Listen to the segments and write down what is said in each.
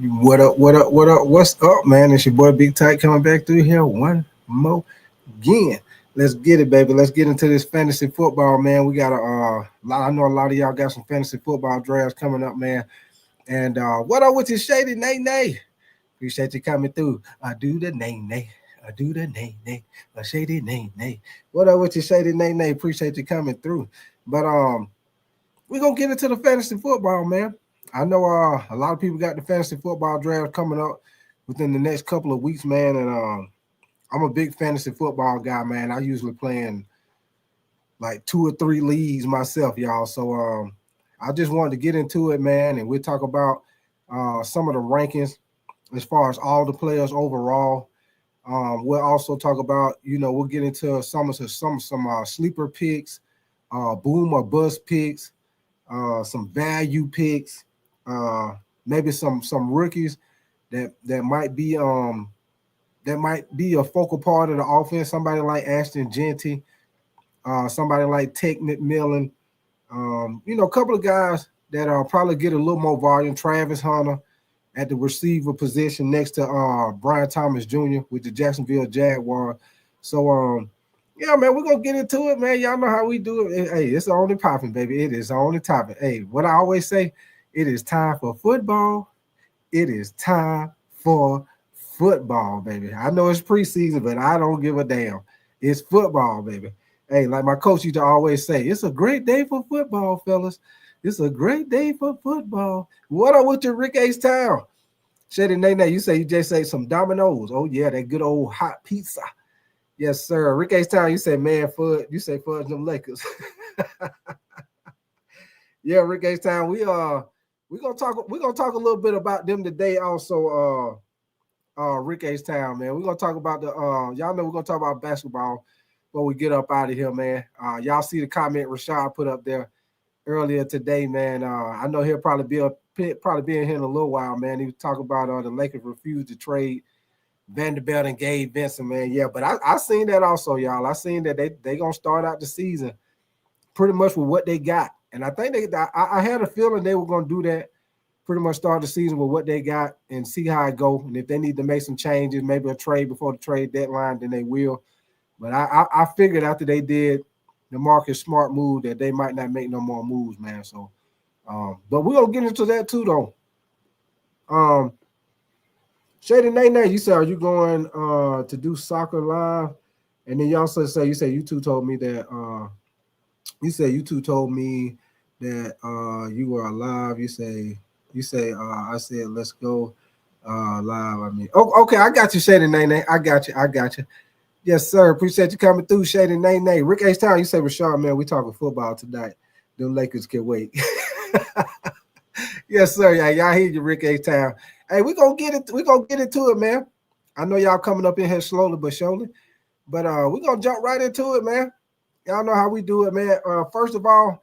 What up? What up? What up? What's up, man? It's your boy Big Tight coming back through here one more again. Let's get it, baby. Let's get into this fantasy football, man. We got I know a lot of y'all got some fantasy football drafts coming up, man. And what up with your shady nay nay? Appreciate you coming through. I do the nay nay. I do the nay nay. A shady nay nay. What up with your shady nay nay? Appreciate you coming through. But we're gonna get into the fantasy football, man. I know a lot of people got the fantasy football draft coming up within the next couple of weeks, man. And I'm a big fantasy football guy, man. I usually play in like two or three leagues myself, y'all. So I just wanted to get into it, man, and we'll talk about some of the rankings as far as all the players overall. We'll also talk about, we'll get into some sleeper picks, boom or bust picks, some value picks, maybe some rookies that might be a focal part of the offense. Somebody like Ashton Genty, somebody like Tech McMillan, a couple of guys that probably get a little more volume. Travis Hunter at the receiver position next to Brian Thomas Jr. with the Jacksonville Jaguars. So yeah, man, we're gonna get into it, man. Y'all know how we do it. Hey, it's only popping, baby. It is only topic. Hey, what I always say, it is time for football. It is time for football, baby. I know it's preseason, but I don't give a damn. It's football, baby. Hey, like my coach used to always say, it's a great day for football, fellas. It's a great day for football. What up with your Rick Ace Town? Shady Nene, you just say some Dominoes. Oh, yeah, that good old hot pizza. Yes, sir. Rick Ace Town, you say, man, fudge. You say fudge them Lakers. Yeah, Rick Ace Town, we're gonna talk a little bit about them today also, Rick Ace Town, man. We're gonna talk about y'all know we're gonna talk about basketball before we get up out of here, man. Y'all see the comment Rashad put up there earlier today, man. I know he'll probably be in here in a little while, man. He was talking about the Lakers refused to trade Vanderbilt and Gabe Vincent, man. Yeah, but I seen that also, y'all. I seen that they gonna start out the season pretty much with what they got, and I think I had a feeling they were gonna do that. Pretty much start the season with what they got and see how it go. And if they need to make some changes, maybe a trade before the trade deadline, then they will. But I figured after they did the Marcus Smart move that they might not make no more moves, man. So, but we're gonna get into that too, though. Shady Nene, you said, are you going to do soccer live? And then you also say you two told me that you were alive. You say I said let's go live. I mean, okay, I got you, Shady Nene. I got you. Yes, sir. Appreciate you coming through, Shady Nene. Rick H Town, you say, Rashad, man, we talking football tonight. Them Lakers can wait. Yes, sir. Yeah, y'all hear you, Rick H Town. Hey, we're gonna get into it, man. I know y'all coming up in here slowly but surely, but we're gonna jump right into it, man. Y'all know how we do it, man. First of all,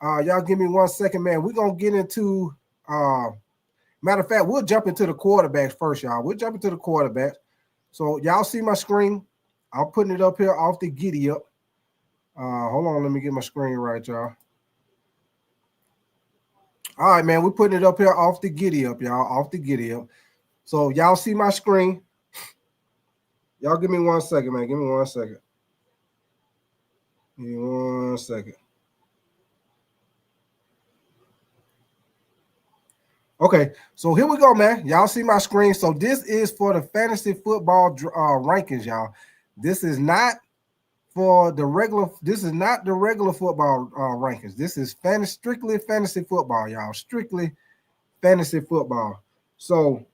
y'all give me 1 second, man. We're gonna get into matter of fact, we'll jump into the quarterbacks first, y'all. We'll jump into the quarterbacks. So y'all see my screen. I'm putting it up here off the giddy up. Hold on, let me get my screen right, y'all. All right, man, we're putting it up here off the giddy up, y'all. Off the giddy up. So y'all see my screen. Y'all give me 1 second, man. Give me 1 second. Give me 1 second. Okay, so here we go, man. Y'all see my screen. So this is for the fantasy football rankings, y'all. This is not for the regular. This is not the regular football rankings. This is strictly fantasy football, y'all. Strictly fantasy football. So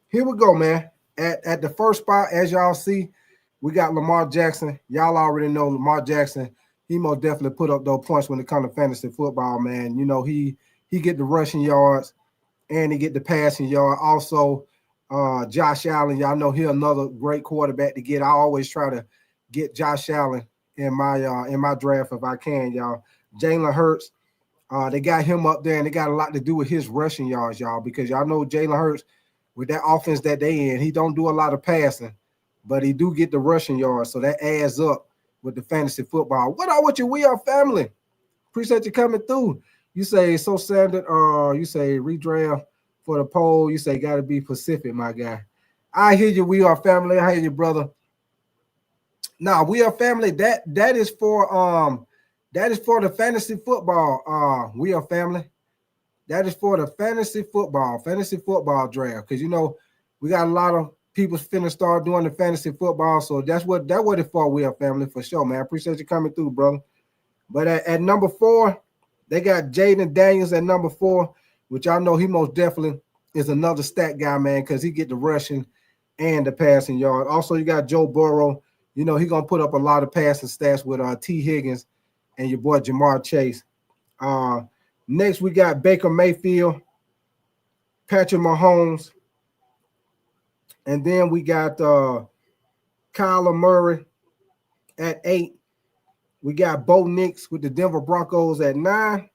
here we go, man. At the first spot, as y'all see, we got Lamar Jackson. Y'all already know Lamar Jackson. He most definitely put up those points when it comes to fantasy football, man. You know, he get the rushing yards and he get the passing yard. Also, Josh Allen, y'all know he's another great quarterback to get. I always try to get Josh Allen in my draft if I can, y'all. Jalen Hurts, they got him up there, and they got a lot to do with his rushing yards, y'all, because y'all know Jalen Hurts, with that offense that they in, he don't do a lot of passing, but he do get the rushing yards, so that adds up with the fantasy football. What up with your We Are family? Appreciate you coming through. You say so standard, you say redraft for the poll. You say got to be Pacific, my guy. I hear you. We are family. I hear you, brother. Now we are family. That is for the fantasy football. We are family. That is for the fantasy football draft. Because we got a lot of people finna start doing the fantasy football. So that's what it's for. We are family for sure, man. I appreciate you coming through, brother. But at number 4, they got Jaden Daniels at number 4, which I know he most definitely is another stat guy, man, because he get the rushing and the passing yard. Also, you got Joe Burrow. He gonna put up a lot of passing stats with T. Higgins and your boy Jamar Chase. Next, we got Baker Mayfield, Patrick Mahomes, and then we got Kyler Murray at 8. We got Bo Nix with the Denver Broncos at 9.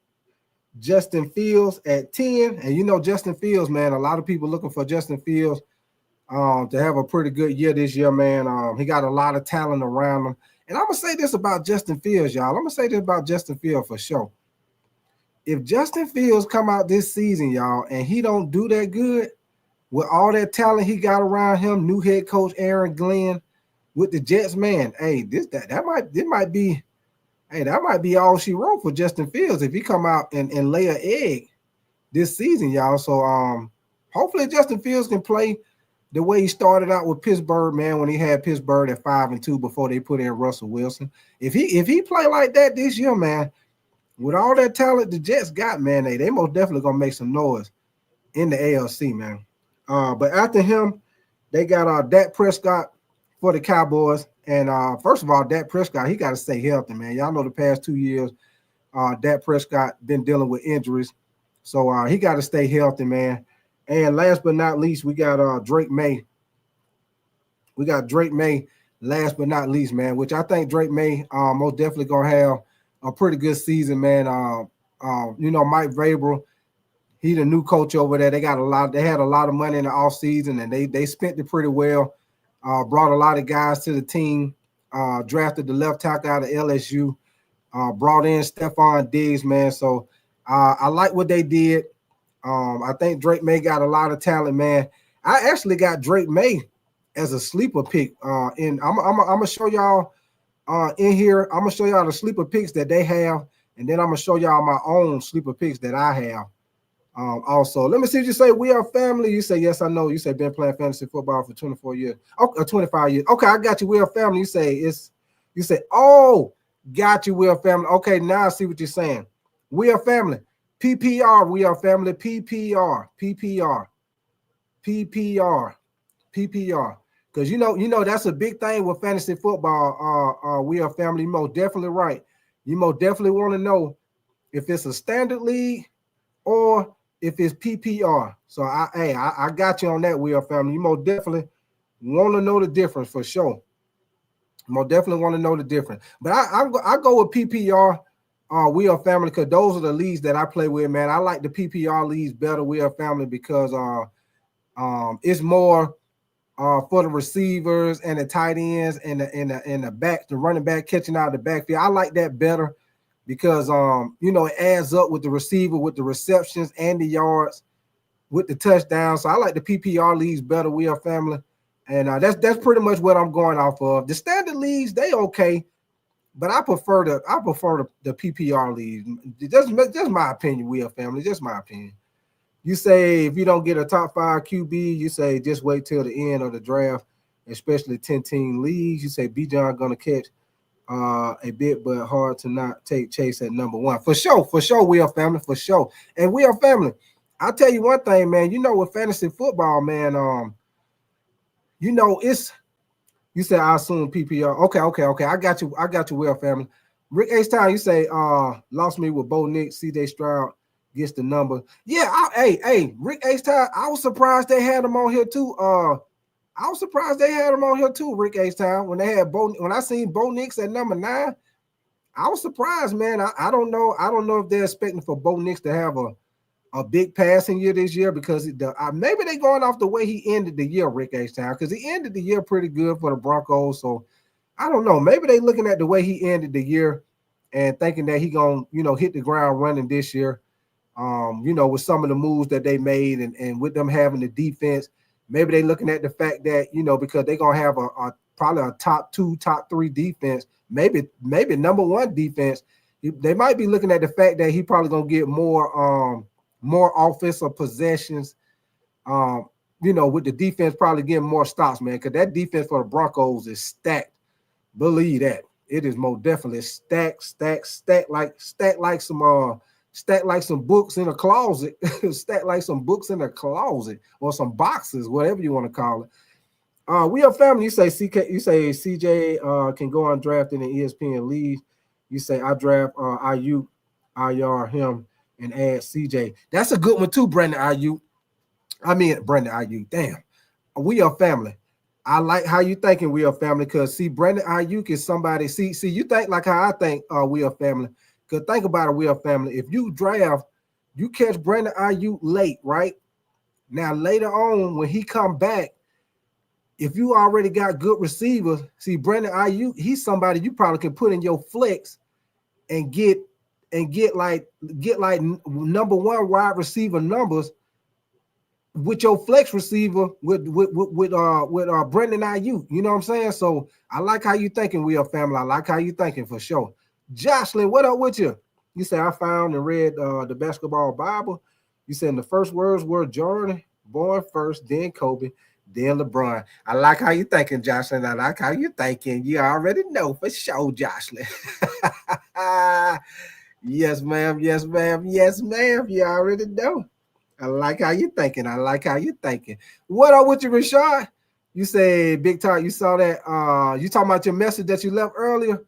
Justin Fields at 10. And Justin Fields, man, a lot of people looking for Justin Fields to have a pretty good year this year, man. He got a lot of talent around him. And I'm going to say this about Justin Fields, y'all. I'm going to say this about Justin Fields for sure. If Justin Fields come out this season, y'all, and he don't do that good with all that talent he got around him, new head coach Aaron Glenn with the Jets, man, hey, that might be all she wrote for Justin Fields if he come out and lay an egg this season, y'all. So hopefully Justin Fields can play the way he started out with Pittsburgh, man, when he had Pittsburgh at 5-2 before they put in Russell Wilson. If he play like that this year, man, with all that talent the Jets got, man, they most definitely gonna make some noise in the ALC, man. But after him, they got Dak Prescott for the Cowboys. And first of all, Dak Prescott, he got to stay healthy, man. Y'all know the past 2 years, Dak Prescott been dealing with injuries. So he got to stay healthy, man. And last but not least, we got Drake May. We got Drake May last but not least, man, which I think Drake May most definitely going to have a pretty good season, man. Mike Vrabel, he the new coach over there. They had a lot of money in the offseason, and they spent it pretty well. Brought a lot of guys to the team, drafted the left tackle out of LSU, brought in Stephon Diggs, man. So I like what they did. I think Drake May got a lot of talent, man. I actually got Drake May as a sleeper pick. And I'm gonna show y'all in here. I'm gonna show y'all the sleeper picks that they have, and then I'm gonna show y'all my own sleeper picks that I have. Also, let me see if you say we are family. You say yes, I know. You say been playing fantasy football for 24 years. Okay, 25 years. Okay, I got you. We are family. You say, oh, got you. We are family. Okay, now I see what you're saying. We are family. PPR. We are family. PPR. Because you know that's a big thing with fantasy football. We are family. You most definitely right. You most definitely want to know if it's a standard league or if it's PPR. So I got you on that, We Are Family. You most definitely want to know the difference for sure. Most definitely want to know the difference. But I go with PPR, We Are Family, because those are the leagues that I play with, man. I like the PPR leagues better, We Are Family, because it's more for the receivers and the tight ends and the back, the running back catching out of the backfield. I like that better. Because it adds up with the receiver, with the receptions and the yards, with the touchdowns. So I like the PPR leagues better. We are family, and that's pretty much what I'm going off of. The standard leagues, they okay, but I prefer the PPR leagues. Just my opinion. We are family. Just my opinion. You say if you don't get a top 5 QB, you say just wait till the end of the draft, especially 10-team leagues. You say Bijan gonna catch a bit, but hard to not take Chase at number 1. For sure, we are family, for sure. And we are family. I'll tell you one thing, man. With fantasy football, man, it's you say I assume PPR. Okay. I got you, we are family. Rick H-Town, you say lost me with Bo Nix, CJ Stroud gets the number. Yeah, hey, Rick H-Town, I was surprised they had him on here too. I was surprised they had him on here too, Rick H-Town. When I seen Bo Nix at number 9, I was surprised, man. I don't know if they're expecting for Bo Nix to have a big passing year this year, because maybe they're going off the way he ended the year, Rick H-Town, because he ended the year pretty good for the Broncos. So I don't know. Maybe they looking at the way he ended the year and thinking that he gonna hit the ground running this year. With some of the moves that they made and with them having the defense, maybe they're looking at the fact that, because they're going to have a probably a top 2, top 3 defense, maybe number 1 defense. They might be looking at the fact that he probably going to get more offensive possessions, with the defense probably getting more stops, man, because that defense for the Broncos is stacked. Believe that. It is most definitely stacked like some books in a closet, stacked like some books in a closet or some boxes, whatever you want to call it. We are family. You say CJ can go undrafted in ESPN league. You say I draft IU, IR him, and add CJ. That's a good one too, Brandon Ayuk. Damn. We are family. I like how you thinking we are family, because see, Brandon Ayuk is somebody. See, you think like how I think we are family. Because think about it, we are family. If you draft, you catch Brandon Ayuk late, right? Now, later on, when he come back, if you already got good receivers, see, Brandon Ayuk, he's somebody you probably can put in your flex and get like number 1 wide receiver numbers with your flex receiver with Brandon Ayuk. You know what I'm saying? So I like how you thinking, we are family. I like how you thinking for sure. Jocelyn, what up with you? You say I found and read the basketball Bible. You said the first words were Jordan, born first, then Kobe, then LeBron. I like how you thinking, Jocelyn. I like how you thinking. You already know for sure, Jocelyn. Yes, ma'am. Yes, ma'am. Yes, ma'am. You already know. I like how you thinking. I like how you thinking. What up with you, Rashad? You say, Big Talk, you saw that. You talking about your message that you left earlier?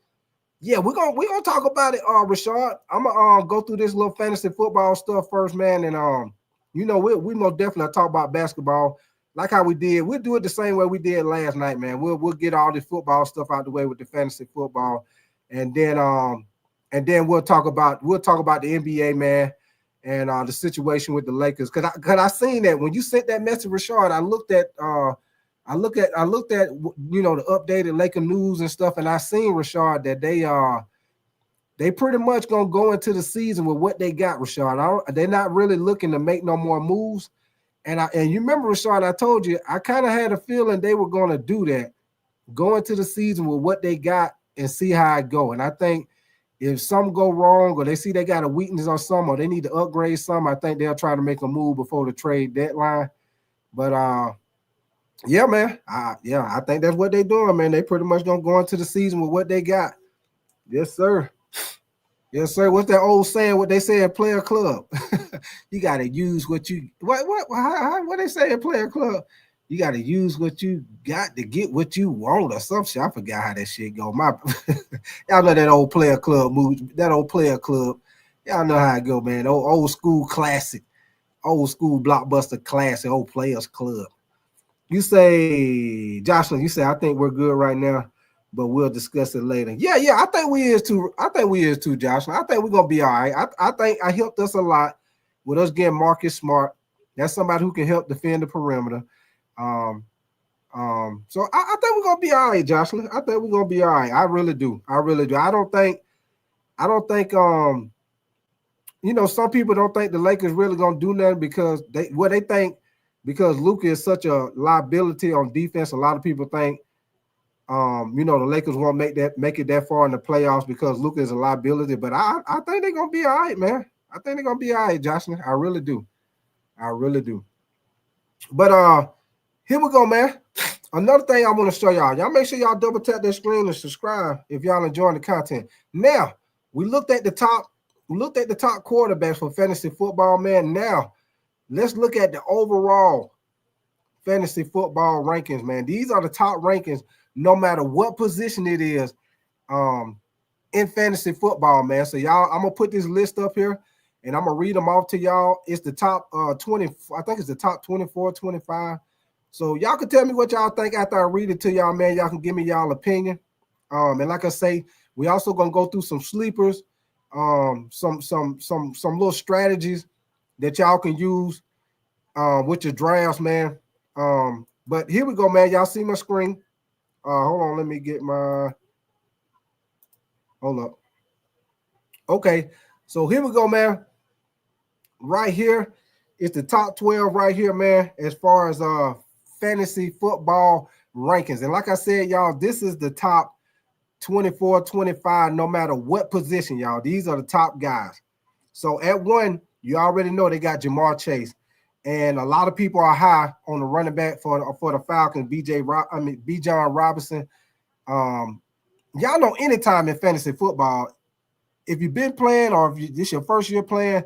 Yeah, we're gonna talk about it, Rashad. I'm gonna go through this little fantasy football stuff first, man. And we most definitely talk about basketball like how we did. We'll do it the same way we did last night, man. We'll get all this football stuff out the way with the fantasy football, and then we'll talk about the NBA, man, and the situation with the Lakers. Cause I seen that when you sent that message, Rashad, I looked at the updated Laker news and stuff, and I seen, Rashad, that they pretty much gonna go into the season with what they got, Rashad. They're not really looking to make no more moves. And you remember, Rashad, I told you I kind of had a feeling they were gonna do that, go into the season with what they got and see how it go. And I think if something go wrong or they see they got a weakness on some or they need to upgrade some, I think they'll try to make a move before the trade deadline. But yeah, man. I think that's what they're doing, man. They pretty much gonna go into the season with what they got. Yes, sir. Yes, sir. What's that old saying? What they say at Player Club? You gotta use what you what they say at Player Club? You gotta use what you got to get what you want or some shit. I forgot how that shit go. Y'all know that old Player Club move, that old Player Club. Y'all know how it go, man. Old school classic, old school blockbuster classic, old Players Club. You say, Jocelyn, you say, I think we're good right now, but we'll discuss it later. Yeah, I think we is too. I think we is too, Jocelyn. I think we're gonna be all right. I think I helped us a lot with us getting Marcus Smart. That's somebody who can help defend the perimeter. So I think we're gonna be all right, Jocelyn. I think we're gonna be all right. I really do. I really do. I don't think some people don't think the Lakers really gonna do nothing because they think because Luka is such a liability on defense. A lot of people think the Lakers won't make it that far in the playoffs because Luka is a liability. But I think they're gonna be all right, man. I think they're gonna be all right, Jocelyn. I really do. I really do. But here we go, man. Another thing I want to show y'all. Y'all make sure y'all double tap that screen and subscribe if y'all enjoying the content. Now, we looked at the top quarterbacks for fantasy football, man. Now, let's look at the overall fantasy football rankings, man. These are the top rankings, no matter what position it is, in fantasy football, man. So y'all, I'm gonna put this list up here and I'm gonna read them off to y'all. It's the top 20, I think it's the top 24, 25. So y'all can tell me what y'all think after I read it to y'all, man. Y'all can give me y'all opinion. And like I say, we also gonna go through some sleepers, some little strategies that y'all can use with your drafts, man. But here we go, man. Y'all see my screen? Hold on, let me get my. Hold up. Okay, so here we go, man. right here is the top 12 right here, man, as far as fantasy football rankings. And like I said, y'all, this is the top 24, 25, no matter what position, y'all. These are the top guys. So at 1, you already know they got Jamar Chase. And a lot of people are high on the running back for the Falcons, Bijan Robinson. Y'all know anytime in fantasy football, if you've been playing or if this is your first year playing,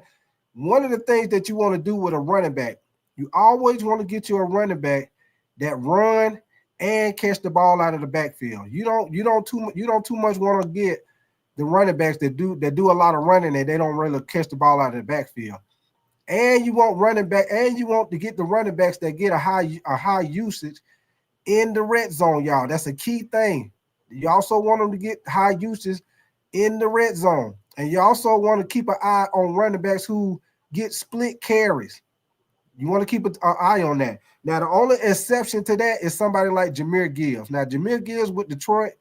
one of the things that you want to do with a running back, you always want to get you a running back that run and catch the ball out of the backfield. You don't too much want to get the running backs that do a lot of running and they don't really catch the ball out of the backfield. And you want running back, and you want to get the running backs that get a high usage in the red zone, y'all. That's a key thing. You also want them to get high usage in the red zone. And you also want to keep an eye on running backs who get split carries. You want to keep an eye on that. Now, the only exception to that is somebody like Jahmyr Gibbs. Now, Jahmyr Gibbs with Detroit,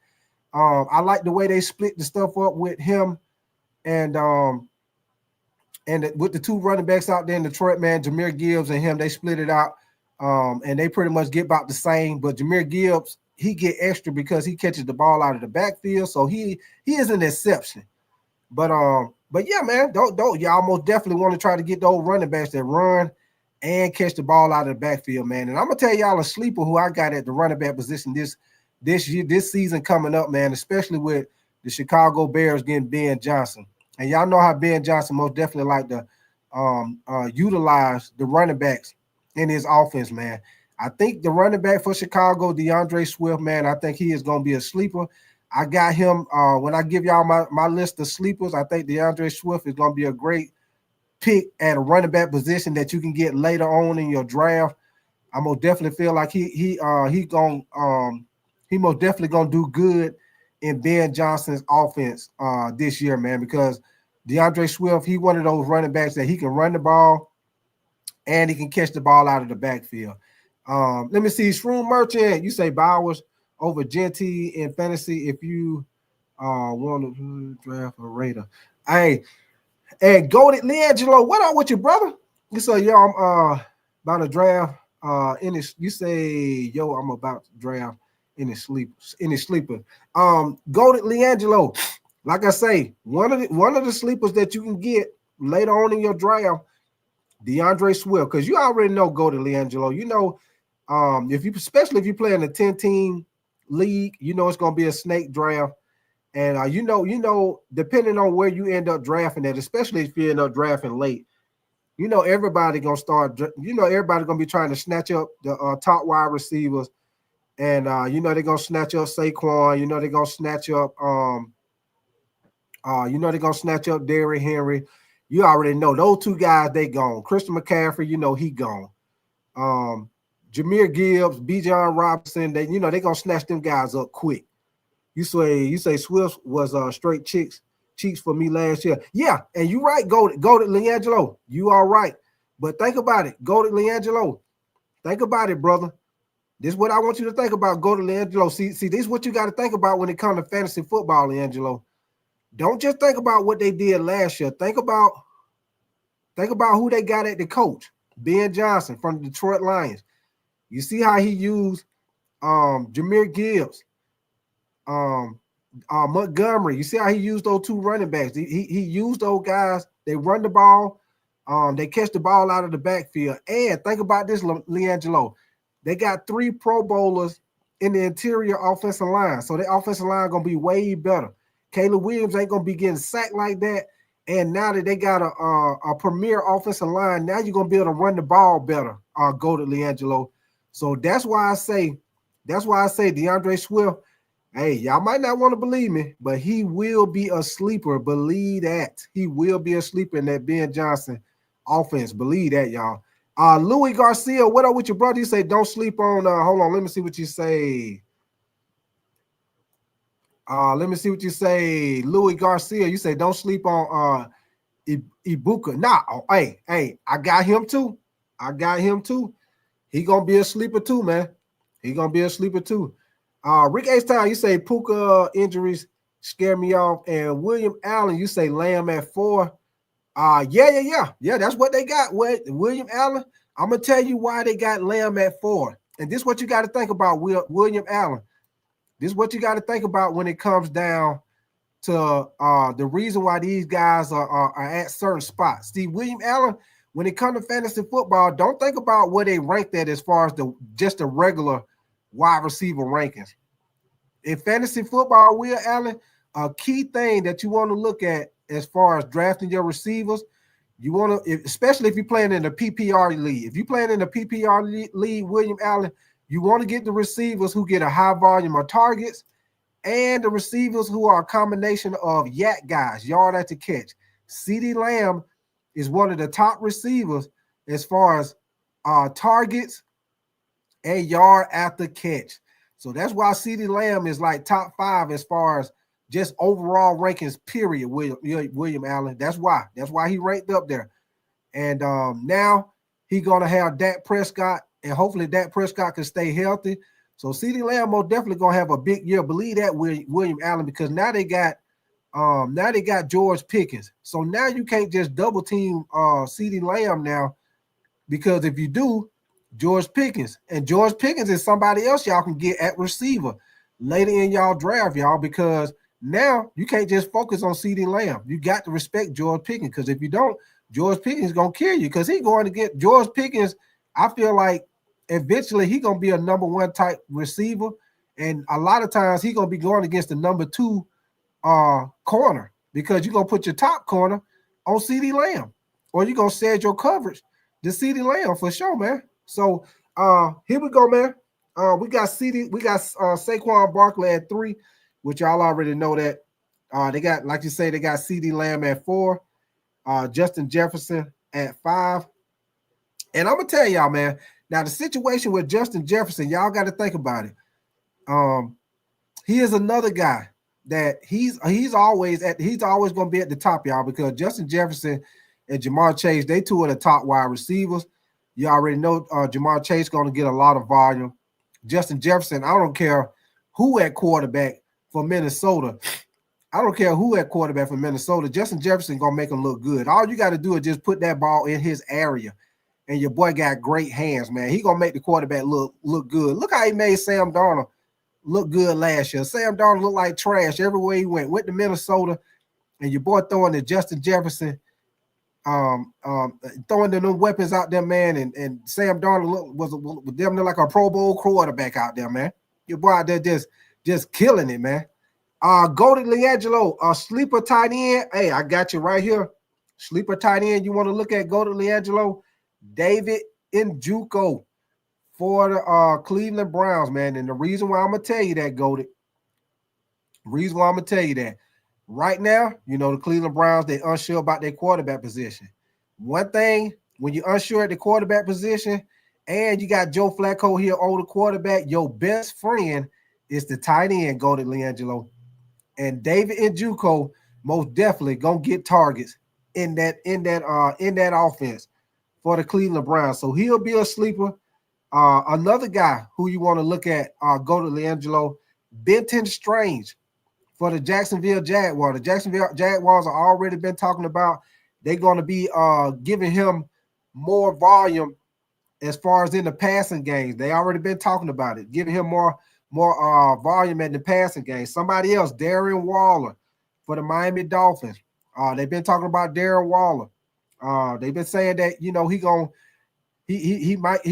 I like the way they split the stuff up with him and with the 2 running backs out there in Detroit, man, Jahmyr Gibbs and him, they split it out. And they pretty much get about the same. But Jahmyr Gibbs, he get extra because he catches the ball out of the backfield. So he is an exception. But yeah, man, don't y'all most definitely want to try to get those running backs that run and catch the ball out of the backfield, man. And I'm gonna tell y'all a sleeper who I got at the running back position this season coming up, man, especially with the Chicago Bears getting Ben Johnson. And y'all know how Ben Johnson most definitely like to utilize the running backs in his offense, man. I think the running back for Chicago, DeAndre Swift, man, I think he is going to be a sleeper. I got him when I give y'all my list of sleepers. I think DeAndre Swift is going to be a great pick at a running back position that you can get later on in your draft. I most definitely feel like he most definitely gonna do good in Ben Johnson's offense this year, man, because DeAndre Swift, he one of those running backs that he can run the ball and he can catch the ball out of the backfield. Let me see. Shroom Merchant, you say Bowers over Genty in fantasy if you want to draft a Raider. Hey, and Goldie Leangelo, what up with you, brother? You say, yo, I'm about to draft in this. You say, yo, I'm about to draft in his sleeper. Goldie Leangelo, like I say, one of the sleepers that you can get later on in your draft, DeAndre Swift, because you already know Goldie Leangelo. You know, especially if you play in a 10-team league, you know it's gonna be a snake draft. And you know, depending on where you end up drafting at, especially if you end up drafting late, you know everybody gonna start. You know everybody gonna be trying to snatch up the top wide receivers, and you know they're gonna snatch up Saquon. You know they're gonna snatch up. You know they're gonna snatch up Derrick Henry. You already know those 2 guys they gone. Christian McCaffrey, you know he gone. Jahmyr Gibbs, Bijan Robinson, they're gonna snatch them guys up quick. You say Swift was straight cheeks for me last year. Yeah, and you right, Goldie Leangelo. You are right. But think about it, Goldie Leangelo. Think about it, brother. This is what I want you to think about, Goldie Leangelo. See, this is what you got to think about when it comes to fantasy football, Leangelo. Don't just think about what they did last year. Think about who they got at the coach, Ben Johnson from the Detroit Lions. You see how he used Jahmyr Gibbs, Montgomery. You see how he used those 2 running backs. He used those guys. They run the ball. They catch the ball out of the backfield. And think about this, Leangelo. They got 3 Pro Bowlers in the interior offensive line. So the offensive line going to be way better. Caleb Williams ain't going to be getting sacked like that. And now that they got a premier offensive line, now you're going to be able to run the ball better, Goldie Leangelo. So that's why I say DeAndre Swift, hey, y'all might not want to believe me, but he will be a sleeper. Believe that. He will be a sleeper in that Ben Johnson offense. Believe that, y'all. Louis Garcia, what up with your brother? You say don't sleep on, hold on, let me see what you say. Let me see what you say. Louis Garcia, you say don't sleep on Ibuka. Nah, hey, I got him too. He gonna be a sleeper too, man. Rick H-Town, you say Puka injuries scare me off. And William Allen, you say Lamb at 4. Yeah. That's what they got with William Allen. I'm gonna tell you why they got Lamb at 4. And this is what you got to think about, William Allen. This is what you got to think about when it comes down to the reason why these guys are at certain spots. See, William Allen, when it comes to fantasy football, don't think about where they ranked at as far as just the regular wide receiver rankings. In fantasy football, Will Allen, a key thing that you want to look at as far as drafting your receivers, you want to, especially if you're playing in the PPR league. If you're playing in the PPR league, William Allen, you want to get the receivers who get a high volume of targets and the receivers who are a combination of yak guys, yard at the catch. CeeDee Lamb is one of the top receivers as far as targets and yard after catch. So that's why CeeDee Lamb is like top 5 as far as just overall rankings, period, William Allen. That's why. That's why he ranked up there. And now he's going to have Dak Prescott, and hopefully Dak Prescott can stay healthy. So CeeDee Lamb most definitely going to have a big year. Believe that, William Allen, because now they got George Pickens. So now you can't just double team CeeDee Lamb now, because if you do, George Pickens is somebody else y'all can get at receiver later in y'all draft, y'all, because now you can't just focus on CeeDee Lamb. You got to respect George Pickens, because if you don't, George Pickens is going to kill you, because he's going to get George Pickens. I feel like eventually he's going to be a number 1 type receiver, and a lot of times he's going to be going against the number 2 corner, because you're going to put your top corner on CeeDee Lamb, or you're going to set your coverage to CeeDee Lamb for sure, man. So here we go, man. We got Saquon Barkley at 3, which y'all already know that. They got, like you say, they got CeeDee Lamb at 4, Justin Jefferson at 5. And I'm gonna tell y'all, man, now the situation with Justin Jefferson, y'all got to think about it. He is another guy that he's always gonna be at the top, y'all, because Justin Jefferson and Jamar Chase, they 2 of the top wide receivers. You already know Jamar Chase going to get a lot of volume. Justin Jefferson, I don't care who at quarterback for Minnesota. Justin Jefferson going to make him look good. All you got to do is just put that ball in his area, and your boy got great hands, man. He going to make the quarterback look good. Look how he made Sam Darnold look good last year. Sam Darnold looked like trash everywhere he went. Went to Minnesota, and your boy throwing to Justin Jefferson, throwing them weapons out there, man, and Sam Darnold was them like a Pro Bowl quarterback out there, man. Your boy out there just killing it, man. Goldie LeAngelo, sleeper tight end. Hey, I got you right here. Sleeper tight end. You want to look at Goldie LeAngelo? David Njoku for the Cleveland Browns, man. And the reason why I'm gonna tell you that, Goldie, right now, you know, the Cleveland Browns, they're unsure about their quarterback position. One thing, when you're unsure at the quarterback position and you got Joe Flacco here, older quarterback, your best friend is the tight end, Goldie LeAngelo. And David Njoku most definitely gonna get targets in that offense for the Cleveland Browns. So he'll be a sleeper. Another guy who you want to look at, Goldie LeAngelo, Benton Strange for the Jacksonville Jaguars. The Jacksonville Jaguars are already been talking about they're going to be giving him more volume as far as in the passing games. They already been talking about it, giving him more volume in the passing game. Somebody else, Darren Waller for the Miami Dolphins. They've been talking about Darren Waller. They've been saying that, you know, he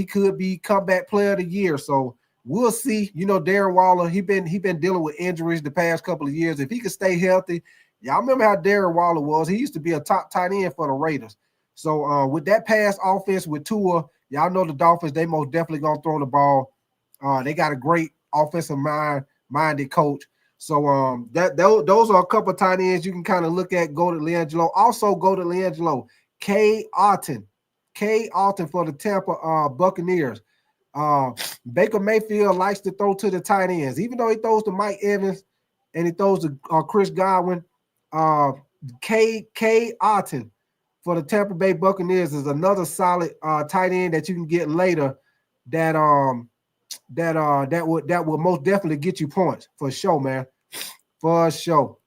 could be comeback player of the year. So we'll see. You know, Darren Waller, he been dealing with injuries the past couple of years. If he could stay healthy, y'all remember how Darren Waller was. He used to be a top tight end for the Raiders. So with that pass offense with Tua, y'all know the Dolphins, they most definitely gonna throw the ball. They got a great offensive minded coach. So those are a couple of tight ends you can kind of look at. Goldie LeAngelo. Also Goldie LeAngelo, K. Alton for the Tampa Buccaneers. Baker Mayfield likes to throw to the tight ends, even though he throws to Mike Evans and he throws to Chris Godwin. K. Alton for the Tampa Bay Buccaneers is another solid tight end that you can get later that will most definitely get you points for sure, man. For sure.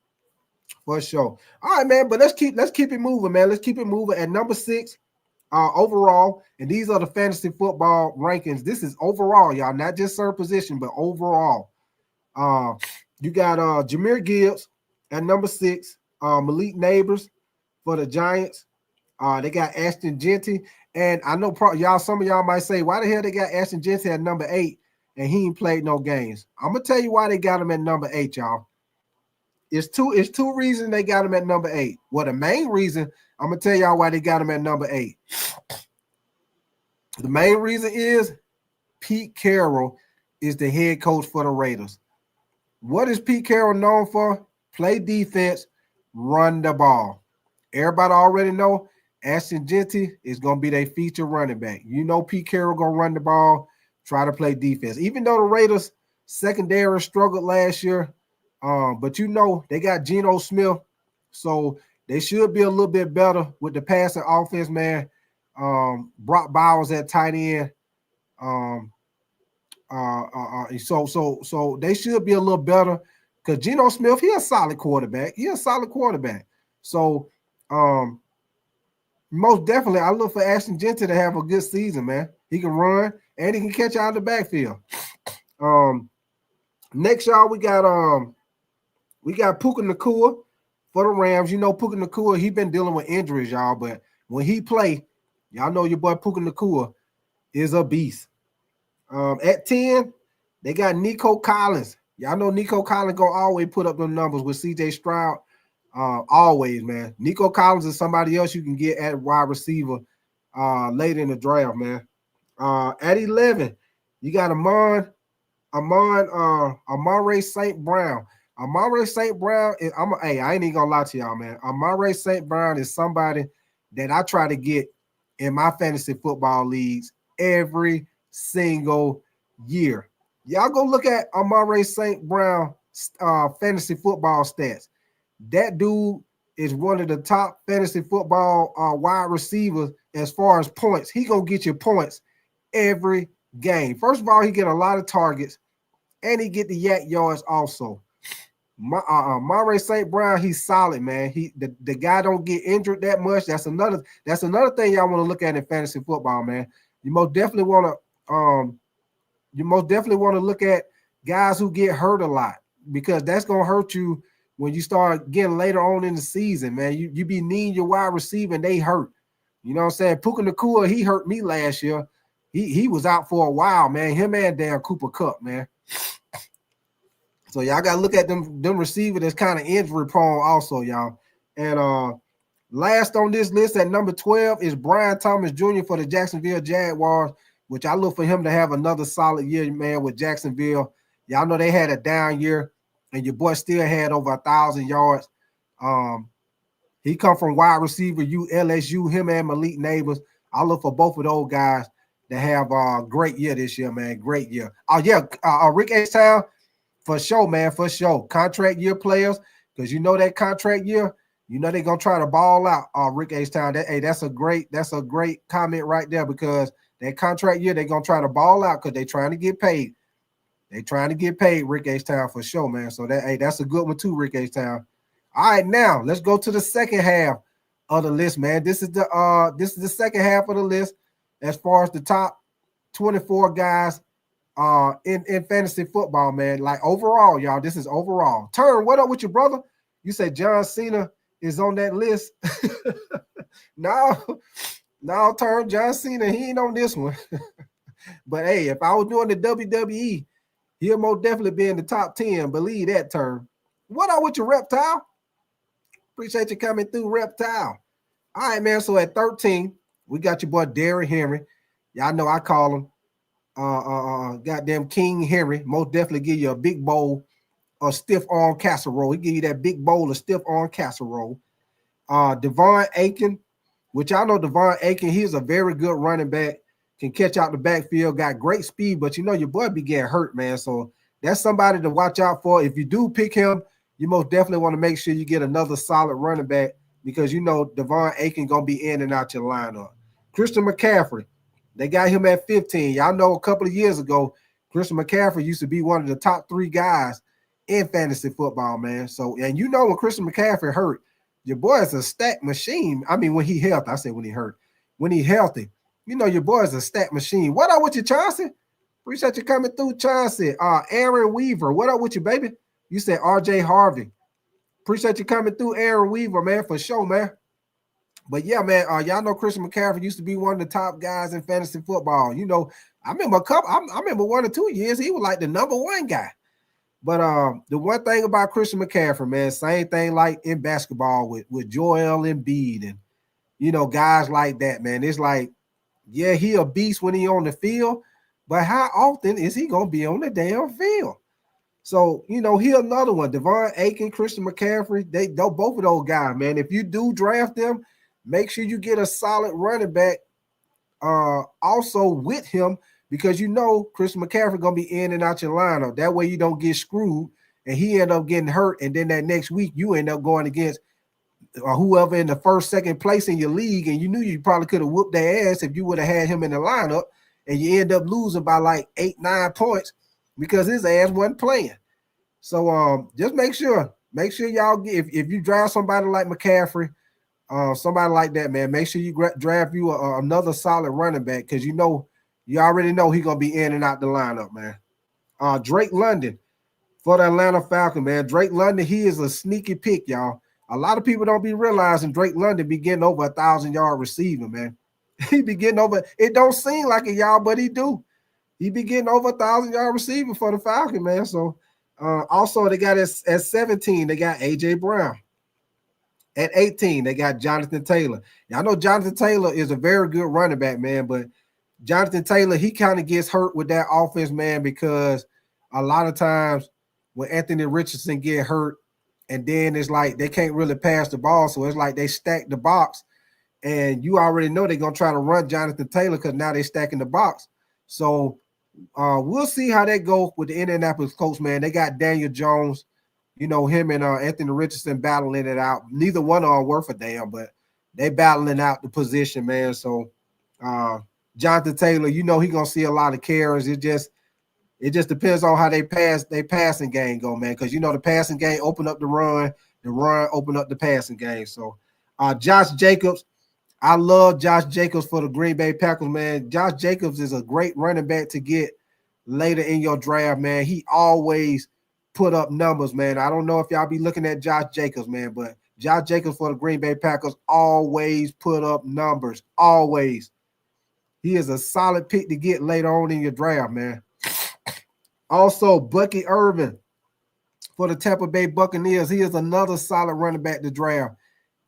For sure. All right, man. But let's keep it moving, man. Let's keep it moving. At number 6, overall, and these are the fantasy football rankings. This is overall, y'all, not just certain position, but overall. You got Jahmyr Gibbs at number 6, Malik Neighbors for the Giants. They got Ashton Genty, and I know y'all. Some of y'all might say, "Why the hell they got Ashton Genty at number 8 and he ain't played no games?" I'm gonna tell you why they got him at number 8, y'all. It's two reasons they got him at number 8. Well, the main reason I'm gonna tell y'all why they got him at number 8. The main reason is Pete Carroll is the head coach for the Raiders. What is Pete Carroll known for? Play defense, run the ball. Everybody already know Ashton Genty is going to be their feature running back. You know Pete Carroll going to run the ball, try to play defense. Even though the Raiders secondary struggled last year, but you know they got Geno Smith, so they should be a little bit better with the passing offense, man. Brock Bowers at tight end. So they should be a little better because Geno Smith, he a solid quarterback. So most definitely, I look for Ashton Genty to have a good season, man. He can run and he can catch out of the backfield. Next, y'all, we got Puka Nacua for the Rams. You know Puka Nacua, he been dealing with injuries, y'all, but when he play, y'all know your boy Puka Nacua is a beast. At 10, they got Nico Collins. Y'all know Nico Collins gonna always put up them numbers with CJ Stroud. Always, man. Nico Collins is somebody else you can get at wide receiver later in the draft, man. At 11, you got Amon St. Brown. Amon St. Brown is I ain't even gonna lie to y'all, man. Amon St. Brown is somebody that I try to get in my fantasy football leagues every single year. Y'all go look at Amon St. Brown fantasy football stats. That dude is one of the top fantasy football wide receivers as far as points. He gonna get you points every game. First of all, he get a lot of targets, and he get the yak yards also. Monterey St. Brown, he's solid, man. The guy don't get injured that much. That's another thing y'all want to look at in fantasy football, man. You most definitely want to look at guys who get hurt a lot, because that's gonna hurt you when you start getting later on in the season, man. You be needing your wide receiver and they hurt. You know what I'm saying? Puka Nacua, he hurt me last year. He was out for a while, man. Him and Dan Cooper Kupp, man. So y'all got to look at them receiver that's kind of injury prone also, y'all. And last on this list at number 12 is Brian Thomas Jr. for the Jacksonville Jaguars, which I look for him to have another solid year, man, with Jacksonville. Y'all know they had a down year, and your boy still had over 1,000 yards. He come from wide receiver LSU, him and Malik Neighbors. I look for both of those guys to have a great year this year, man. Great year. Oh, yeah, Rick H-Town, for sure, man, for sure. Contract year players, because you know that contract year, you know they're going to try to ball out Rick H-Town. That's a great comment right there, because that contract year, they're going to try to ball out because they're trying to get paid. They're trying to get paid, Rick H-Town, for sure, man. So that's a good one too, Rick H-Town. All right, now let's go to the second half of the list, man. This is the second half of the list as far as the top 24 guys in fantasy football, man. Like overall, y'all, this is overall. Turn, what up with your brother? You said John Cena is on that list. No, Turn, John Cena, he ain't on this one. But hey, if I was doing the WWE, he'll most definitely be in the top 10. Believe that, Turn. What up with your Reptile? Appreciate you coming through, Reptile. All right, man. So at 13, we got your boy Derrick Henry. Y'all know I call him goddamn King Henry. Most definitely give you a big bowl of stiff arm casserole. He give you that big bowl of stiff arm casserole. Devon Aiken, which I know Devon Aiken, he's a very good running back. Can catch out the backfield, got great speed, but you know your boy be getting hurt, man. So that's somebody to watch out for. If you do pick him, you most definitely want to make sure you get another solid running back, because you know Devon Aiken going to be in and out your lineup. Christian McCaffrey, they got him at 15. Y'all know a couple of years ago, Christian McCaffrey used to be one of the top 3 guys in fantasy football, man. So, and you know when Christian McCaffrey hurt, your boy is a stat machine. I mean, when he healthy, I said when he hurt. When he healthy, you know your boy is a stat machine. What up with you, Chauncey? Appreciate you coming through, Chauncey. Aaron Weaver, what up with you, baby? You said RJ Harvey. Appreciate you coming through, Aaron Weaver, man, for sure, man. But yeah, man, y'all know Christian McCaffrey used to be one of the top guys in fantasy football. You know, I remember I remember 1 or 2 years he was like the #1 guy. But the one thing about Christian McCaffrey, man, same thing like in basketball with Joel Embiid and you know guys like that, man. It's like, yeah, he a beast when he on the field, but how often is he gonna be on the damn field? So, you know, he another one. Devon Aiken, Christian McCaffrey, they both of those guys, man. If you do draft them, make sure you get a solid running back also with him because you know Christian McCaffrey going to be in and out your lineup. That way you don't get screwed and he end up getting hurt. And then that next week you end up going against whoever in the first, second place in your league. And you knew you probably could have whooped their ass if you would have had him in the lineup and you end up losing by like 8-9 points because his ass wasn't playing. So just make sure y'all get if you draft somebody like McCaffrey, somebody like that, man, make sure you draft you another solid running back because you already know he's gonna be in and out the lineup, man. Drake London for the Atlanta Falcons, man. Drake London, he is a sneaky pick, y'all. A lot of people don't be realizing Drake London be getting over 1,000-yard receiver, man. He be getting over. It don't seem like it, y'all, but he do. He be getting over 1,000-yard receiver for the Falcons, man. So also they got at 17, they got AJ Brown. At 18, they got Jonathan Taylor. Y'all know Jonathan Taylor is a very good running back, man, but Jonathan Taylor, he kind of gets hurt with that offense, man, because a lot of times when Anthony Richardson get hurt, and then it's like they can't really pass the ball, so it's like they stack the box, and you already know they're going to try to run Jonathan Taylor because now they're stacking the box. So we'll see how that goes with the Indianapolis Colts, man. They got Daniel Jones. You know, him and Anthony Richardson battling it out. Neither one of them worth a damn, but they battling out the position, man. So Jonathan Taylor, you know, he gonna see a lot of carries. It just depends on how they passing game go, man. Because you know the passing game open up the run open up the passing game. So Josh Jacobs, I love Josh Jacobs for the Green Bay Packers, man. Josh Jacobs is a great running back to get later in your draft, man. He always put up numbers, man. I don't know if y'all be looking at Josh Jacobs, man, but Josh Jacobs for the Green Bay Packers always put up numbers. Always. He is a solid pick to get later on in your draft, man. Also, Bucky Irvin for the Tampa Bay Buccaneers. He is another solid running back to draft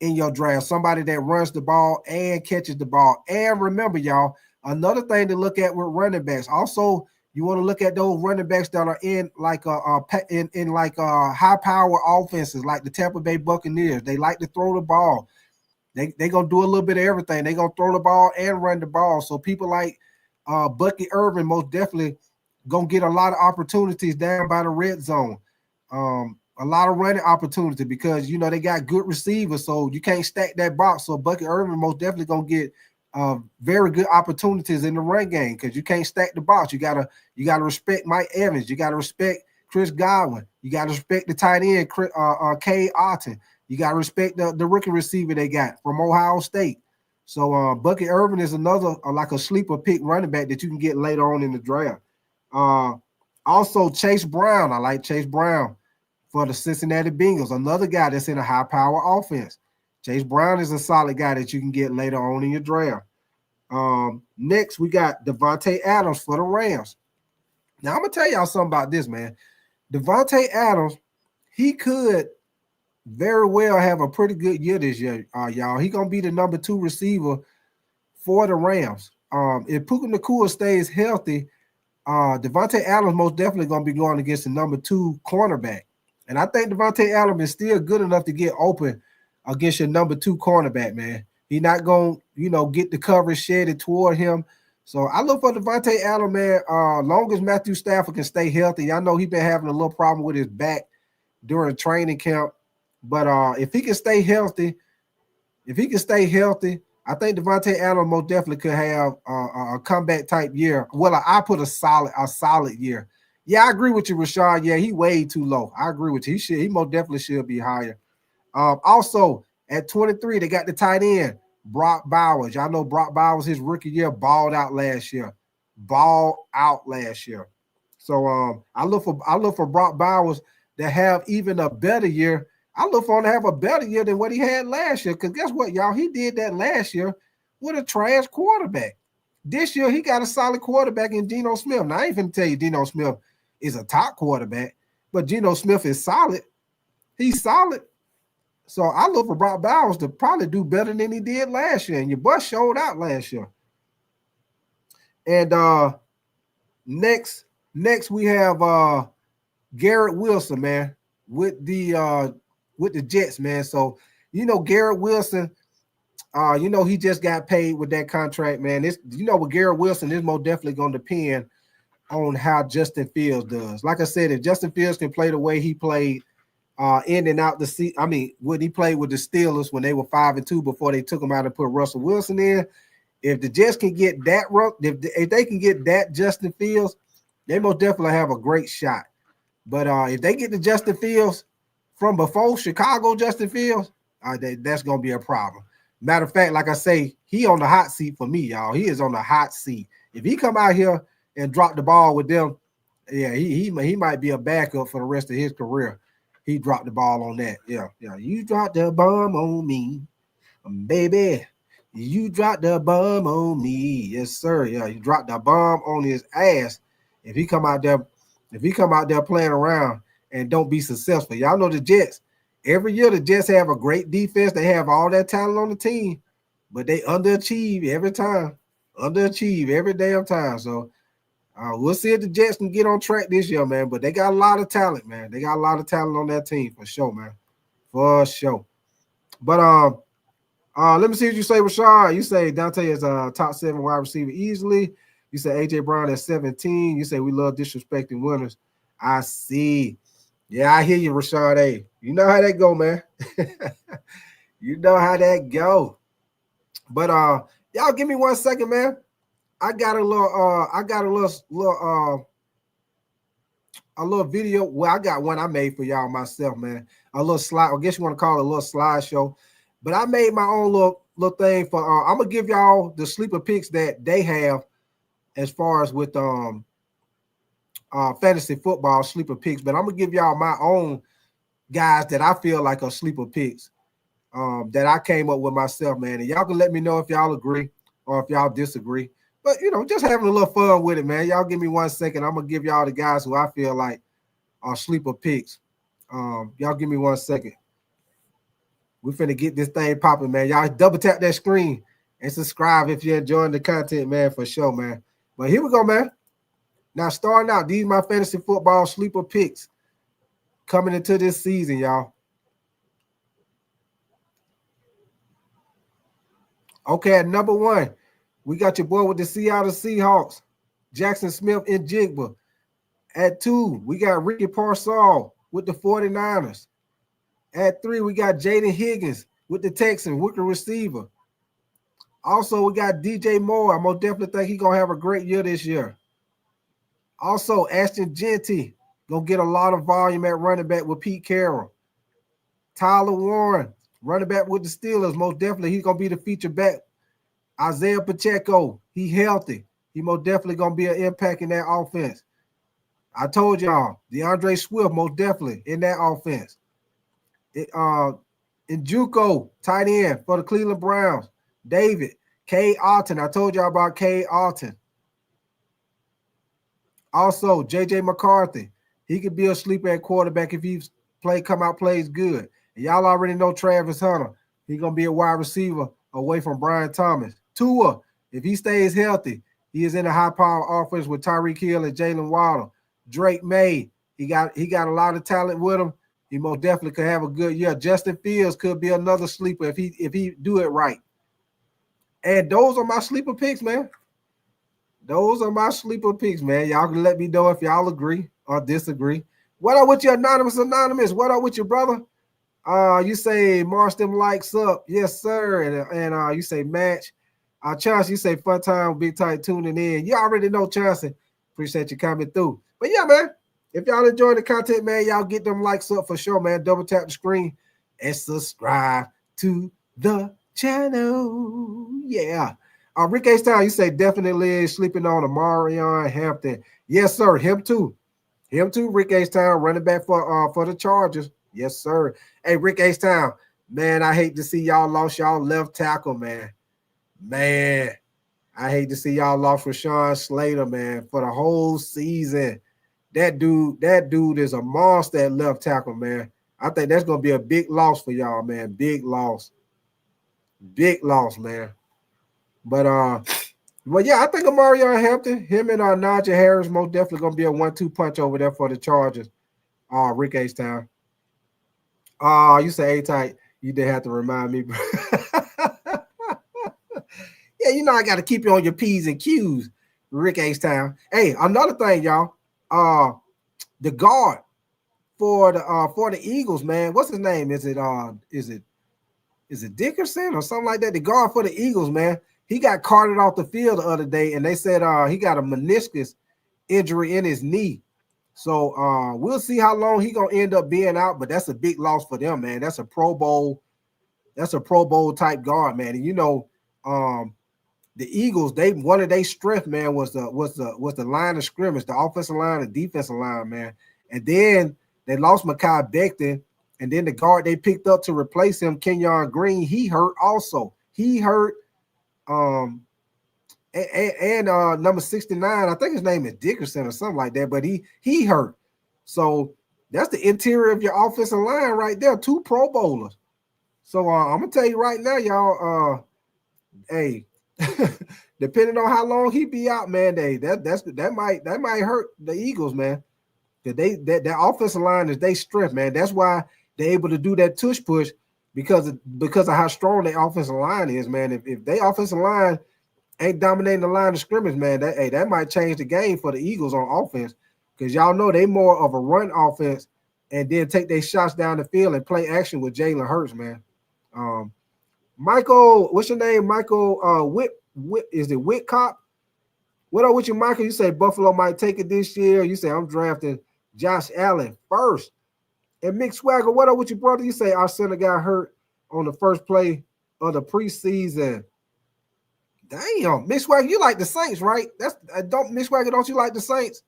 in your draft. Somebody that runs the ball and catches the ball. And remember, y'all, another thing to look at with running backs. Also, you want to look at those running backs that are in like high power offenses, like the Tampa Bay Buccaneers. They like to throw the ball. They gonna do a little bit of everything. They gonna throw the ball and run the ball. So people like Bucky Irvin most definitely gonna get a lot of opportunities down by the red zone. A lot of running opportunity because you know they got good receivers, so you can't stack that box. So Bucky Irvin most definitely gonna get very good opportunities in the run game because you can't stack the box. You gotta respect Mike Evans. You gotta respect Chris Godwin. You gotta respect the tight end, Kay Otton. You gotta respect the rookie receiver they got from Ohio State. So Bucky Irvin is another like a sleeper pick running back that you can get later on in the draft. Also Chase Brown. I like Chase Brown for the Cincinnati Bengals. Another guy that's in a high power offense. Chase Brown is a solid guy that you can get later on in your draft. Next, we got Devontae Adams for the Rams. Now, I'm going to tell y'all something about this, man. Devontae Adams, he could very well have a pretty good year this year, y'all. He's going to be the number 2 receiver for the Rams. If Puka Nacua stays healthy, Devontae Adams most definitely going to be going against the number 2 cornerback. And I think Devontae Adams is still good enough to get open against your number 2 cornerback, man. He's not going to, get the coverage shedded toward him. So I look for Devontae Adams, man. Long as Matthew Stafford can stay healthy. I know he's been having a little problem with his back during training camp. But if he can stay healthy, I think Devontae Adams most definitely could have a comeback type year. Well, I put a solid year Yeah, I agree with you, Rashad. Yeah, he way too low. I agree with you. He most definitely should be higher. Also at 23, they got the tight end, Brock Bowers. Y'all know Brock Bowers, his rookie year, balled out last year. Balled out last year. So I look for Brock Bowers to have even a better year. I look for him to have a better year than what he had last year. Because guess what, y'all? He did that last year with a trash quarterback. This year he got a solid quarterback in Geno Smith. Now I ain't finna tell you Geno Smith is a top quarterback, but Geno Smith is solid. He's solid. So I look for Brock Bowers to probably do better than he did last year. And your boy showed out last year. And next we have Garrett Wilson, man, with the Jets, man. So Garrett Wilson, he just got paid with that contract, man. This with Garrett Wilson is most definitely gonna depend on how Justin Fields does. Like I said, if Justin Fields can play the way he played in and out the seat. I mean, when he played with the Steelers when they were 5-2 before they took him out and put Russell Wilson in. If the Jets can get that, if they can get that Justin Fields, they most definitely have a great shot. But if they get the Justin Fields from before Chicago Justin Fields, that's gonna be a problem. Matter of fact, like I say, he on the hot seat for me, y'all. He is on the hot seat. If he come out here and drop the ball with them, yeah, he might be a backup for the rest of his career. He dropped the ball on that. Yeah. You dropped the bomb on me, baby. You dropped the bomb on me. Yes, sir. Yeah, you dropped the bomb on his ass. If he come out there playing around and don't be successful. Y'all know the Jets. Every year the Jets have a great defense. They have all that talent on the team, but they underachieve every time. Underachieve every damn time. So we'll see if the Jets can get on track this year, man. But they got a lot of talent, man. They got a lot of talent on that team for sure, man. For sure. But let me see what you say, Rashad. You say Dante is a top 7 wide receiver easily. You say AJ Brown at 17. You say we love disrespecting winners. I see. Yeah, I hear you, Rashad. Hey, you know how that go, man. You know how that go. But y'all give me 1 second, man. I got a little video. Well, I got one I made for y'all myself, man. A little slide. I guess you want to call it a little slideshow. But I made my own little thing for. I'm gonna give y'all the sleeper picks that they have, as far as with fantasy football sleeper picks. But I'm gonna give y'all my own guys that I feel like are sleeper picks that I came up with myself, man. And y'all can let me know if y'all agree or if y'all disagree. But just having a little fun with it, man. Y'all give me 1 second. I'm gonna give y'all the guys who I feel like are sleeper picks. Y'all give me 1 second. We finna get this thing popping, man. Y'all double tap that screen and subscribe if you're enjoying the content, man, for sure, man. But here we go, man. Now, starting out, these my fantasy football sleeper picks coming into this season, y'all. Okay, at number 1, we got your boy with the Seattle Seahawks, Jackson Smith and Jigba. At 2, we got Ricky Parcell with the 49ers. At 3, we got Jaden Higgins with the Texans, wicked receiver. Also, we got DJ Moore. I most definitely think he's going to have a great year this year. Also, Ashton Genty going to get a lot of volume at running back with Pete Carroll. Tyler Warren, running back with the Steelers, most definitely he's going to be the feature back. Isaiah Pacheco, he healthy. He most definitely going to be an impact in that offense. I told y'all, DeAndre Swift, most definitely in that offense. Njoku, tight end for the Cleveland Browns. David, K. Alton. I told y'all about K. Alton. Also, J.J. McCarthy. He could be a sleeper at quarterback if he plays good. And y'all already know Travis Hunter. He's going to be a wide receiver away from Brian Thomas. Tua, if he stays healthy, he is in a high-power offense with Tyreek Hill and Jalen Waddle. Drake May, he got a lot of talent with him. He most definitely could have a good year. Justin Fields could be another sleeper if he do it right. And those are my sleeper picks, man. Those are my sleeper picks, man. Y'all can let me know if y'all agree or disagree. What up with you, Anonymous? What up with you, brother? You say Marston likes up. Yes, sir. And you say match. Chauncey, you say fun time, big tight tuning in. You already know Chauncey. Appreciate you coming through. But yeah, man, if y'all enjoying the content, man, y'all get them likes up for sure, man. Double tap the screen and subscribe to the channel. Yeah. Rick H-Town, you say definitely sleeping on Amarion Hampton. Yes, sir. Him too. Him too, Rick H-Town, running back for the Chargers. Yes, sir. Hey, Rick H-Town, man, I hate to see y'all lost y'all left tackle, man. Man, I hate to see y'all lost Rashawn Slater, man, for the whole season. That dude is a monster at left tackle, man. I think that's gonna be a big loss for y'all, man. Big loss, man. But well, yeah, I think Amarion Hampton, him and Najee Harris, most definitely gonna be a 1-2 punch over there for the Chargers. Rick H-Town. You say A-Tight. You did have to remind me, bro. Yeah, you know I got to keep you on your P's and Q's, Rick H-Town. Hey, another thing, y'all. The guard for the Eagles, man. What's his name? Is it Dickerson or something like that? The guard for the Eagles, man. He got carted off the field the other day, and they said he got a meniscus injury in his knee. So we'll see how long he gonna end up being out, but that's a big loss for them, man. That's a Pro Bowl type guard, man. And you know, the Eagles, one of their strength, man, was the line of scrimmage, the offensive line and defensive line, man. And then they lost Mekhi Becton, and then the guard they picked up to replace him, Kenyon Green, he hurt also. He hurt. And number 69, I think his name is Dickerson or something like that, but he hurt. So that's the interior of your offensive line right there, 2 Pro Bowlers. So I'm gonna tell you right now, y'all. Hey, depending on how long he be out, man, that might hurt the Eagles, man. That offensive line is their strength, man. That's why they're able to do that tush push because of how strong their offensive line is, man. If their offensive line ain't dominating the line of scrimmage, man, that might change the game for the Eagles on offense, because y'all know they more of a run offense and then take their shots down the field and play action with Jalen Hurts, man. Michael, what's your name? Michael is it Whitcop? What up with you, Michael? You say Buffalo might take it this year. You say I'm drafting Josh Allen first. And Mick Swagger, what up with you, brother? You say our center got hurt on the first play of the preseason. Damn, Mick Swagger, you like the Saints, right? Mick Swagger, don't you like the Saints?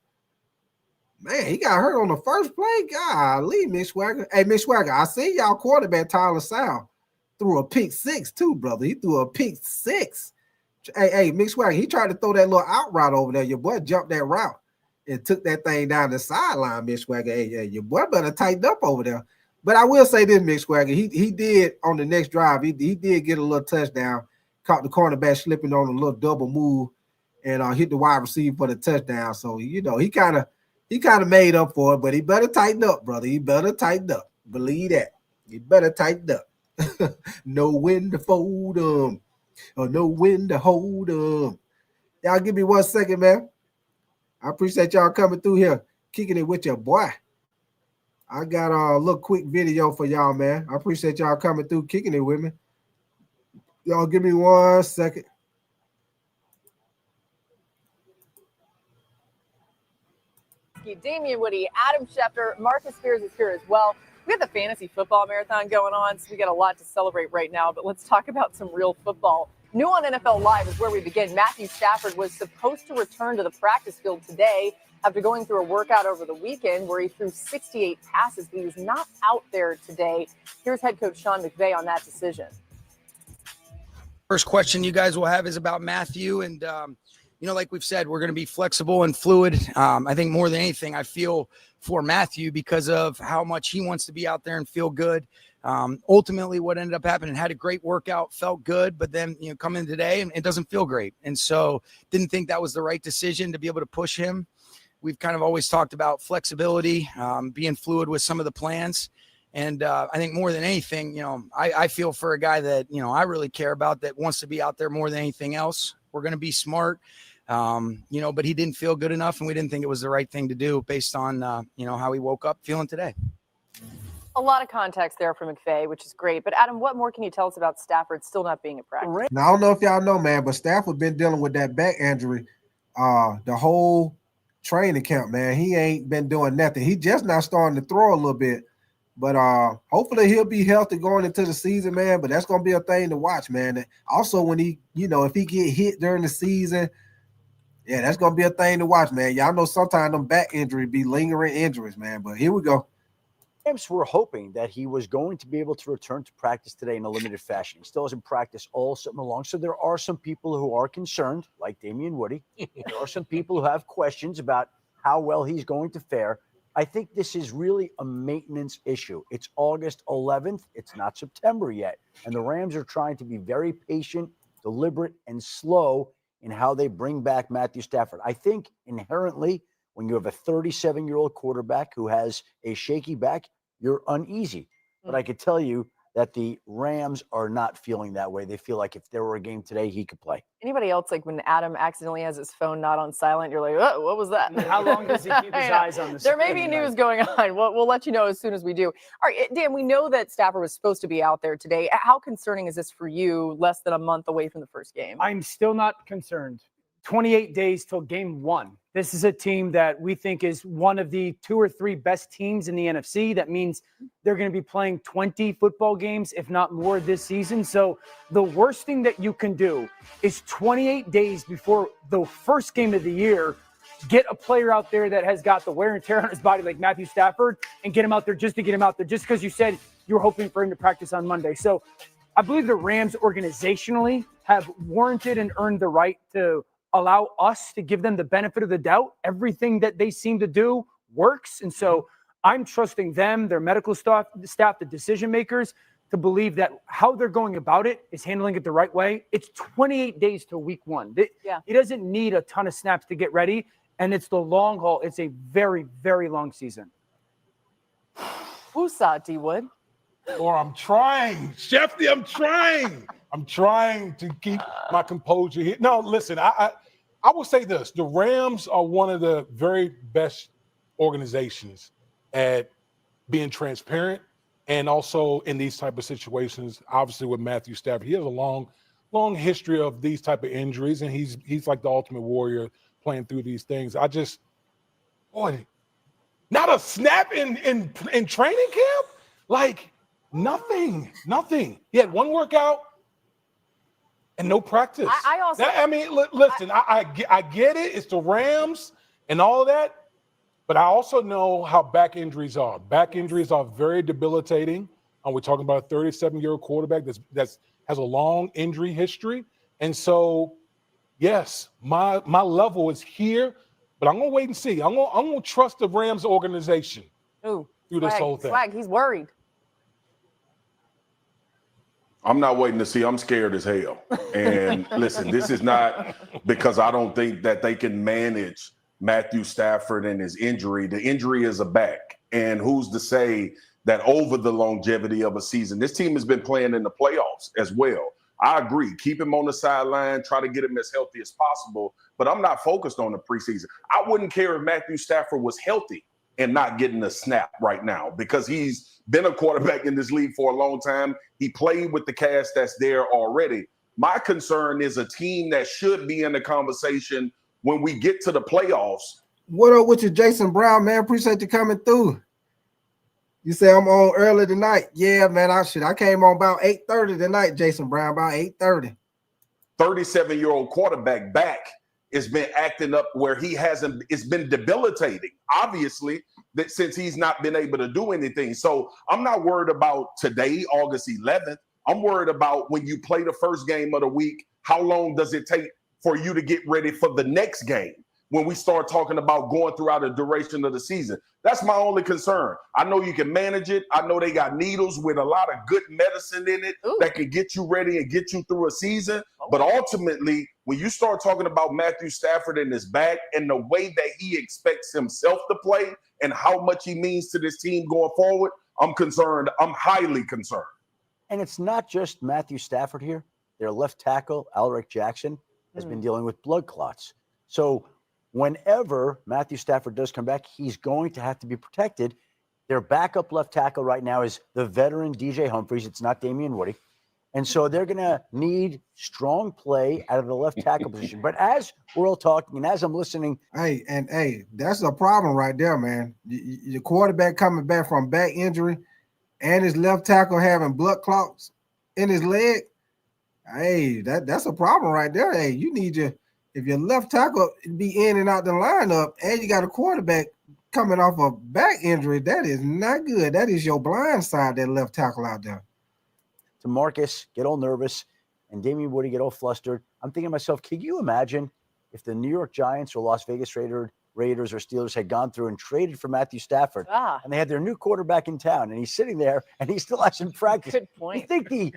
Man, he got hurt on the first play. Golly, Mick Swagger. Hey, Mick Swagger, I see y'all quarterback Tyler Sowell threw a pick 6 too, brother. He threw a pick 6. Hey, Mick Swagger, he tried to throw that little out route over there. Your boy jumped that route and took that thing down the sideline, Mick Swagger. Hey, your boy better tighten up over there. But I will say this, Mick Swagger, he did on the next drive, he did get a little touchdown, caught the cornerback slipping on a little double move, and hit the wide receiver for the touchdown. So, you know, he kind of made up for it, but he better tighten up, brother. He better tighten up. Believe that. He better tighten up. Know when to fold them or know when to hold them. Y'all give me 1 second, man. I appreciate y'all coming through here, kicking it with your boy. I got a little quick video for y'all, man. I appreciate y'all coming through, kicking it with me. Y'all give me 1 second. Damian Woody, Adam Schefter, Marcus Spears is here as well. We got the fantasy football marathon going on, so we got a lot to celebrate right now, but let's talk about some real football. New on NFL Live is where we begin. Matthew Stafford was supposed to return to the practice field today after going through a workout over the weekend where he threw 68 passes, but he was not out there today. Here's head coach Sean McVay on that decision. First question you guys will have is about Matthew, and you know, like we've said, we're going to be flexible and fluid. I think more than anything, I feel for Matthew because of how much he wants to be out there and feel good. Ultimately, what ended up happening, had a great workout, felt good, but then, you know, come in today and it doesn't feel great. And so didn't think that was the right decision to be able to push him. We've kind of always talked about flexibility, being fluid with some of the plans. And I think more than anything, you know, I feel for a guy that, you know, I really care about, that wants to be out there more than anything else. We're going to be smart, you know, but he didn't feel good enough, and we didn't think it was the right thing to do based on, you know, how he woke up feeling today. A lot of context there from McVay, which is great. But Adam, what more can you tell us about Stafford still not being at practice? Now, I don't know if y'all know, man, but Stafford been dealing with that back injury the whole training camp, man. He ain't been doing nothing. He just now starting to throw a little bit. But hopefully he'll be healthy going into the season, man. But that's gonna be a thing to watch, man. And also, when he, if he get hit during the season, yeah, that's gonna be a thing to watch, man. Y'all know sometimes them back injuries be lingering injuries, man. But here we go. Rams were hoping that he was going to be able to return to practice today in a limited fashion. He still hasn't practiced all summer long. So there are some people who are concerned, like Damian Woody. There are some people who have questions about how well he's going to fare. I think this is really a maintenance issue. It's August 11th. It's not September yet. And the Rams are trying to be very patient, deliberate, and slow in how they bring back Matthew Stafford. I think inherently, when you have a 37-year-old quarterback who has a shaky back, you're uneasy. But I could tell you that the Rams are not feeling that way. They feel like if there were a game today, he could play. Anybody else, like when Adam accidentally has his phone not on silent, you're like, oh, what was that? How long does he keep his eyes on the There may be news going on. We'll let you know as soon as we do. All right, Dan, we know that Stafford was supposed to be out there today. How concerning is this for you less than a month away from the first game? I'm still not concerned. 28 days till game one. This is a team that we think is one of the 2 or 3 best teams in the NFC. That means they're going to be playing 20 football games, if not more, this season. So the worst thing that you can do is 28 days before the first game of the year, get a player out there that has got the wear and tear on his body like Matthew Stafford and get him out there just to get him out there, just because you said you were hoping for him to practice on Monday. So I believe the Rams organizationally have warranted and earned the right to allow us to give them the benefit of the doubt. Everything that they seem to do works. And so I'm trusting them, their medical staff, the decision makers, to believe that how they're going about it is handling it the right way. It's 28 days to week one. He doesn't need a ton of snaps to get ready. And it's the long haul. It's a very, very long season. Woosah, D-Wood. Or I'm trying, Shefty, I'm trying. I'm trying to keep my composure here. No, listen, I will say this. The Rams are one of the very best organizations at being transparent and also in these type of situations. Obviously with Matthew Stafford, he has a long history of these type of injuries, and he's like the ultimate warrior playing through these things. Not a snap in training camp? Like nothing. He had one workout and no practice. Listen, I get it. It's the Rams and all of that. But I also know how back injuries are. Back injuries are very debilitating. We're talking about a 37-year-old quarterback that has a long injury history. And so, yes, my level is here, but I'm going to wait and see. I'm going to trust the Rams organization through this whole thing. Swag, he's worried. I'm not waiting to see. I'm scared as hell. And listen, this is not because I don't think that they can manage Matthew Stafford and his injury. The injury is a back. And who's to say that over the longevity of a season, this team has been playing in the playoffs as well. I agree. Keep him on the sideline, try to get him as healthy as possible. But I'm not focused on the preseason. I wouldn't care if Matthew Stafford was healthy and not getting a snap right now, because he's been a quarterback in this league for a long time. He played with the cast that's there already. My concern is a team that should be in the conversation when we get to the playoffs. What up with you, Jason Brown, man? Appreciate you coming through. You say I'm on early tonight. Yeah, man, I came on about 8:30 tonight, Jason Brown, about 8:30. 37-year-old quarterback back has been acting up where he hasn't. It's been debilitating, obviously, that since he's not been able to do anything. So I'm not worried about today, August 11th. I'm worried about when you play the first game of the week, how long does it take for you to get ready for the next game when we start talking about going throughout the duration of the season? That's my only concern. I know you can manage it. I know they got needles with a lot of good medicine in it that can get you ready and get you through a season. But ultimately, when you start talking about Matthew Stafford and his back and the way that he expects himself to play and how much he means to this team going forward, I'm concerned. I'm highly concerned. And it's not just Matthew Stafford here. Their left tackle, Alric Jackson, has been dealing with blood clots. So whenever Matthew Stafford does come back, he's going to have to be protected. Their backup left tackle right now is the veteran DJ Humphries. It's not Damian Woody. And so they're going to need strong play out of the left tackle position. But as we're all talking and as I'm listening. Hey, that's a problem right there, man. Your quarterback coming back from back injury and his left tackle having blood clots in his leg. Hey, that's a problem right there. Hey, you need if your left tackle be in and out the lineup and you got a quarterback coming off a back injury, that is not good. That is your blind side, that left tackle out there. To Marcus, get all nervous, and Damien Woody get all flustered. I'm thinking to myself, can you imagine if the New York Giants or Las Vegas Raiders or Steelers had gone through and traded for Matthew Stafford, and they had their new quarterback in town, and he's sitting there, and he still hasn't practiced. Good point. You think the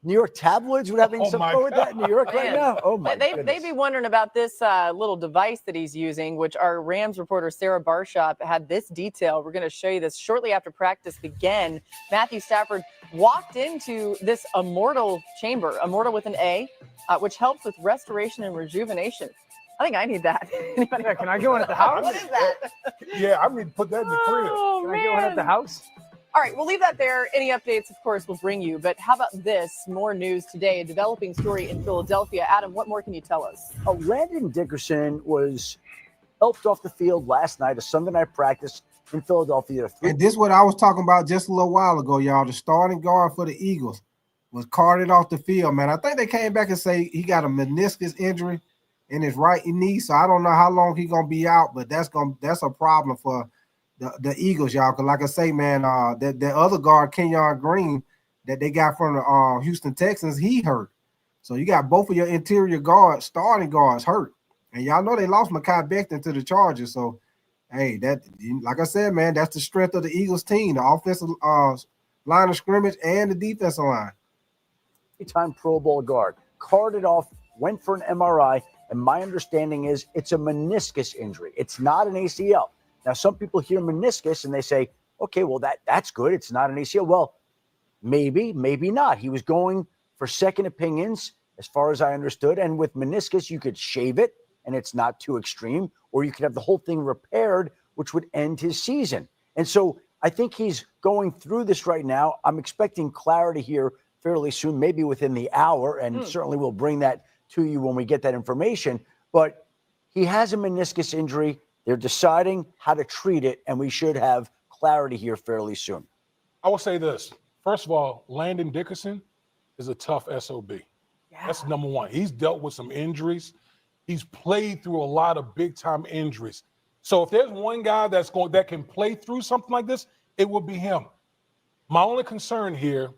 New York tabloids would have some fun with that in New York right now? Oh, my goodness. They'd be wondering about this little device that he's using, which our Rams reporter Sarah Barshop had this detail. We're going to show you this shortly after practice began. Matthew Stafford walked into this immortal chamber, immortal with an A, which helps with restoration and rejuvenation. I think I need that. Yeah, can I go in at the house? What is that? Yeah, I need to put that in the crib. Oh, Can I go in at the house? All right, we'll leave that there. Any updates, of course, we'll bring you. But how about this? More news today, a developing story in Philadelphia. Adam, what more can you tell us? Landon Dickerson was helped off the field last night, a Sunday night practice in Philadelphia. And this is what I was talking about just a little while ago, y'all. The starting guard for the Eagles was carted off the field, man. I think they came back and say he got a meniscus injury in his right knee, so I don't know how long he's gonna be out, but that's a problem for the Eagles, y'all. Because like I say, man, that other guard, Kenyon Green, that they got from the Houston Texans, he hurt. So you got both of your interior guards, starting guards, hurt. And y'all know they lost Mekhi Becton to the Chargers. So, hey, that, like I said, man, that's the strength of the Eagles team, the offensive line of scrimmage and the defensive line. Time Pro Bowl guard, carted off, went for an MRI, and my understanding is it's a meniscus injury. It's not an ACL. Now, some people hear meniscus and they say, okay, well, that's good. It's not an ACL. Well, maybe not. He was going for second opinions, as far as I understood. And with meniscus, you could shave it and it's not too extreme, or you could have the whole thing repaired, which would end his season. And so I think he's going through this right now. I'm expecting clarity here fairly soon, maybe within the hour, and certainly we'll bring that to you when we get that information. But he has a meniscus injury. They're deciding how to treat it, and we should have clarity here fairly soon. I will say this. First of all, Landon Dickerson is a tough SOB. Yeah. That's number one. He's dealt with some injuries. He's played through a lot of big-time injuries. So if there's one guy that can play through something like this, it would be him. My only concern here,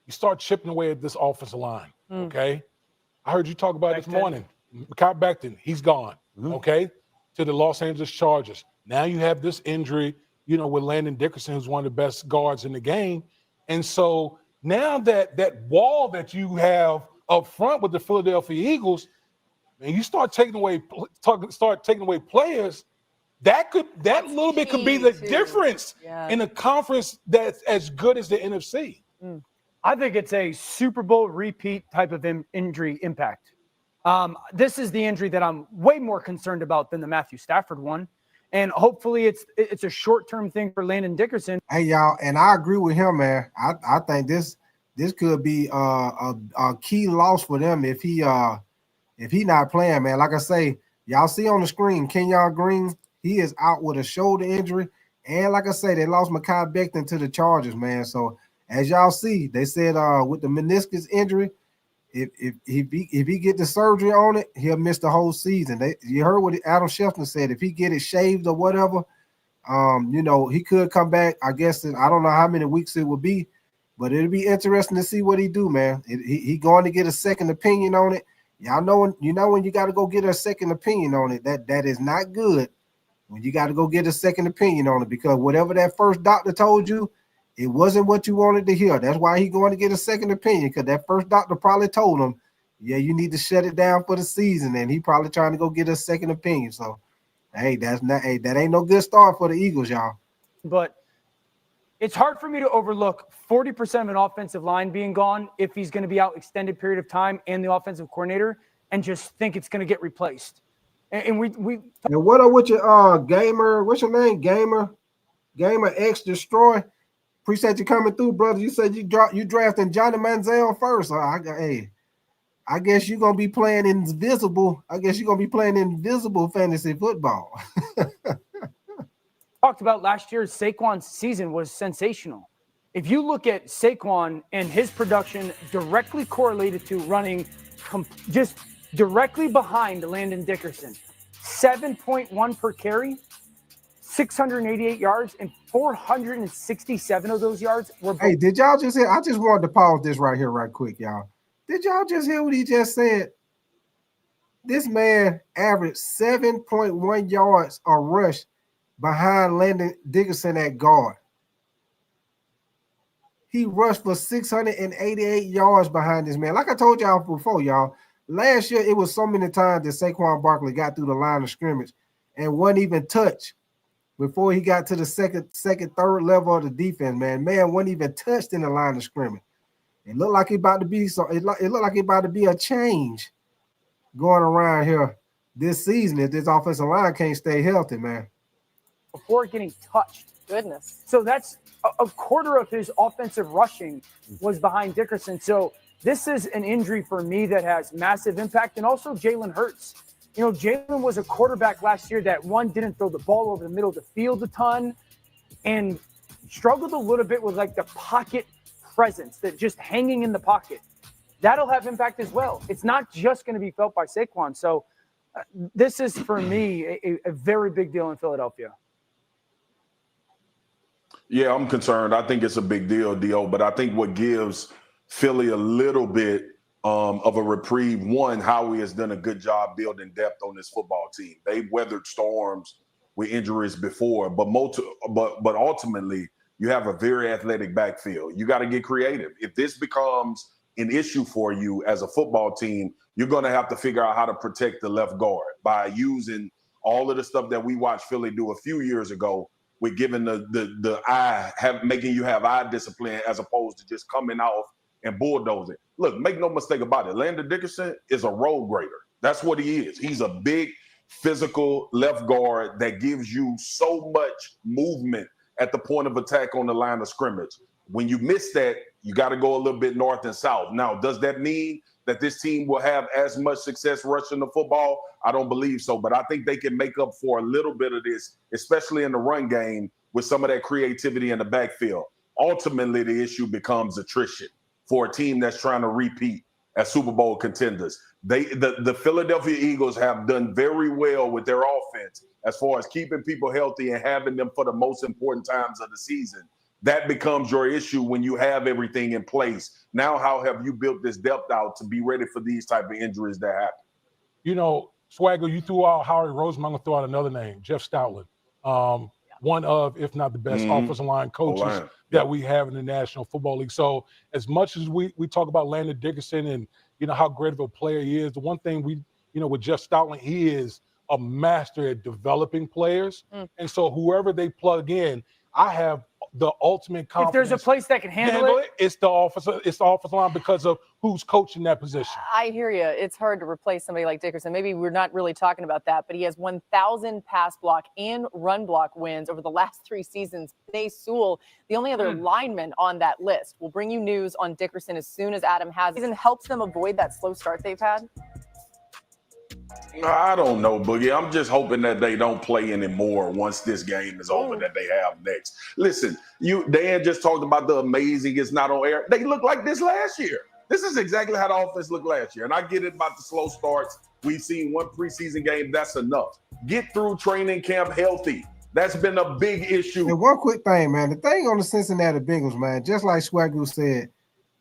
you start chipping away at this offensive line, okay? I heard you talk about it this morning. Mekhi Becton, he's gone, okay, to the Los Angeles Chargers. Now you have this injury, with Landon Dickerson, who's one of the best guards in the game. And so now that wall that you have up front with the Philadelphia Eagles, and you start taking away players, that little bit could be the difference in a conference that's as good as the NFC. I think it's a Super Bowl repeat type of injury impact. This is the injury that I'm way more concerned about than the Matthew Stafford one. And hopefully it's a short-term thing for Landon Dickerson. Hey, y'all, and I agree with him, man. I think this could be a key loss for them if he not playing, man. Like I say, y'all see on the screen, Kenyon Green, he is out with a shoulder injury. And like I say, they lost Mekhi Becton to the Chargers, man. So as y'all see, they said with the meniscus injury, if he get the surgery on it, he'll miss the whole season. You heard what Adam Schefter said. If he get it shaved or whatever, he could come back. I guess I don't know how many weeks it will be, but it'll be interesting to see what he do, man. He going to get a second opinion on it. Y'all know when you got to go get a second opinion on it, that is not good. When you got to go get a second opinion on it, because whatever that first doctor told you, it wasn't what you wanted to hear. That's why he's going to get a second opinion, because that first doctor probably told him, yeah, you need to shut it down for the season, and he probably trying to go get a second opinion. So, that ain't no good start for the Eagles, y'all. But it's hard for me to overlook 40% of an offensive line being gone if he's going to be out extended period of time and the offensive coordinator, and just think it's going to get replaced. And we and what are with your gamer? What's your name? Gamer X Destroy. Appreciate you coming through, brother. You said you drafting Johnny Manziel first. I guess you're gonna be playing invisible. I guess you're gonna be playing invisible fantasy football. Talked about last year's Saquon's season was sensational. If you look at Saquon and his production directly correlated to running just directly behind Landon Dickerson, 7.1 per carry, 688 yards, and 467 of those yards were. Hey, did y'all just hear? I just wanted to pause this right here, right quick, y'all. Did y'all just hear what he just said? This man averaged 7.1 yards a rush behind Landon Dickerson at guard. He rushed for 688 yards behind this man. Like I told y'all before, y'all, last year it was so many times that Saquon Barkley got through the line of scrimmage and wasn't even touched before he got to the second, third level of the defense, man. Man wasn't even touched in the line of scrimmage. It looked like it about to be it looked like it about to be a change going around here this season if this offensive line can't stay healthy, man. Before getting touched. Goodness. So that's a quarter of his offensive rushing was behind Dickerson. So this is an injury for me that has massive impact. And also Jalen Hurts. You know, Jalen was a quarterback last year that, one, didn't throw the ball over the middle of the field a ton and struggled a little bit with, like, the pocket presence, that just hanging in the pocket. That'll have impact as well. It's not just going to be felt by Saquon. So this is, for me, a very big deal in Philadelphia. Yeah, I'm concerned. I think it's a big deal, Dio, but I think what gives Philly a little bit of a reprieve, one, Howie has done a good job building depth on this football team. They've weathered storms with injuries before, but ultimately you have a very athletic backfield. You got to get creative. If this becomes an issue for you as a football team, you're going to have to figure out how to protect the left guard by using all of the stuff that we watched Philly do a few years ago, with giving the eye, making you have eye discipline as opposed to just coming off and bulldozing. Look, make no mistake about it. Landon Dickerson is a road grader. That's what he is. He's a big, physical left guard that gives you so much movement at the point of attack on the line of scrimmage. When you miss that, you got to go a little bit north and south. Now, does that mean that this team will have as much success rushing the football? I don't believe so, but I think they can make up for a little bit of this, especially in the run game, with some of that creativity in the backfield. Ultimately, the issue becomes attrition for a team that's trying to repeat as Super Bowl contenders. The Philadelphia Eagles have done very well with their offense as far as keeping people healthy and having them for the most important times of the season. That becomes your issue when you have everything in place. Now, how have you built this depth out to be ready for these type of injuries that happen? You know, Swagger, you threw out Howie Roseman. I'm going to throw out another name, Jeff Stoutland. One of, if not the best, offensive line coaches that we have in the National Football League. So as much as we talk about Landon Dickerson and, you know, how great of a player he is, the one thing with Jeff Stoutland, he is a master at developing players. And so whoever they plug in, I have the ultimate confidence. If there's a place that can handle it, it's the offensive line because of who's coaching that position. I hear you. It's hard to replace somebody like Dickerson. Maybe we're not really talking about that, but he has 1,000 pass block and run block wins over the last 3 seasons. Penei Sewell, the only other lineman on that list. We'll bring you news on Dickerson as soon as Adam has it. Helps them avoid that slow start they've had. I don't know, Boogie. I'm just hoping that they don't play anymore once this game is over that they have next. Listen, Dan just talked about the amazing it's not on air. They look like this last year. This is exactly how the offense looked last year. And I get it about the slow starts. We've seen one preseason game. That's enough. Get through training camp healthy. That's been a big issue. And one quick thing, man. The thing on the Cincinnati Bengals, man, just like Swagoo said,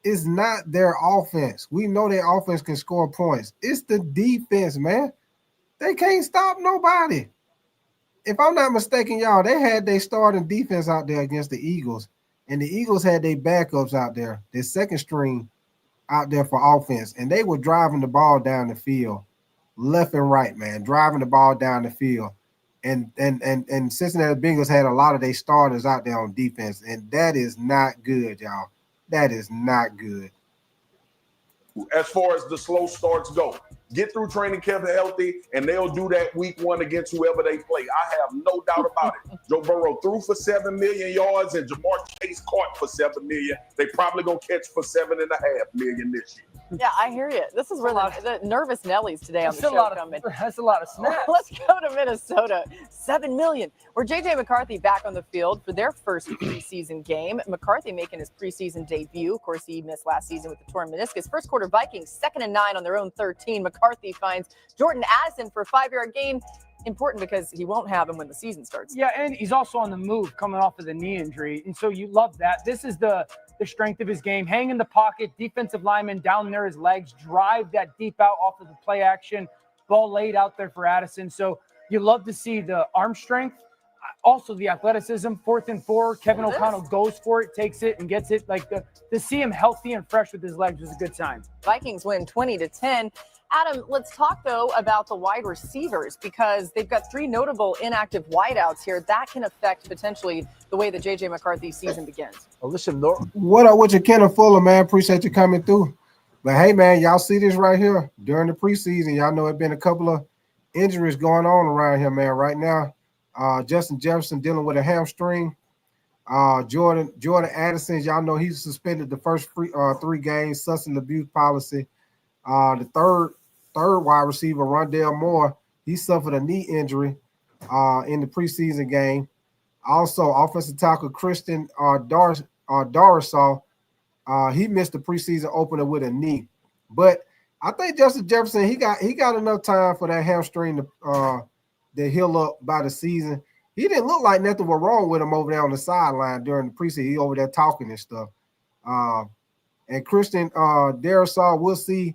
it's not their offense. We know their offense can score points. It's the defense, man. They can't stop nobody. If I'm not mistaken, y'all, they had their starting defense out there against the Eagles, and the Eagles had their backups out there, their second string out there for offense, and they were driving the ball down the field, left and right, man, driving the ball down the field. And Cincinnati Bengals had a lot of their starters out there on defense, and that is not good, y'all. That is not good. As far as the slow starts go, get through training camp healthy, and they'll do that week 1 against whoever they play. I have no doubt about it. Joe Burrow threw for 7 million yards and Jamar Chase caught for 7 million. They probably gonna catch for 7.5 million this year. Yeah, I hear you. This is where the nervous Nellies today on the show coming. That's a lot of snaps. Let's go to Minnesota. 7 million. Where J.J. McCarthy back on the field for their first preseason game. McCarthy making his preseason debut. Of course, he missed last season with the torn meniscus. First quarter Vikings, 2nd and 9 on their own 13. McCarthy finds Jordan Addison for a 5-yard gain. Important because he won't have him when the season starts. Yeah, and he's also on the move coming off of the knee injury. And so you love that. This is the strength of his game. Hang in the pocket, defensive lineman down near his legs, drive that deep out off of the play action, ball laid out there for Addison. So you love to see the arm strength, also the athleticism. 4th and 4, Kevin O'Connell goes for it, takes it, and gets it. Like to see him healthy and fresh with his legs was a good sign. Vikings win 20-10. Adam, let's talk, though, about the wide receivers because they've got 3 notable inactive wideouts here. That can affect potentially the way the J.J. McCarthy season begins. Well, listen, what up with you, Kenneth Fuller, man? Appreciate you coming through. But, hey, man, y'all see this right here during the preseason. Y'all know it's been a couple of injuries going on around here, man, right now. Justin Jefferson dealing with a hamstring. Jordan Addison, y'all know he's suspended the first 3 games, substance abuse policy. The third wide receiver, Rondale Moore, he suffered a knee injury in the preseason game. Also, offensive tackle Christian Darrisaw, he missed the preseason opener with a knee. But I think Justin Jefferson, he got enough time for that hamstring to heal up by the season. He didn't look like nothing was wrong with him over there on the sideline during the preseason. He over there talking and stuff. And Christian Darrisaw, we'll see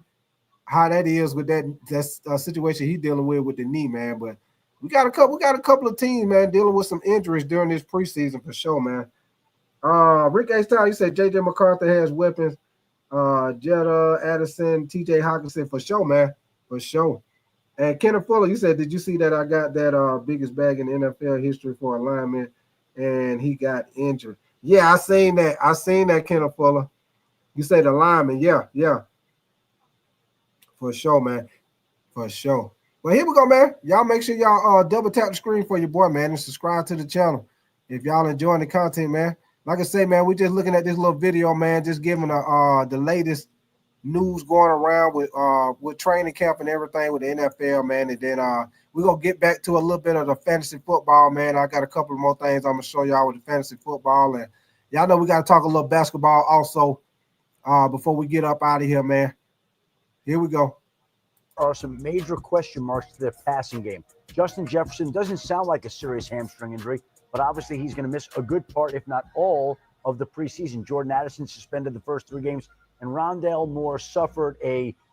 how that is with that situation he's dealing with the knee, man. But we got a couple of teams, man, dealing with some injuries during this preseason for sure, man. Rick H-Town, he said J.J. McCarthy has weapons. Jetta, Addison, T.J. Hawkinson, for sure, man, for sure. And Kenneth Fuller, you said, did you see that I got that biggest bag in NFL history for alignment, and he got injured? Yeah, I seen that, Kenneth Fuller. You said the lineman, yeah. For sure, man. For sure. Well, here we go, man. Y'all make sure y'all double tap the screen for your boy, man, and subscribe to the channel if y'all enjoying the content, man. Like I say, man, we just looking at this little video, man, just giving the latest news going around with training camp and everything with the NFL, man. And then we're going to get back to a little bit of the fantasy football, man. I got a couple of more things I'm going to show y'all with the fantasy football. And y'all know we got to talk a little basketball also before we get up out of here, man. Here we go. There are some major question marks to their passing game. Justin Jefferson doesn't sound like a serious hamstring injury, but obviously he's going to miss a good part, if not all, of the preseason. Jordan Addison suspended the first 3 games, and Rondale Moore suffered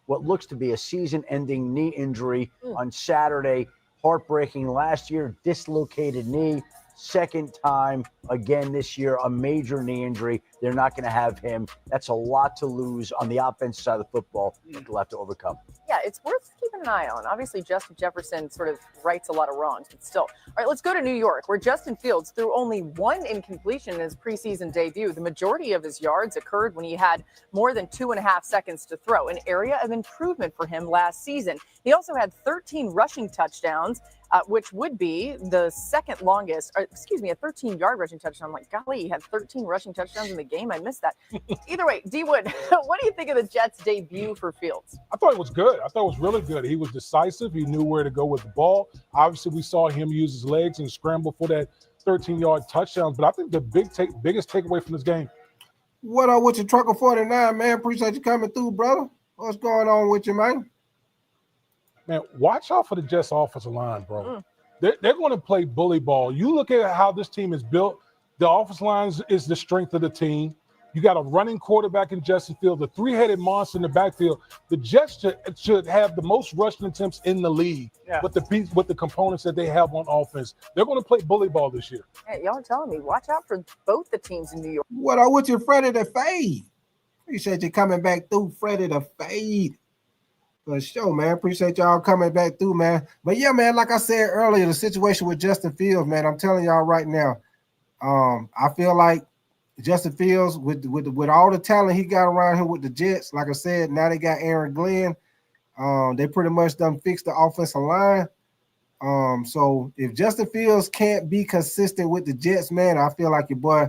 what looks to be a season-ending knee injury on Saturday. Heartbreaking last year, dislocated knee. Second time again this year, a major knee injury. They're not going to have him. That's a lot to lose on the offensive side of the football that they'll have to overcome. Yeah, it's worth keeping an eye on. Obviously, Justin Jefferson sort of rights a lot of wrongs, but still. All right, let's go to New York, where Justin Fields threw only 1 incompletion in his preseason debut. The majority of his yards occurred when he had more than 2.5 seconds to throw, an area of improvement for him last season. He also had 13 rushing touchdowns, which would be the second longest, a 13-yard rushing touchdown. I'm like, golly, he had 13 rushing touchdowns in the game. I missed that. Either way, D. Wood, what do you think of the Jets' debut for Fields? I thought it was good. I thought it was really good. He was decisive. He knew where to go with the ball. Obviously, we saw him use his legs and scramble for that 13-yard touchdown. But I think the biggest takeaway from this game. What up with your Trucker 49, man? Appreciate you coming through, brother. What's going on with you, man? Man, watch out for the Jets offensive line, bro. They're going to play bully ball. You look at how this team is built. The offensive line is the strength of the team. You got a running quarterback in Justin Fields, the 3-headed monster in the backfield. The Jets should have the most rushing attempts in the league with the components that they have on offense. They're going to play bully ball this year. Hey, y'all telling me, watch out for both the teams in New York. What up with you, Freddie the Fade? Appreciate you coming back through, Freddie the Fade. For sure, man. Appreciate y'all coming back through, man. But yeah, man, like I said earlier, the situation with Justin Fields, man, I'm telling y'all right now, I feel like Justin Fields, with all the talent he got around here with the Jets, like I said, now they got Aaron Glenn. They pretty much done fixed the offensive line. So if Justin Fields can't be consistent with the Jets, man, I feel like your boy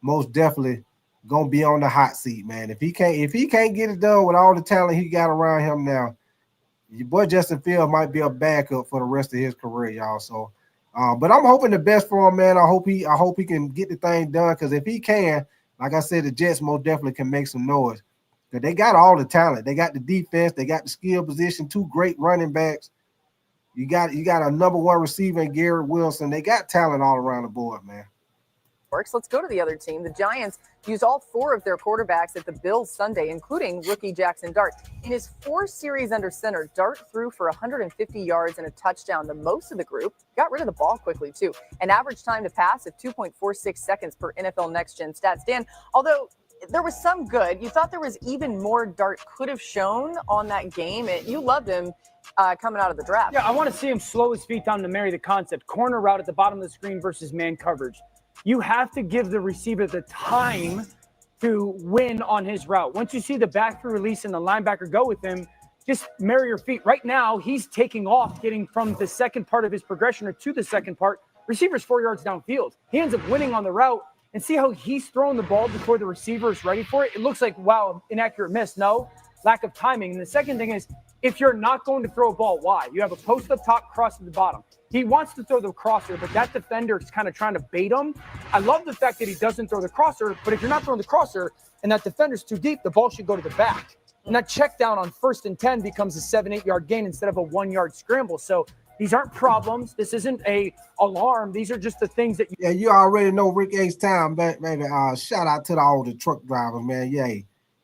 most definitely gonna be on the hot seat, man. If he can't get it done with all the talent he got around him now, your boy Justin Fields might be a backup for the rest of his career, y'all. So, but I'm hoping the best for him, man. I hope he can get the thing done, because if he can, like I said, the Jets most definitely can make some noise. Because they got all the talent, they got the defense, they got the skill position, 2 great running backs. You got a number 1 receiver in Garrett Wilson. They got talent all around the board, man. Let's go to the other team. The Giants used all 4 of their quarterbacks at the Bills Sunday, including rookie Jackson Dart. In his 4 series under center, Dart threw for 150 yards and a touchdown, the most of the group. Got rid of the ball quickly, too. An average time to pass of 2.46 seconds per NFL Next Gen stats. Dan, although there was some good, you thought there was even more Dart could have shown on that game. You loved him coming out of the draft. Yeah, I want to see him slow his feet down to marry the concept. Corner route at the bottom of the screen versus man coverage. You have to give the receiver the time to win on his route. Once you see the back through release and the linebacker go with him, just marry your feet. Right now, he's taking off, getting from the second part of his progression or to the second part. Receiver's 4 yards downfield. He ends up winning on the route. And see how he's throwing the ball before the receiver is ready for it? It looks like, wow, inaccurate miss. No, lack of timing. And the second thing is, if you're not going to throw a ball, why? You have a post up top, cross at the bottom. He wants to throw the crosser, but that defender is kind of trying to bait him. I love the fact that he doesn't throw the crosser, but if you're not throwing the crosser and that defender's too deep, the ball should go to the back. And that check down on 1st and 10 becomes a 7-8 yard gain instead of a 1 yard scramble. So these aren't problems. This isn't a alarm. These are just the things that you already know Rick H-Town, baby. Shout out to all the truck drivers, man. Yeah.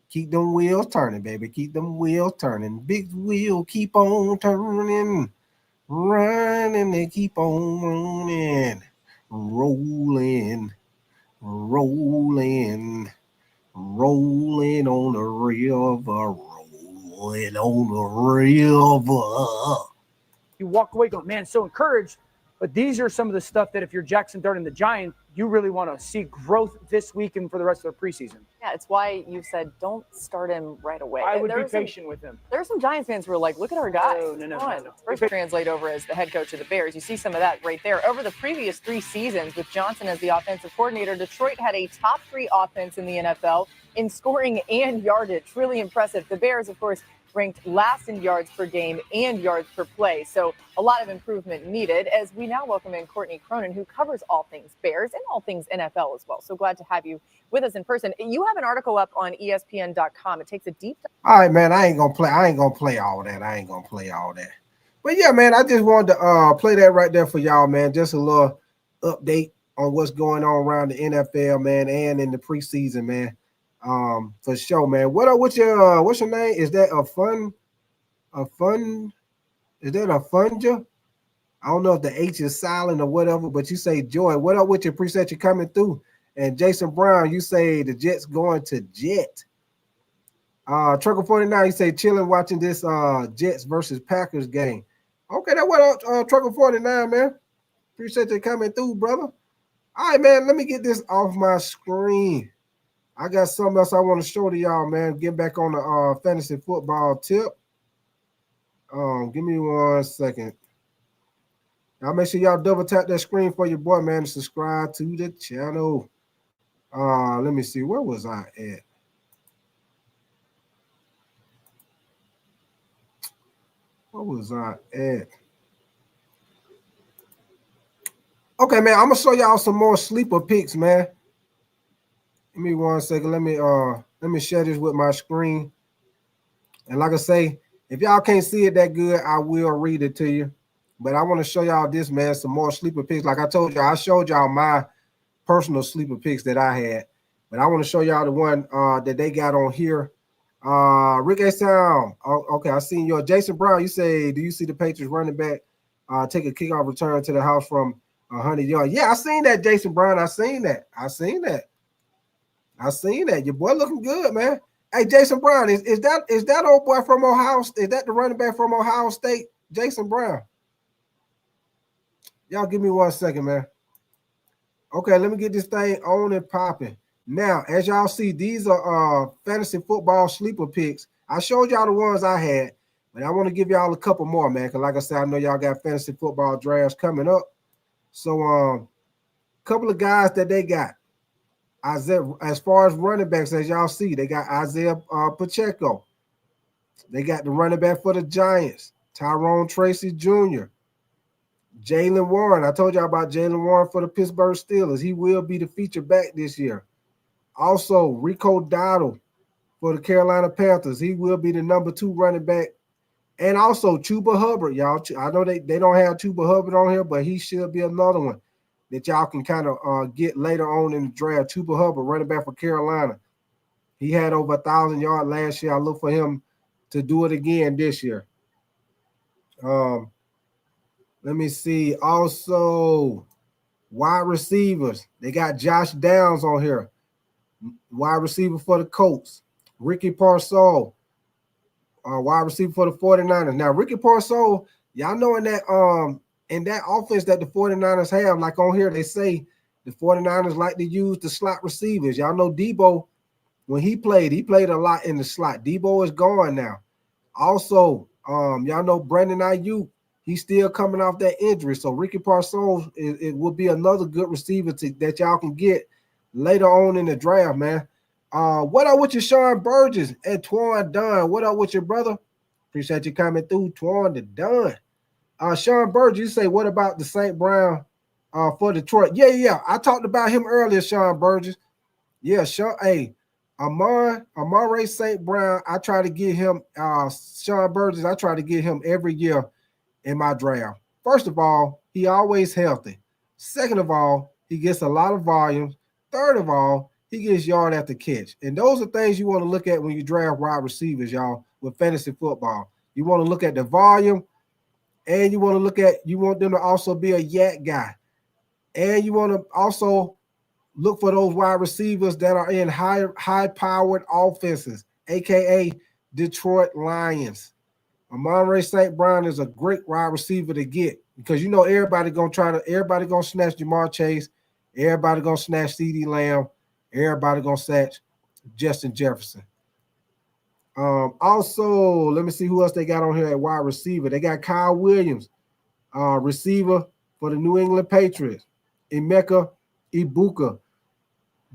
Keep them wheels turning, baby. Keep them wheels turning. Big wheel keep on turning. Running, they keep on running. Rolling on the river. Rolling on the river. You walk away going, man, so encouraged. But these are some of the stuff that if you're Jackson Dart and the Giants, you really want to see growth this week and for the rest of the preseason. Yeah, it's why you said don't start him right away. I would be patient with him. There are some Giants fans who are like, look at our guy. No. First translate over as the head coach of the Bears. You see some of that right there. Over the previous 3 seasons with Johnson as the offensive coordinator, Detroit had a top 3 offense in the NFL in scoring and yardage. Really impressive. The Bears, of course, ranked last in yards per game and yards per play. So a lot of improvement needed, as we now welcome in Courtney Cronin, who covers all things Bears and all things NFL as well. So glad to have you with us in person. You have an article up on ESPN.com. It takes a deep dive. All right, man, I ain't gonna play all that. But yeah, man, I just wanted to play that right there for y'all, man. Just a little update on what's going on around the NFL, man, and in the preseason, man. For sure, man. What's your name? Is that a funja? I don't know if the H is silent or whatever, but you say Joy. What up with you? Appreciate you coming through. And Jason Brown, you say the Jets going to Jet. Trucker 49, you say chilling watching this Jets versus Packers game. Okay, that what Trucker 49, man. Appreciate you coming through, brother. All right, man. Let me get this off my screen. I got something else I want to show to y'all, man. Get back on the fantasy football tip. Give me 1 second. Y'all make sure y'all double tap that screen for your boy, man, and subscribe to the channel. Let me see. Where was I at? Okay, man. I'm gonna show y'all some more sleeper picks, man. Give me 1 second. Let me share this with my screen. And like I say, if y'all can't see it that good, I will read it to you. But I want to show y'all this, man, some more sleeper picks. Like I told y'all, I showed y'all my personal sleeper picks that I had. But I want to show y'all the one that they got on here. Rick A. Sound. Okay, I seen your Jason Brown. You say, do you see the Patriots running back take a kickoff return to the house from 100 yards? Yeah, I seen that, Jason Brown. I seen that. Your boy looking good, man. Hey, Jason Brown, is that old boy from Ohio? Is that the running back from Ohio State, Jason Brown? Y'all give me 1 second, man. Okay, let me get this thing on and popping. Now, as y'all see, these are fantasy football sleeper picks. I showed y'all the ones I had. But I want to give y'all a couple more, man, because like I said, I know y'all got fantasy football drafts coming up. So a couple of guys that they got. Isaiah, as far as running backs, as y'all see, they got Isaiah Pacheco. They got the running back for the Giants, Tyrone Tracy Jr., Jalen Warren. I told y'all about Jalen Warren for the Pittsburgh Steelers. He will be the feature back this year. Also, Rico Dowdle for the Carolina Panthers. He will be the number 2 running back. And also Chuba Hubbard, y'all. I know they don't have Chuba Hubbard on here, but he should be another one that y'all can kind of get later on in the draft. Chuba Hubbard, running back for Carolina. He had over 1,000 yards last year. I look for him to do it again this year. Let me see. Also, wide receivers. They got Josh Downs on here. Wide receiver for the Colts. Ricky Parcell. Wide receiver for the 49ers. Now, Ricky Parcell, y'all know in that offense that the 49ers have, like on here, they say the 49ers like to use the slot receivers. Y'all know Debo, when he played a lot in the slot. Debo is gone now. Also, y'all know Brandon Ayuk, he's still coming off that injury. So Ricky Parcell, it will be another good receiver that y'all can get later on in the draft, man. What up with your Sean Burgess and Twan Dunn? What up with your brother? Appreciate you coming through, Twan the Dunn. Sean Burgess, you say, what about the St. Brown for Detroit? Yeah. I talked about him earlier, Sean Burgess. Yeah, Sean. Hey, Amare St. Brown, I try to get him, Sean Burgess, I try to get him every year in my draft. First of all, he always healthy. Second of all, he gets a lot of volume. Third of all, he gets yard after catch. And those are things you want to look at when you draft wide receivers, y'all, with fantasy football. You want to look at the volume, and you want them to also be a yak guy. And you want to also look for those wide receivers that are in high-powered offenses, a.k.a. Detroit Lions. Amon-Ra St. Brown is a great wide receiver to get because everybody gonna snatch Jamar Chase, everybody gonna snatch CeeDee Lamb, everybody gonna snatch Justin Jefferson. Also, let me see who else they got on here at wide receiver. They got Kyle Williams, receiver for the New England Patriots. Emeka Ibuka,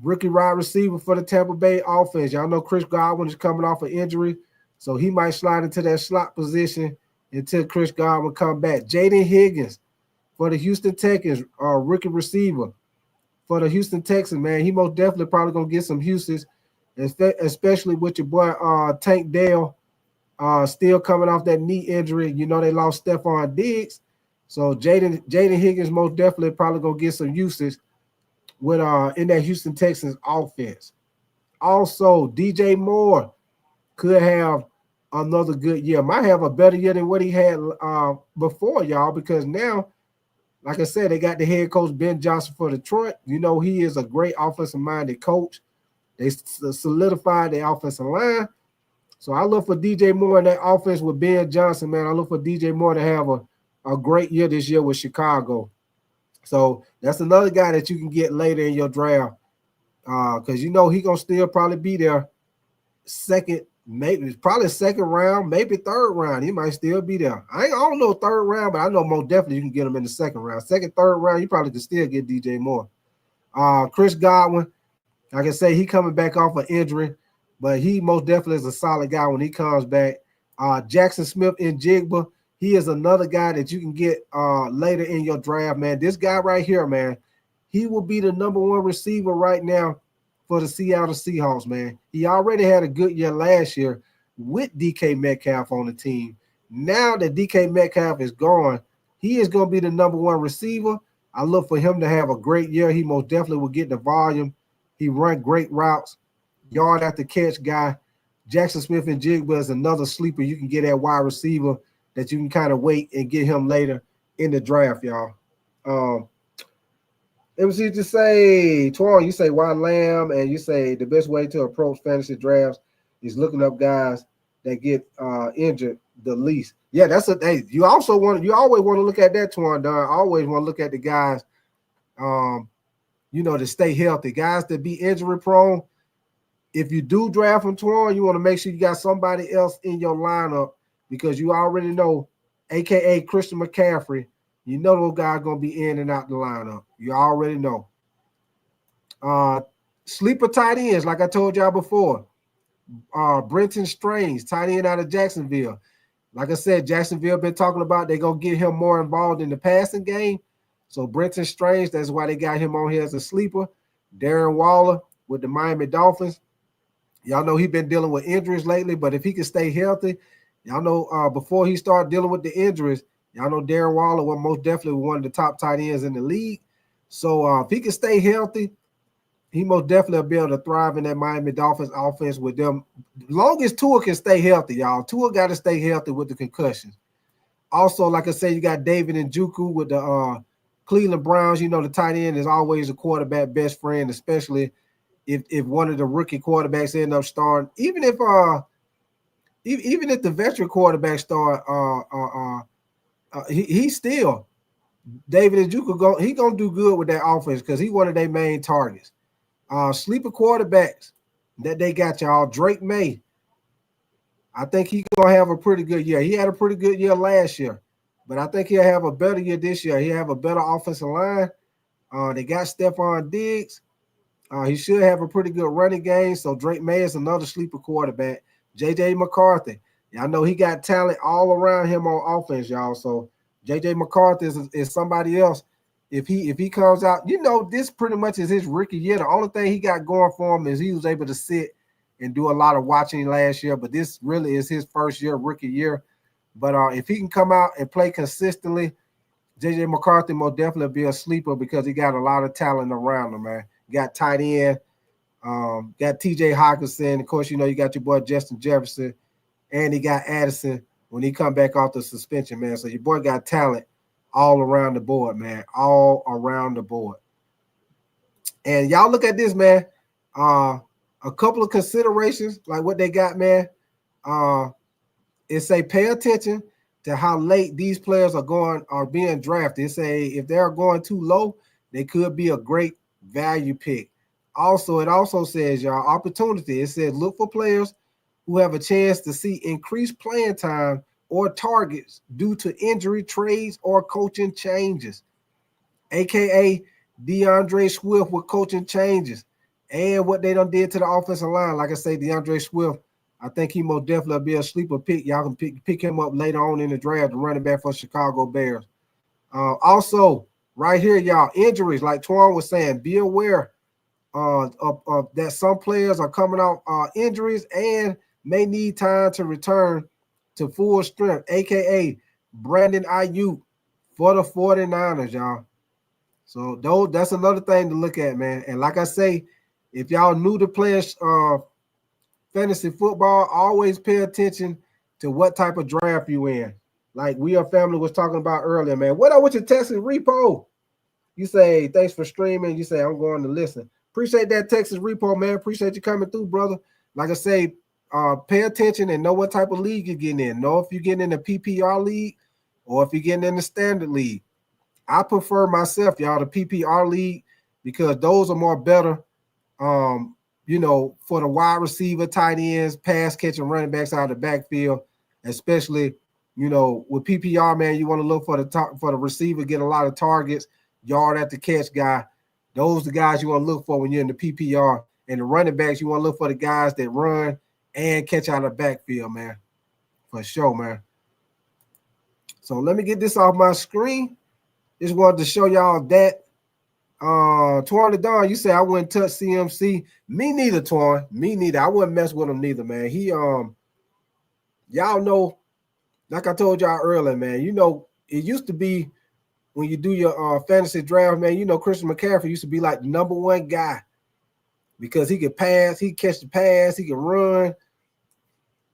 rookie wide receiver for the Tampa Bay offense. Y'all know Chris Godwin is coming off an injury, so he might slide into that slot position until Chris Godwin come back. Jaden Higgins for the Houston Texans, rookie receiver for the Houston Texans, man. He most definitely probably going to get some uses, especially with your boy Tank Dell still coming off that knee injury. They lost Stephon Diggs. So Jaden Higgins most definitely probably going to get some uses with in that Houston Texans offense. Also, DJ Moore could have another good year. Might have a better year than what he had before, y'all, because now, like I said, they got the head coach Ben Johnson for Detroit. He is a great offensive-minded coach. They solidified the offensive line. So I look for DJ Moore in that offense with Ben Johnson, man. I look for DJ Moore to have a great year this year with Chicago. So that's another guy that you can get later in your draft because he gonna still probably be there second round, maybe third round. He might still be there. I don't know third round, but I know most definitely you can get him in the second round. Second, third round, you probably can still get DJ Moore. Chris Godwin, like I say, he coming back off an injury, but he most definitely is a solid guy when he comes back. Jackson Smith and Jigba, he is another guy that you can get later in your draft, man. This guy right here, man, he will be the number 1 receiver right now for the Seattle Seahawks, man. He already had a good year last year with DK Metcalf on the team. Now that DK Metcalf is gone, he is going to be the number 1 receiver. I look for him to have a great year. He most definitely will get the volume. He run great routes, yard after catch guy. Jackson Smith and Jigba is another sleeper you can get at wide receiver that you can kind of wait and get him later in the draft, y'all. It was you to say, Twan, you say why Lamb, and you say the best way to approach fantasy drafts is looking up guys that get injured the least. Yeah, that's a thing. You always want to look at that, Twan Dunn. I always want to look at the guys, to stay healthy. Guys that be injury prone. If you do draft from Twan, you want to make sure you got somebody else in your lineup because you already know, aka Christian McCaffrey, you know those guys gonna be in and out the lineup. You already know. Sleeper tight ends, like I told y'all before. Brenton Strange, tight end out of Jacksonville. Like I said, Jacksonville been talking about they're gonna get him more involved in the passing game. So Brenton Strange, that's why they got him on here as a sleeper. Darren Waller with the Miami Dolphins. Y'all know he's been dealing with injuries lately, but if he can stay healthy, y'all know before he started dealing with the injuries, y'all know Darren Waller was most definitely one of the top tight ends in the league. So if he can stay healthy, he most definitely will be able to thrive in that Miami Dolphins offense with them. Long as Tua can stay healthy, y'all. Tua got to stay healthy with the concussions. Also, like I said, you got David Njoku with the Cleveland Browns. You know, the tight end is always a quarterback best friend, especially if one of the rookie quarterbacks end up starting. Even if the veteran quarterback start, he still David Njoku he gonna do good with that offense because he's one of their main targets. Sleeper quarterbacks that they got, y'all. Drake May. I think he's gonna have a pretty good year. He had a pretty good year last year, but I think he'll have a better year this year. He'll have a better offensive line. They got Stephon Diggs. He should have a pretty good running game. So Drake May is another sleeper quarterback. JJ McCarthy. Y'all know he got talent all around him on offense, y'all. So JJ McCarthy is somebody else. If he comes out, you know, this pretty much is his rookie year. The only thing he got going for him is he was able to sit and do a lot of watching last year, but this really is his first year, rookie year. But if he can come out and play consistently, JJ McCarthy will definitely be a sleeper because he got a lot of talent around him, man. Got tight end, got TJ Hawkinson. Of course, you know, you got your boy Justin Jefferson, and he got Addison when he come back off the suspension, man. So your boy got talent all around the board, man. All around the board. And y'all look at this, man. A couple of considerations, like what they got, man. It say pay attention to how late these players are being drafted. It say if they're going too low, they could be a great value pick. Also, it also says, y'all, opportunity. It says look for players who have a chance to see increased playing time or targets due to injury, trades, or coaching changes, aka DeAndre Swift with coaching changes and what they done did to the offensive line. Like I say, DeAndre Swift, I think he most definitely be a sleeper pick. Y'all can pick him up later on in the draft, the running back for Chicago Bears. Also, right here, y'all, injuries, like Twan was saying, be aware of that some players are coming off injuries and may need time to return to full strength, aka Brandon Ayuk for the 49ers, y'all. So that's another thing to look at, man. And like I say, if y'all new to playing fantasy football, always pay attention to what type of draft you in. Like We Are Family was talking about earlier, man. What up with your Texas repo? You say, thanks for streaming. You say, I'm going to listen. Appreciate that Texas repo, man. Appreciate you coming through, brother. Like I say, pay attention and know what type of league you're getting in. Know if you're getting in the PPR league or if you're getting in the standard league. I prefer myself, y'all, the PPR league because those are more better, you know, for the wide receiver, tight ends, pass catching running backs out of the backfield, especially, you know, with PPR, man, you want to look for the receiver, get a lot of targets, yard at the catch guy. Those are the guys you want to look for when you're in the PPR. And the running backs, you want to look for the guys that run and catch out of the backfield, man. For sure, man. So let me get this off my screen. Just wanted to show y'all that. Twan the Don, you say I wouldn't touch CMC. Me neither, Twan. Me neither. I wouldn't mess with him neither, man. He y'all know, like I told y'all earlier, man, you know, it used to be when you do your fantasy draft, man, you know, Christian McCaffrey used to be like the number one guy because he could pass, he could catch the pass, he could run.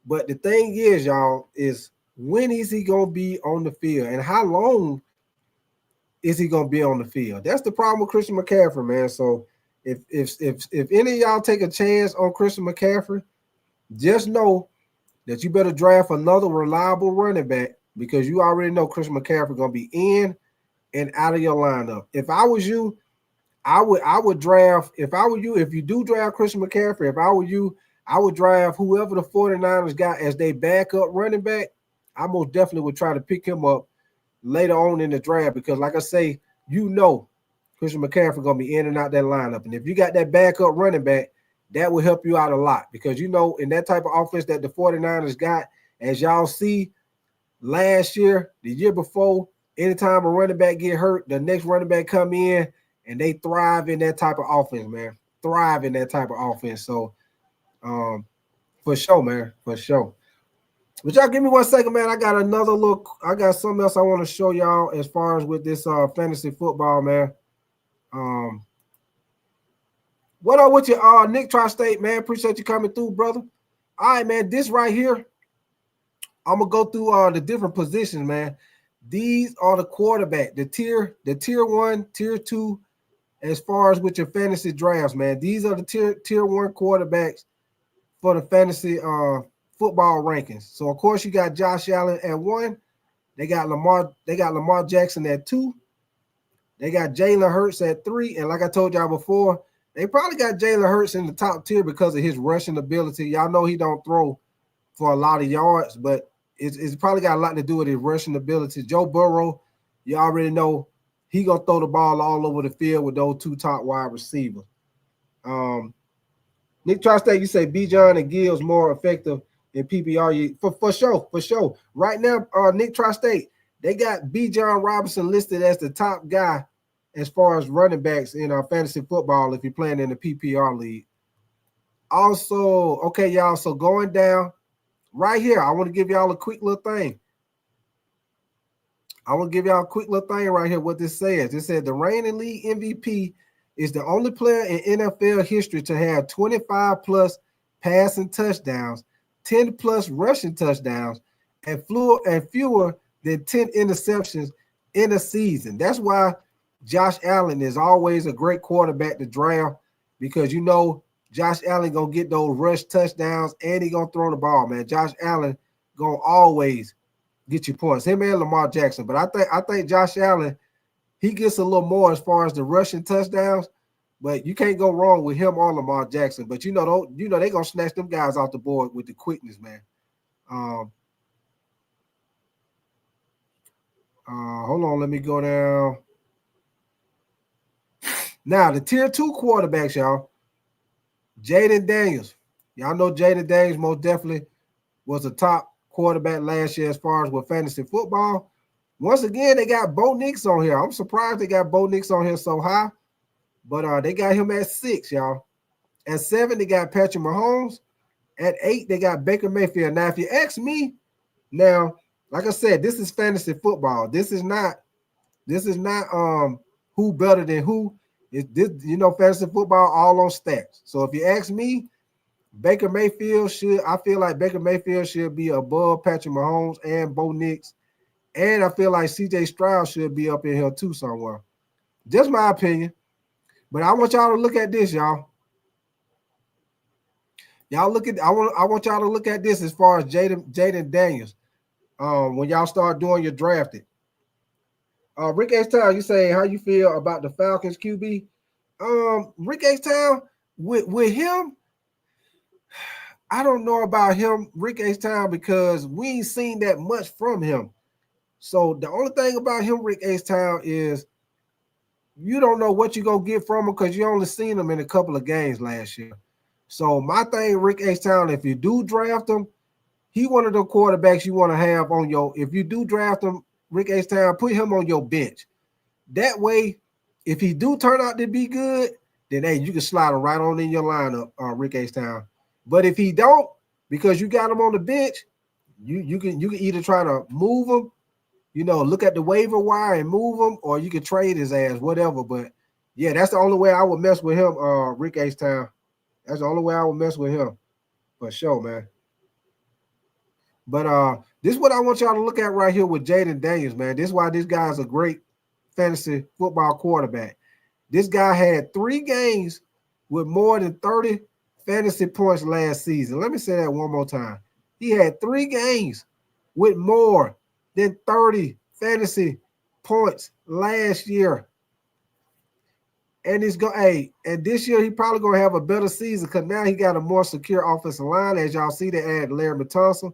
But the thing is, y'all, is when is he gonna be on the field and how long is he gonna be on the field? That's the problem with Christian McCaffrey, man. So if any of y'all take a chance on Christian McCaffrey, just know that you better draft another reliable running back because you already know Christian McCaffrey gonna be in and out of your lineup. If I was you, I would draft. If I were you, if you do draft Christian McCaffrey, if I were you, I would draft whoever the 49ers got as their backup running back I most definitely would try to pick him up later on in the draft because, like I say, Christian McCaffrey going to be in and out that lineup. And if you got that backup running back, that will help you out a lot because, in that type of offense that the 49ers got, as y'all see last year, the year before, anytime a running back get hurt, the next running back come in and they thrive in that type of offense, man. Thrive in that type of offense. So, for sure, man, for sure. But y'all give me 1 second, man. I got something else I want to show y'all as far as with this fantasy football, man. What up with you, Nick Tri-State, man? Appreciate you coming through, brother. All right, man. This right here, I'm gonna go through the different positions, man. These are the quarterback, the tier 1, tier 2, as far as with your fantasy drafts, man. These are the tier 1 quarterbacks for the fantasy football rankings. So of course you got Josh Allen at 1. They got Lamar Jackson at 2. They got Jalen Hurts at 3. And like I told y'all before, they probably got Jalen Hurts in the top tier because of his rushing ability. Y'all know he don't throw for a lot of yards, but it's probably got a lot to do with his rushing ability. Joe Burrow, you already know he gonna throw the ball all over the field with those 2 top wide receivers. Nick Tri-State, you say Bijan and Gill's more effective in PPR. For sure. Right now, Nick Tri-State, they got Bijan Robinson listed as the top guy as far as running backs in fantasy football if you're playing in the PPR league. Also, okay, y'all, so going down right here, I want to give y'all a quick little thing. Right here, what this says. It said the reigning league MVP is the only player in NFL history to have 25-plus passing touchdowns, 10-plus rushing touchdowns, and fewer than 10 interceptions in a season. That's why Josh Allen is always a great quarterback to draft because Josh Allen going to get those rush touchdowns and he going to throw the ball, man. Josh Allen going to always get you points. Him and Lamar Jackson. But I think Josh Allen, he gets a little more as far as the rushing touchdowns, but you can't go wrong with him or Lamar Jackson. But they're gonna snatch them guys off the board with the quickness, man. Hold on, let me go down. Now the tier 2 quarterbacks, y'all. Jaden Daniels. Y'all know Jaden Daniels most definitely was a top quarterback last year as far as with fantasy football. Once again, they got Bo Nix on here. I'm surprised they got Bo Nix on here so high, but they got him at 6, y'all. At 7, they got Patrick Mahomes. At 8, they got Baker Mayfield. Now, if you ask me, now, like I said, this is fantasy football. This is not who better than who. It's this, fantasy football all on stats. So if you ask me, I feel like Baker Mayfield should be above Patrick Mahomes and Bo Nix. And I feel like CJ Stroud should be up in here too somewhere. Just my opinion. But I want y'all to look at this, y'all. I want y'all to look at this as far as Jaden Daniels. When y'all start doing your drafting. Rick H-Town, you say how you feel about the Falcons QB? Rick H-Town, with him, I don't know about him, Rick H-Town, because we ain't seen that much from him. So the only thing about him, Rick H-Town, is you don't know what you're going to get from him because you only seen him in a couple of games last year. So my thing, Rick H-Town, if you do draft him, he one of the quarterbacks you want to have on if you do draft him, Rick H-Town, put him on your bench. That way, if he do turn out to be good, then hey, you can slide him right on in your lineup, Rick H-Town. But if he don't, because you got him on the bench, you can either try to move him, look at the waiver wire and move him, or you can trade his ass, whatever. But yeah, that's the only way I would mess with him, Rick H-Town. That's the only way I would mess with him, for sure, man. But this is what I want y'all to look at right here with Jaden Daniels, man. This is why this guy is a great fantasy football quarterback. This guy had 3 games with more than 30 fantasy points last season. Let me say that one more time. He had 3 games with more than 30 fantasy points last year. And and this year he probably gonna have a better season because now he got a more secure offensive line. As y'all see, they added Larry Tunsil,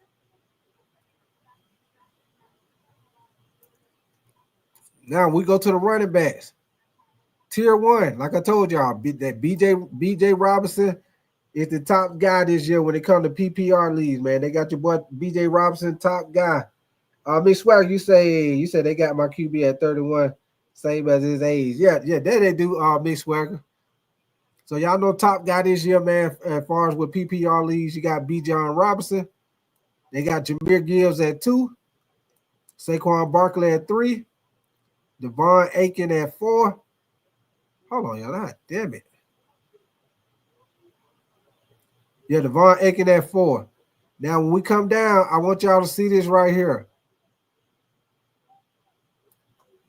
Now we go to the running backs. Tier 1, like I told y'all, that BJ Robinson is the top guy this year when it comes to PPR leagues, man. They got your boy BJ Robinson, top guy. Miss Swagger, you said they got my QB at 31, same as his age. Yeah, that they do, Miss Swagger. So y'all know top guy this year, man, as far as with PPR leagues, you got Bijan Robinson. They got Jahmyr Gibbs at 2, Saquon Barkley at 3, Devon Aiken at 4. Hold on, y'all. God damn it. Yeah, Devon Aiken at 4. Now, when we come down, I want y'all to see this right here.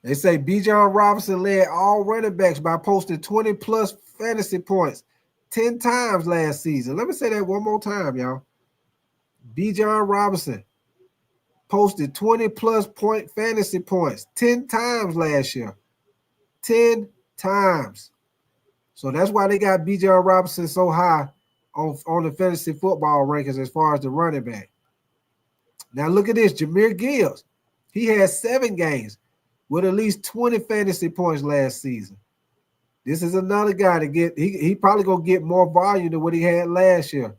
They say Bijan Robinson led all running backs by posting 20-plus fantasy points 10 times last season. Let me say that one more time, y'all. Bijan Robinson posted 20-plus point fantasy points 10 times last year. 10 times. So that's why they got Bijan Robinson so high on the fantasy football rankings as far as the running back. Now look at this. Jahmyr Gibbs. He had 7 games with at least 20 fantasy points last season. This is another guy to get. He probably gonna get more volume than what he had last year.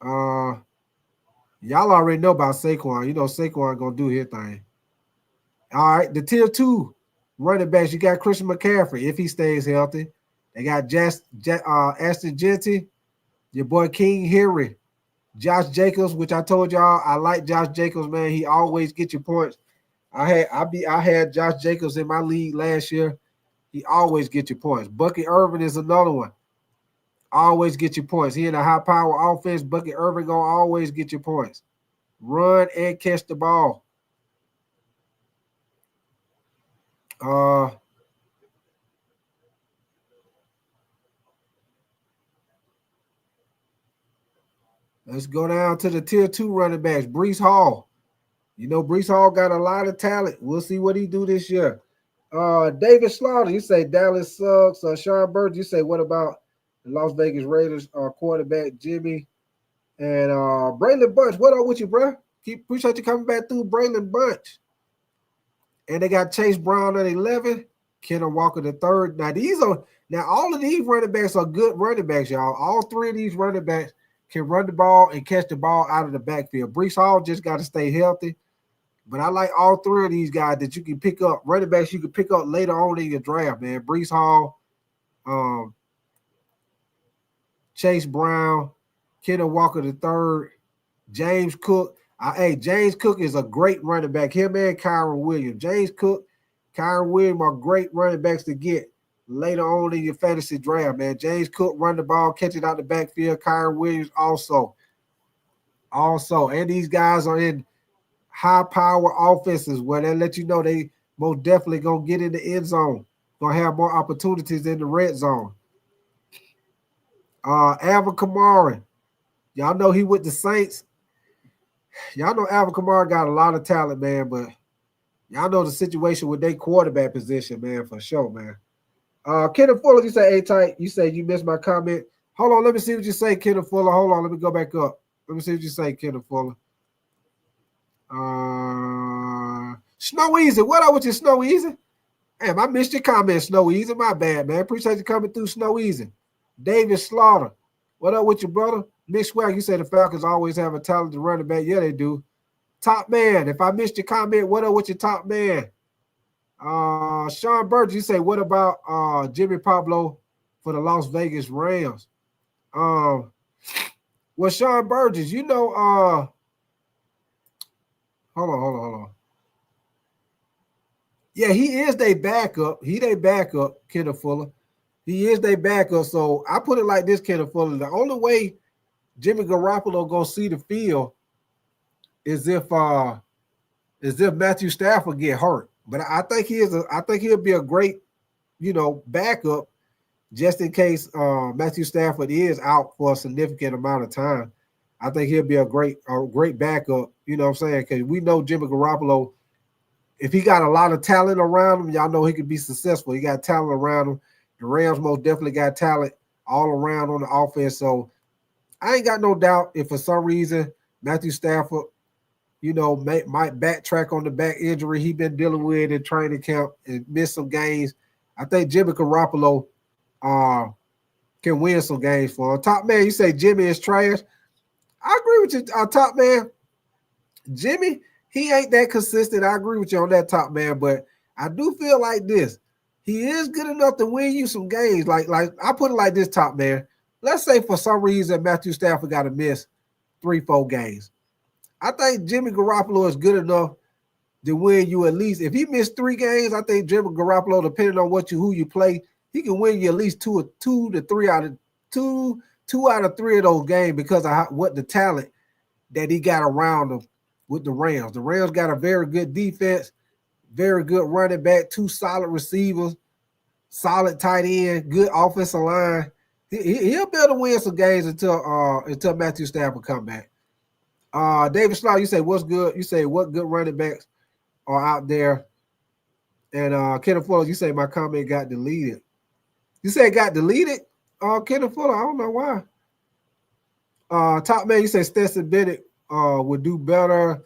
Y'all already know about Saquon. You know Saquon gonna do his thing. All right, the tier 2 running backs. You got Christian McCaffrey if he stays healthy. They got Ashton Jeanty, your boy King Henry, Josh Jacobs, which I told y'all I like Josh Jacobs, man. He always get your points. I had Josh Jacobs in my league last year. He always get your points. Bucky Irvin is another one. Always get your points. He in a high-power offense. Bucky Irvin gonna always get your points. Run and catch the ball. Let's go down to the tier 2 running backs. Breece Hall. You know, Breece Hall got a lot of talent. We'll see what he do this year. David Slaughter, you say Dallas sucks. Sean Burge, you say what about the Las Vegas Raiders quarterback Jimmy? And Braylon Bunch, what up with you, bro? Appreciate you coming back through, Braylon Bunch. And they got Chase Brown at 11, Kenneth Walker the 3rd. Now all of these running backs are good running backs, y'all. All 3 of these running backs can run the ball and catch the ball out of the backfield. Breece Hall just got to stay healthy. But I like all 3 of these guys that you can pick up, running backs you can pick up later on in your draft, man. Breece Hall, Chase Brown, Kenneth Walker the 3rd, James Cook. James Cook is a great running back. Him and Kyron Williams. James Cook, Kyron Williams are great running backs to get later on in your fantasy draft, man. James Cook run the ball, catch it out the backfield. Kyron Williams also. And these guys are in high-power offenses where they let you know they most definitely going to get in the end zone, going to have more opportunities in the red zone. Alvin Kamara. Y'all know he with the Saints. Y'all know Alvin Kamara got a lot of talent, man, but y'all know the situation with their quarterback position, man, for sure, man. Kenneth Fuller, you say A-Tight. You say you missed my comment. Hold on, let me see what you say, Kenneth Fuller. Hold on, let me go back up. Let me see what you say, Kenneth Fuller. Snow Easy. What up with you, Snow Easy? Damn, I missed your comment, Snow Easy. My bad, man. Appreciate you coming through, Snow Easy. David Slaughter. What up with you, brother? Mick Swag, you say the Falcons always have a talented running back. Yeah, they do. Top man. If I missed your comment, what up with your top man? Sean Burge, you say, what about Jimmy Pablo for the Las Vegas Rams? Well, Sean Burgess, you know, hold on. Yeah, he is their backup. He their backup, Kenneth Fuller. He is their backup. So I put it like this, Kenneth Fuller. The only way Jimmy Garoppolo gonna see the field is if Matthew Stafford get hurt. But I think he'll be a great, backup just in case Matthew Stafford is out for a significant amount of time. I think he'll be a great backup, you know what I'm saying? Because we know Jimmy Garoppolo, if he got a lot of talent around him, y'all know he could be successful. He got talent around him. The Rams most definitely got talent all around on the offense. So I ain't got no doubt if for some reason Matthew Stafford might backtrack on the back injury he been dealing with in training camp and miss some games. I think Jimmy Garoppolo can win some games for him. Top man, you say Jimmy is trash. I agree with you, top man. Jimmy, he ain't that consistent. I agree with you on that, top man, but I do feel like this. He is good enough to win you some games. Like I put it like this, top man. Let's say for some reason Matthew Stafford got to miss 3-4 games. I think Jimmy Garoppolo is good enough to win you at least. If he missed 3 games, I think Jimmy Garoppolo, depending on who you play, he can win you at least two to three out of 3 of those games because of what the talent that he got around him with the Rams. The Rams got a very good defense, very good running back, 2 solid receivers, solid tight end, good offensive line. He'll be able to win some games until Matthew Stafford come back. David Schlaw, you say what's good? You say what good running backs are out there? And Kenneth Fuller, you say my comment got deleted. You say it got deleted? Kenneth Fuller, I don't know why. Top man, you say Stetson Bennett would do better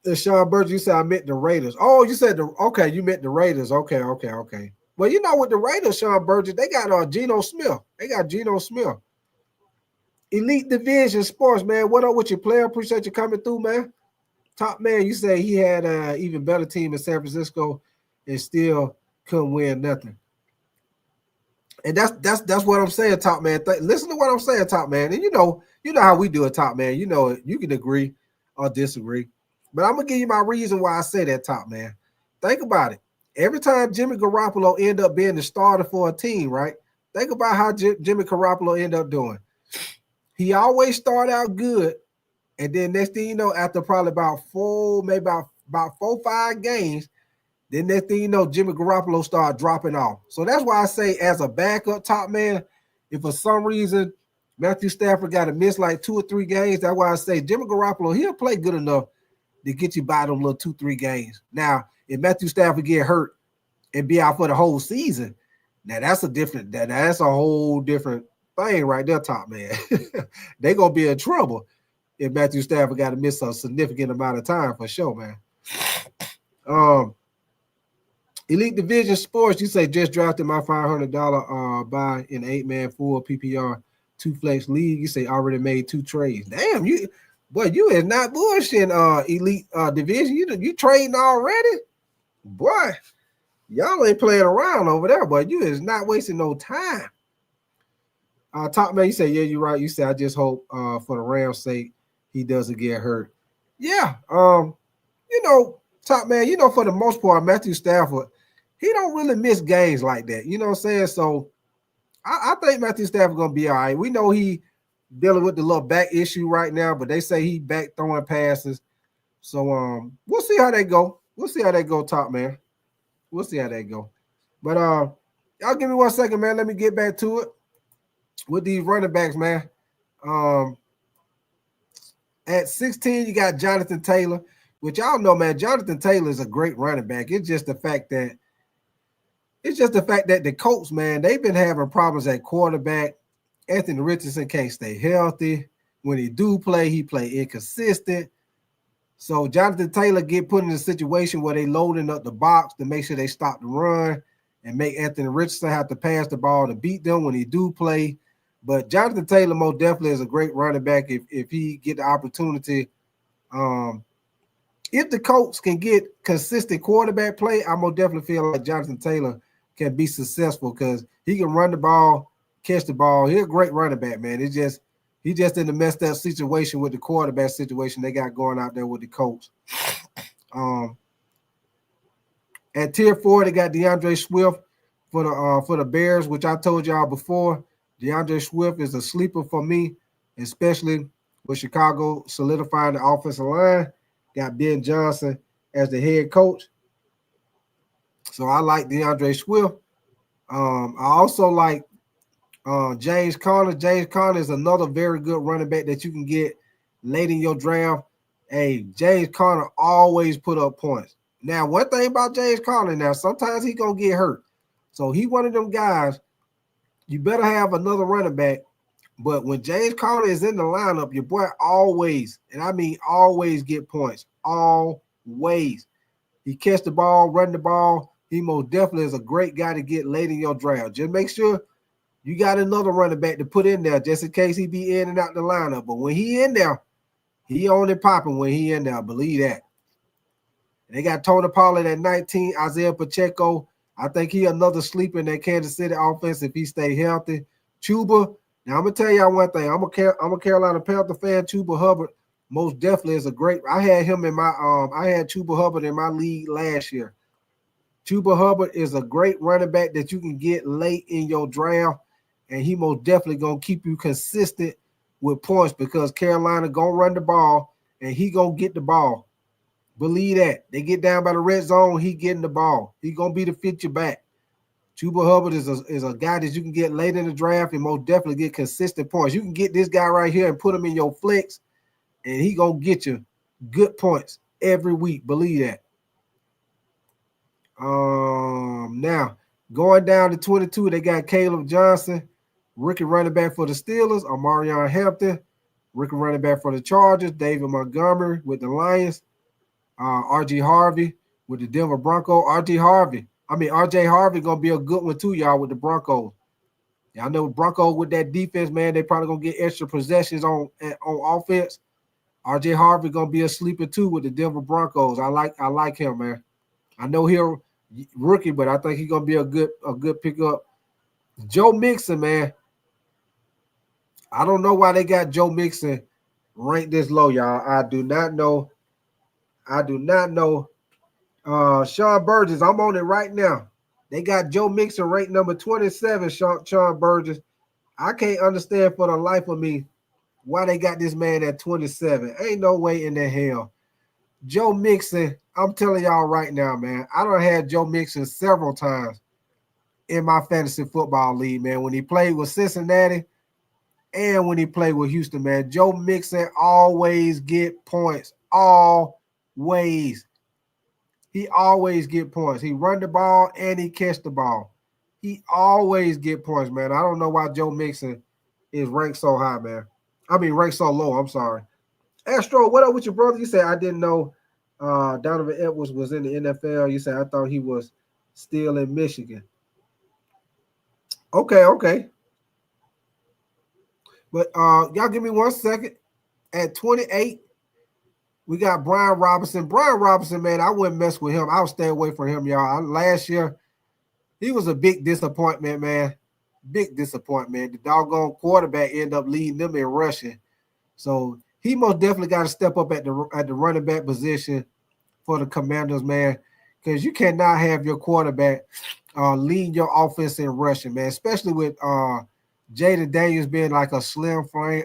than Sean Burgess. You said I meant the Raiders. Oh, you said you meant the Raiders. Okay. Well, with the Raiders, Sean Burgess, they got Geno Smith. Elite Division Sports, man. What up with your player? Appreciate you coming through, man. Top man, you say he had an even better team in San Francisco and still couldn't win nothing. And that's what I'm saying, top man. Listen to what I'm saying, top man. And you know how we do it, top man. You can agree or disagree. But I'm gonna give you my reason why I say that, top man. Think about it. Every time Jimmy Garoppolo end up being the starter for a team, right? Think about how Jimmy Garoppolo end up doing. He always start out good, and then next thing you know, after probably about 4-5 games, then next thing you know, Jimmy Garoppolo start dropping off. So that's why I say, as a backup top man, if for some reason Matthew Stafford got to miss like 2 or 3 games, that's why I say Jimmy Garoppolo, he'll play good enough to get you by them little 2-3 games. Now, if Matthew Stafford get hurt and be out for the whole season, now that's a whole different thing right there, top man. They're gonna be in trouble if Matthew Stafford got to miss a significant amount of time for sure, man. Elite Division Sports, you say just drafted my $500 buy in 8-man full PPR 2 flex league. You say already made 2 trades. Damn, you is not bullshitting Elite Division. You trading already? Boy, y'all ain't playing around over there, but you is not wasting no time. Top man, you say, yeah, you're right. You say, I just hope for the Rams' sake he doesn't get hurt. Yeah, top man, for the most part, Matthew Stafford, he don't really miss games like that. You know what I'm saying? So I think Matthew Stafford going to be all right. We know he dealing with the little back issue right now, but they say he back throwing passes. So we'll see how they go. Top man. We'll see how they go. But y'all give me 1 second, man. Let me get back to it with these running backs, man. At 16, you got Jonathan Taylor, which y'all know, man. Jonathan Taylor is a great running back. It's just the fact that the Colts, man, they've been having problems at quarterback. Anthony Richardson can't stay healthy. When he do play, he play inconsistent. So Jonathan Taylor get put in a situation where they loading up the box to make sure they stop the run and make Anthony Richardson have to pass the ball to beat them when he do play. But Jonathan Taylor most definitely is a great running back if he get the opportunity. If the Colts can get consistent quarterback play, I most definitely feel like Jonathan Taylor can be successful because he can run the ball, catch the ball. He's a great running back, man. He's just in the messed up situation with the quarterback situation they got going out there with the Colts. At tier 4, they got DeAndre Swift for the Bears, which I told y'all before. DeAndre Swift is a sleeper for me, especially with Chicago solidifying the offensive line. Got Ben Johnson as the head coach. So I like DeAndre Swift. I also like James Conner. James Conner is another very good running back that you can get late in your draft. Hey, James Conner always put up points. Now, one thing about James Conner, now sometimes he's going to get hurt. So he one of them guys, you better have another running back But when James Conner is in the lineup, your boy always, and I mean always, get points. Always. He catch the ball, run the ball. He most definitely is a great guy to get late in your draft. Just make sure you got another running back to put in there just in case he be in and out the lineup. But when he in there, he only popping when he in there. Believe that. And they got Tony Pollard at 19, Isaiah Pacheco. I think he another sleeper in that Kansas City offense if he stay healthy. Chuba. Now, I'm going to tell y'all one thing. I'm a Carolina Panther fan. Chuba Hubbard most definitely is a great – I had him in my I had Chuba Hubbard in my league last year. Chuba Hubbard is a great running back that you can get late in your draft, and he most definitely going to keep you consistent with points because Carolina going to run the ball, and he going to get the ball. Believe that. They get down by the red zone, he getting the ball. He going to be the feature back. Chuba Hubbard is a guy that you can get late in the draft and most definitely get consistent points. You can get this guy right here and put him in your flex, and he going to get you good points every week. Believe that. Now, going down to 22, they got Caleb Johnson, rookie running back for the Steelers, Omarion Hampton, rookie running back for the Chargers, David Montgomery with the Lions, R.J. Harvey with the Denver Broncos. R.J. Harvey going to be a good one too, y'all, with the Broncos. Y'all know Broncos with that defense, man, they probably going to get extra possessions on offense. R.J. Harvey going to be a sleeper too with the Denver Broncos. I like him, man. I know he'll rookie, but I think he's going to be a good pickup. Joe Mixon, man. I don't know why they got Joe Mixon ranked this low, y'all. I do not know. Sean Burgess, I'm on it right now. They got Joe Mixon ranked number 27, Sean Burgess. I can't understand for the life of me why they got this man at 27. Ain't no way in the hell. Joe Mixon, I'm telling y'all right now, man, I done had Joe Mixon several times in my fantasy football league, man. When he played with Cincinnati and when he played with Houston, man, Joe Mixon always get points. Always. He always get points. He run the ball and he catch the ball. He always get points, man. I don't know why Joe Mixon is ranked so high, man. I mean, ranked so low. I'm sorry. Astro, what up with your brother? You said I didn't know Donovan Edwards was in the NFL. You said I thought he was still in Michigan. Okay. But y'all give me 1 second. At 28, we got Brian Robinson. Brian Robinson, man, I wouldn't mess with him. I would stay away from him, y'all. Last year, he was a big disappointment, man. Big disappointment. The doggone quarterback ended up leading them in rushing. So he most definitely got to step up at the running back position for the Commanders, man, because you cannot have your quarterback lead your offense in rushing, man, especially with Jaden Daniels being like a slim frame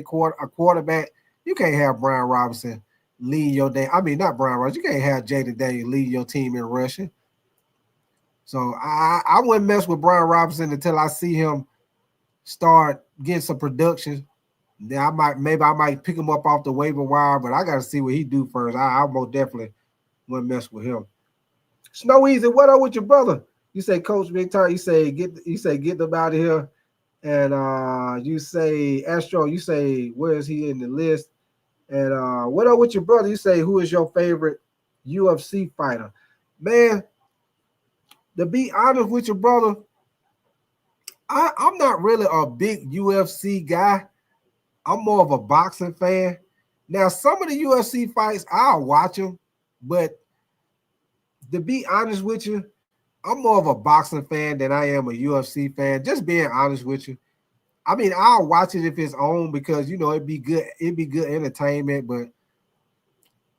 quarterback. You can't have Brian Robinson lead your day. I mean, not Brian Robinson. You can't have Jaden Daniels lead your team in rushing. So I wouldn't mess with Brian Robinson until I see him start getting some production. Then I might pick him up off the waiver wire, but I got to see what he do first. I most definitely wouldn't mess with him. Snow Easy, what up with your brother? You say Coach Big Time. You say get them out of here, and you say Astro. You say where is he in the list? And what up with your brother? You say who is your favorite UFC fighter? Man, to be honest with your brother, I'm not really a big UFC guy. I'm more of a boxing fan. Now, some of the UFC fights, I'll watch them, but to be honest with you, I'm more of a boxing fan than I am a UFC fan. Just being honest with you. I mean, I'll watch it if it's on because, you know, it'd be good entertainment. But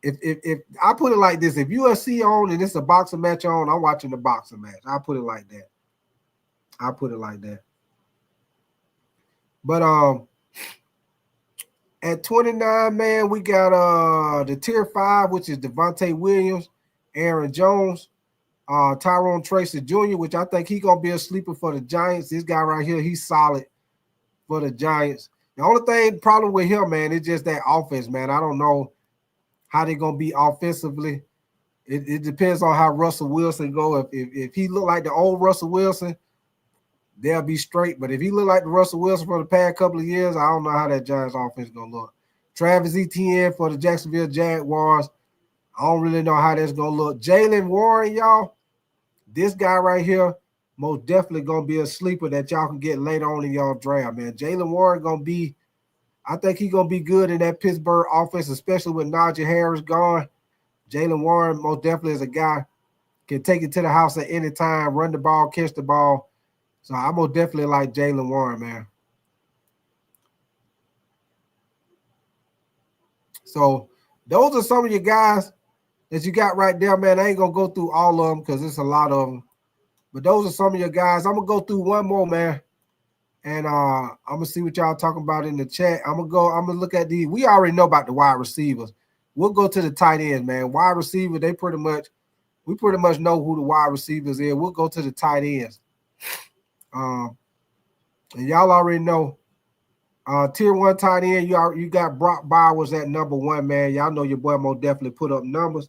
if I put it like this, if UFC on and it's a boxing match on, I'm watching the boxing match. I'll put it like that. But at 29, man, we got the tier 5, which is Devontae Williams, Aaron Jones, Tyrone Tracy Jr., which I think he's going to be a sleeper for the Giants. This guy right here, he's solid for the Giants. The only problem with him, man, is just that offense, man. I don't know how they're going to be offensively. It depends on how Russell Wilson go. If he look like the old Russell Wilson, they'll be straight. But if he look like the Russell Wilson for the past couple of years, I don't know how that Giants offense is gonna look. Travis Etienne for the Jacksonville Jaguars. I don't really know how that's gonna look. Jaylen Warren, y'all. This guy right here, most definitely gonna be a sleeper that y'all can get later on in y'all draft, man. Jaylen Warren gonna be, I think he's gonna be good in that Pittsburgh offense, especially with Najee Harris gone. Jaylen Warren most definitely is a guy can take it to the house at any time, run the ball, catch the ball. So I'm most definitely like Jaylen Warren, man. So those are some of your guys that you got right there, man. I ain't gonna go through all of them because there's a lot of them. But those are some of your guys. I'm gonna go through one more, man. And I'm gonna see what y'all talking about in the chat. I'm gonna look at the. We already know about the wide receivers. We'll go to the tight ends, man. Wide receiver, we pretty much know who the wide receivers is. We'll go to the tight ends. And y'all already know. Tier 1 tight end, you got Brock Bowers at number 1, man. Y'all know your boy Mo definitely put up numbers.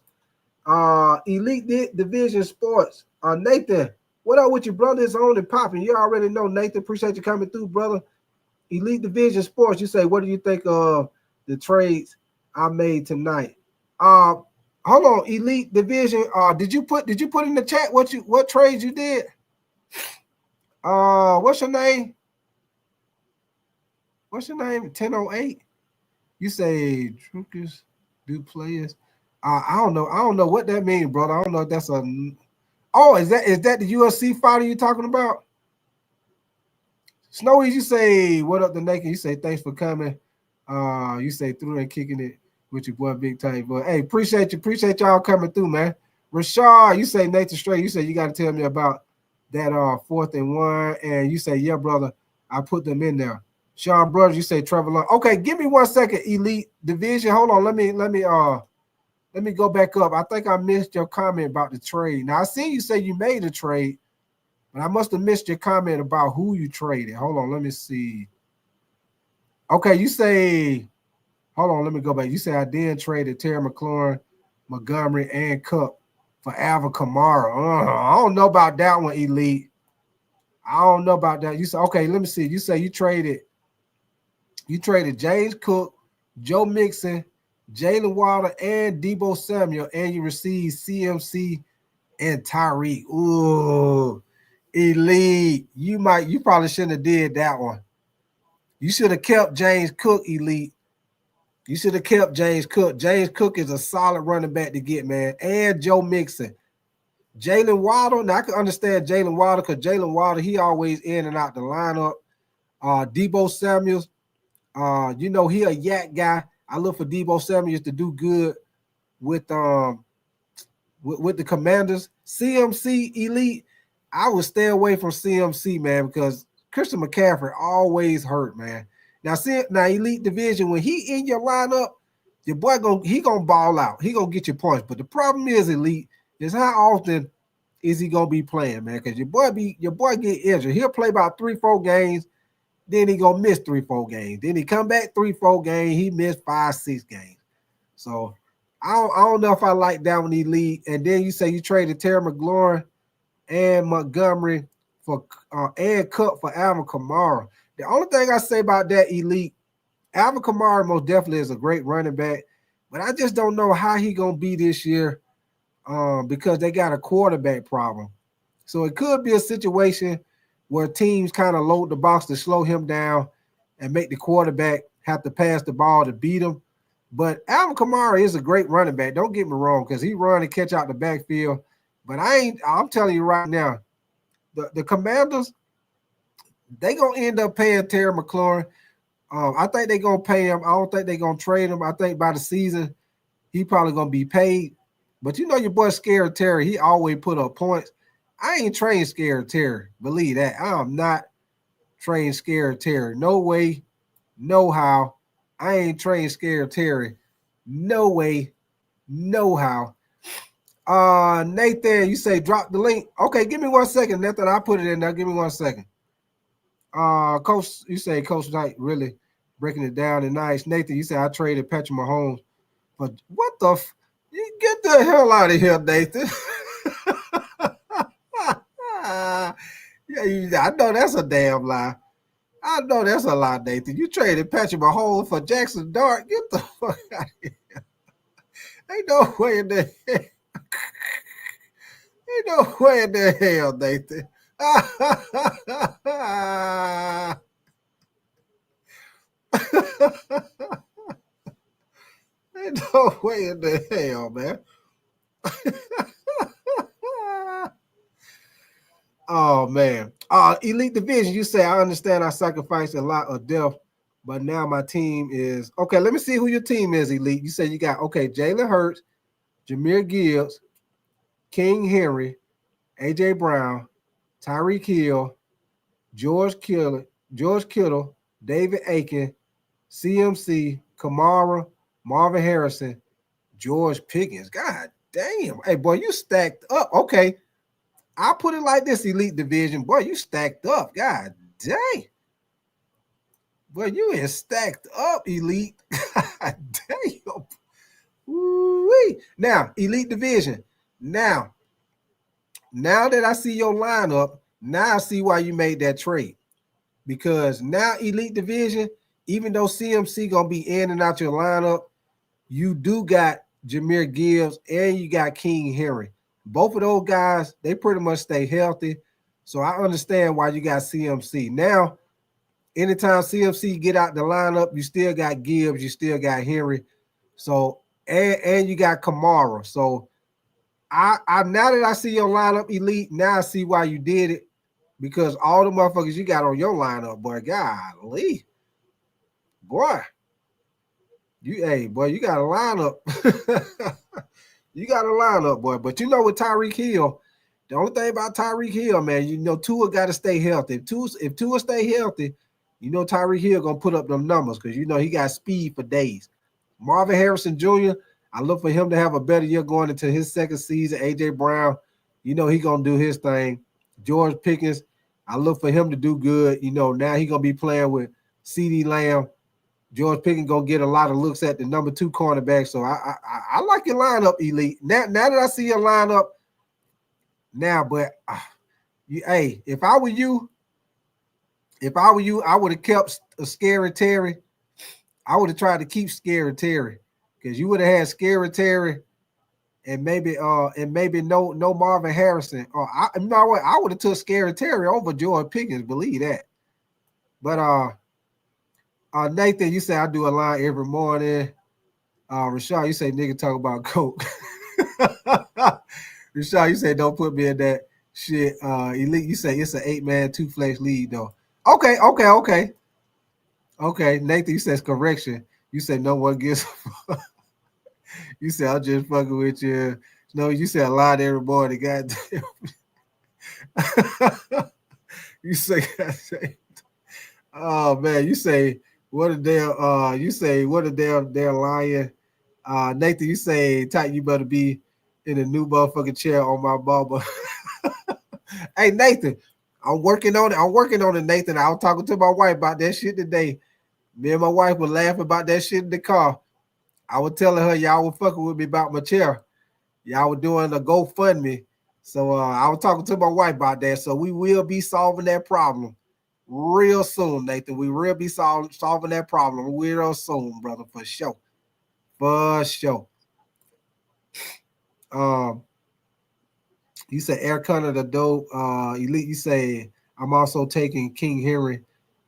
Elite Division Sports. Nathan, what up with your brother? It's on and popping. You already know, Nathan. Appreciate you coming through, brother. Elite Division Sports. You say, what do you think of the trades I made tonight? Hold on, Elite Division. Did you put in the chat what trades you did? What's your name? What's your name? 1008. You say Truckers do players. I don't know. I don't know what that means, brother. I don't know if that's a. Oh, is that the UFC fighter you talking about? Snowy, you say what up the naked? You say thanks for coming. You say through and kicking it with your boy Big Time. But hey, appreciate y'all coming through, man. Rashad, you say Nathan Straight. You say you got to tell me about that 4th and 1, and you say yeah, brother. I put them in there. Sean Brothers, you say Trevor Lawrence. Okay, give me 1 second, Elite Division. Hold on, let me go back up. I think I missed your comment about the trade. Now I see you say you made a trade, but I must have missed your comment about who you traded. Hold on, let me see. Okay, you say, hold on, let me go back. You say I did traded Terry McLaurin, Montgomery, and Cup for Alvin Kamara. I don't know about that one, Elite. I don't know about that. You say, okay, let me see. You say you traded James Cook, Joe Mixon, Jalen Waddle, and Deebo Samuel, and you received CMC and Tyreek. Ooh, Elite. You probably shouldn't have did that one. You should have kept James Cook, Elite. You should have kept James Cook. James Cook is a solid running back to get, man. And Joe Mixon. Jalen Waddle. Now I can understand Jalen Waddle because Jalen Waddle, he always in and out the lineup. Deebo Samuels. He a yak guy. I look for Deebo Samuels to do good with the Commanders. CMC Elite, I would stay away from CMC, man, because Christian McCaffrey always hurt, man. Now Elite Division, when he in your lineup, your boy gonna ball out. He gonna get your points. But the problem is, Elite, is how often is he gonna be playing, man? Because your boy get injured. He'll play about 3-4 games. Then he gonna miss 3-4 games. Then he come back 3-4 games. He missed 5-6 games. So I don't know if I like that one, Elite. And then you say you traded Terry McLaurin and Montgomery for and Cup for Alvin Kamara. The only thing I say about that, Elite, Alvin Kamara most definitely is a great running back, but I just don't know how he gonna be this year because they got a quarterback problem. So it could be a situation where teams kind of load the box to slow him down and make the quarterback have to pass the ball to beat him. But Alvin Kamara is a great running back. Don't get me wrong, because he run and catch out the backfield. But I'm telling you right now, the Commanders, they going to end up paying Terry McLaurin. I think they're going to pay him. I don't think they're going to trade him. I think by the season, he probably going to be paid. But you know your boy Scary Terry, he always put up points. I ain't trained Scary Terry. Believe that. I am not trained Scary Terry. No way, no how. I ain't trained Scary Terry. No way, no how. Nathan, you say drop the link. Okay, give me 1 second, Nathan. I'll put it in there. Give me 1 second. Coach, you say Coach Knight really breaking it down and nice. Nathan, you say I traded Patrick Mahomes. But what the you get the hell out of here, Nathan. I know that's a damn lie. I know that's a lie, Nathan. You traded Patrick Mahomes for Jackson Dart. Get the fuck out of here. Ain't no way in the hell. Ain't no way in the hell, Nathan. Ain't no way in the hell, man. Oh, man. Elite Division, you say, I understand I sacrificed a lot of depth, but now my team is – okay, let me see who your team is, Elite. You say you got, okay, Jalen Hurts, Jahmyr Gibbs, King Henry, A.J. Brown, Tyreek Hill, George Kittle, David Aiken, CMC, Kamara, Marvin Harrison, George Pickens. God damn. Hey, boy, you stacked up. Okay. I'll put it like this, Elite Division. Boy, you stacked up. God dang. Boy, you is stacked up, Elite. God damn. Woo-wee. Now, Elite Division. Now that I see your lineup, now I see why you made that trade. Because now Elite Division, even though CMC going to be in and out your lineup, you do got Jahmyr Gibbs and you got King Henry. Both of those guys, they pretty much stay healthy. So I understand why you got CMC. Now, anytime CMC get out the lineup, you still got Gibbs, you still got Henry. So, and you got Kamara. So I now that I see your lineup, Elite, now I see why you did it. Because all the motherfuckers you got on your lineup, boy, golly. Boy. You got a lineup. You got a lineup, boy. But you know with Tyreek Hill, the only thing about Tyreek Hill, man, you know Tua got to stay healthy. If Tua stay healthy, you know Tyreek Hill going to put up them numbers because, you know, he got speed for days. Marvin Harrison Jr., I look for him to have a better year going into his second season. A.J. Brown, you know he going to do his thing. George Pickens, I look for him to do good. You know, now he going to be playing with CeeDee Lamb. George Pickens gonna get a lot of looks at the number 2 cornerback. So I like your lineup, Elite. Now that I see your lineup, but if I were you, I would have kept a Scary Terry. I would have tried to keep Scary Terry because you would have had Scary Terry and maybe no Marvin Harrison. Or I would have took Scary Terry over George Pickens. Believe that. But Nathan, you say I do a line every morning. Rashad, you say nigga talk about coke. Rashad, you say don't put me in that shit. Elite, you say it's an 8-man 2-flex lead though. Okay. Nathan, you says correction. You say no one gives. You say I'm just fucking with you. No, you say a line every morning. Goddamn. You say. Oh man, you say. What a damn lion. Nathan, you say, Ty, you better be in a new motherfucking chair on my bubble. Hey, Nathan, I'm working on it, Nathan. I was talking to my wife about that shit today. Me and my wife were laughing about that shit in the car. I was telling her y'all were fucking with me about my chair. Y'all were doing a GoFundMe. So I was talking to my wife about that. So we will be solving that problem real soon, Nathan. We will be solving that problem real soon, brother, for sure. For sure. You say Air Connor the dope. Elite, you say I'm also taking King Henry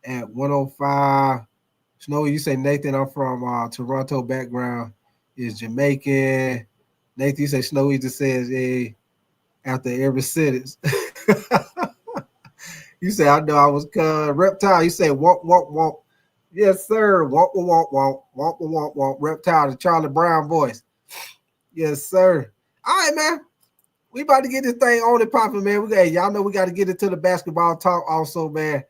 at 105. Snowy, you say Nathan, I'm from Toronto background, is Jamaican. Nathan, you say Snowy just says after every sentence. You say, I know I was Reptile. You say, womp. Yes, sir. Womp. Reptile, the Charlie Brown voice. Yes, sir. All right, man. We about to get this thing on and popping, man. Y'all know we got to get into the basketball talk also, man.